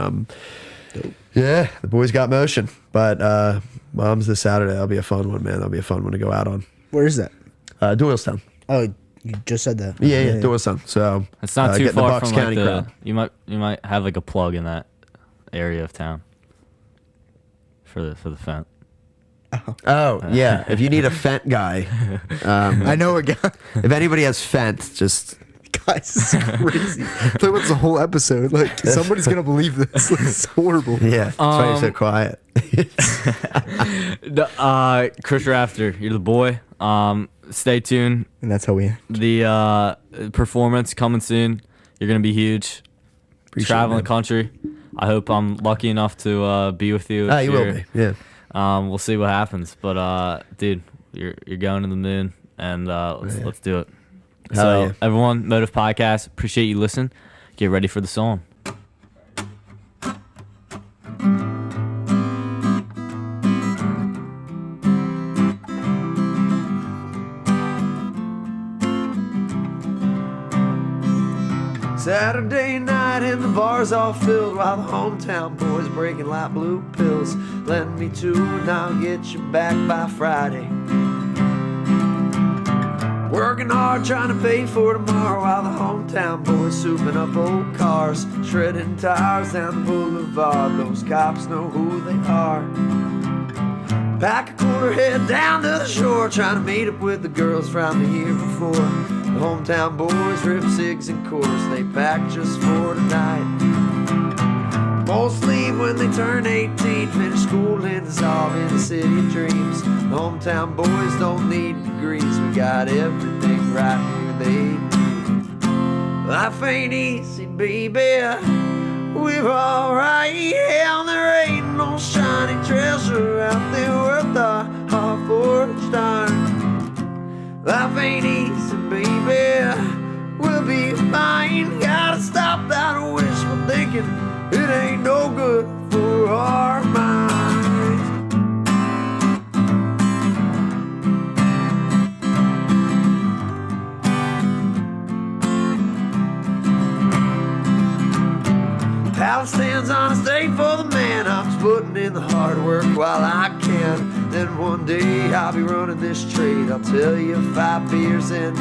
yeah, the boys got motion. But Mom's this Saturday. That'll be a fun one, man. That'll be a fun one to go out on. Where is that? Doylestown. Oh, you just said that. Yeah, Doylestown. So It's not too getting the far Bucks from like County the. crowd. You might have like a plug in that area of town for the Fent. Oh yeah, if you need a Fent guy, I know a guy. if anybody has Fent, just Guys, this is crazy. Play what's the whole episode. Like, somebody's going to believe this. It's horrible. yeah. That's why you're so quiet. Chris Rafter, you're the boy. Stay tuned. And that's how we end. The performance coming soon. You're gonna be huge. Appreciate Traveling it, the country. I hope I'm lucky enough to be with you. you will be. Yeah. We'll see what happens. But dude, you're going to the moon, and let's do it. Hell So yeah. everyone, Motive Podcast, appreciate you listening. Get ready for the song. Saturday night and the bar's all filled while the hometown boys breaking light blue pills. Lend me two and I'll get you back by Friday. Working hard trying to pay for tomorrow while the hometown boys souping up old cars, shredding tires down the boulevard. Those cops know who they are. Pack a cooler, head down to the shore, trying to meet up with the girls from the year before. The hometown boys rip cigs and quarters, they pack just for tonight. Most leave when they turn 18, finish school and dissolve in the city of dreams. The hometown boys don't need degrees, we got everything right here they need. Life ain't easy, baby, we're alright, yeah, and there ain't no shiny treasure out there worth a half-forged iron. Life ain't easy, baby, we'll be fine. Gotta stop that wishful thinking, it ain't no good for our minds. Palace stands on a stake for the man. I'm just putting in the hard work while I can. Then one day I'll be running this trade. I'll tell you 5 beers in.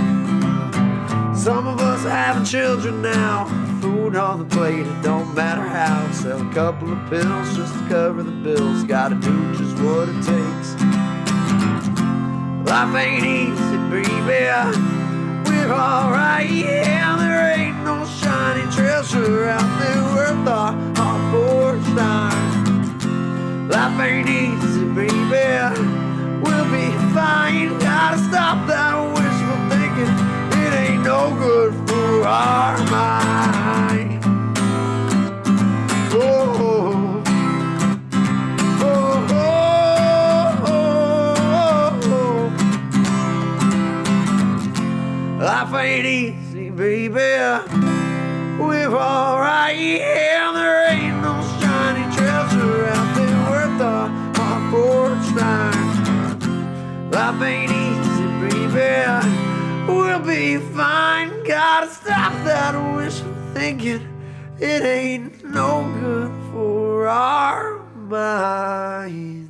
Some of us are having children now. Food on the plate, it don't matter how. Sell a couple of pills just to cover the bills. Gotta do just what it takes. Life ain't easy, baby, we're alright, yeah. There ain't no shiny treasure out there worth a half-forged iron. Life ain't easy, baby, we'll be fine. Gotta stop that wishful thinking, it ain't no good for our mind. Oh, oh, oh, oh. Life ain't easy, baby, we're alright, yeah. There ain't no shiny treasure out there worth a half-forged iron. Life ain't easy, baby, we'll be fine. Gotta stop that wishful thinking, it ain't no good for our minds.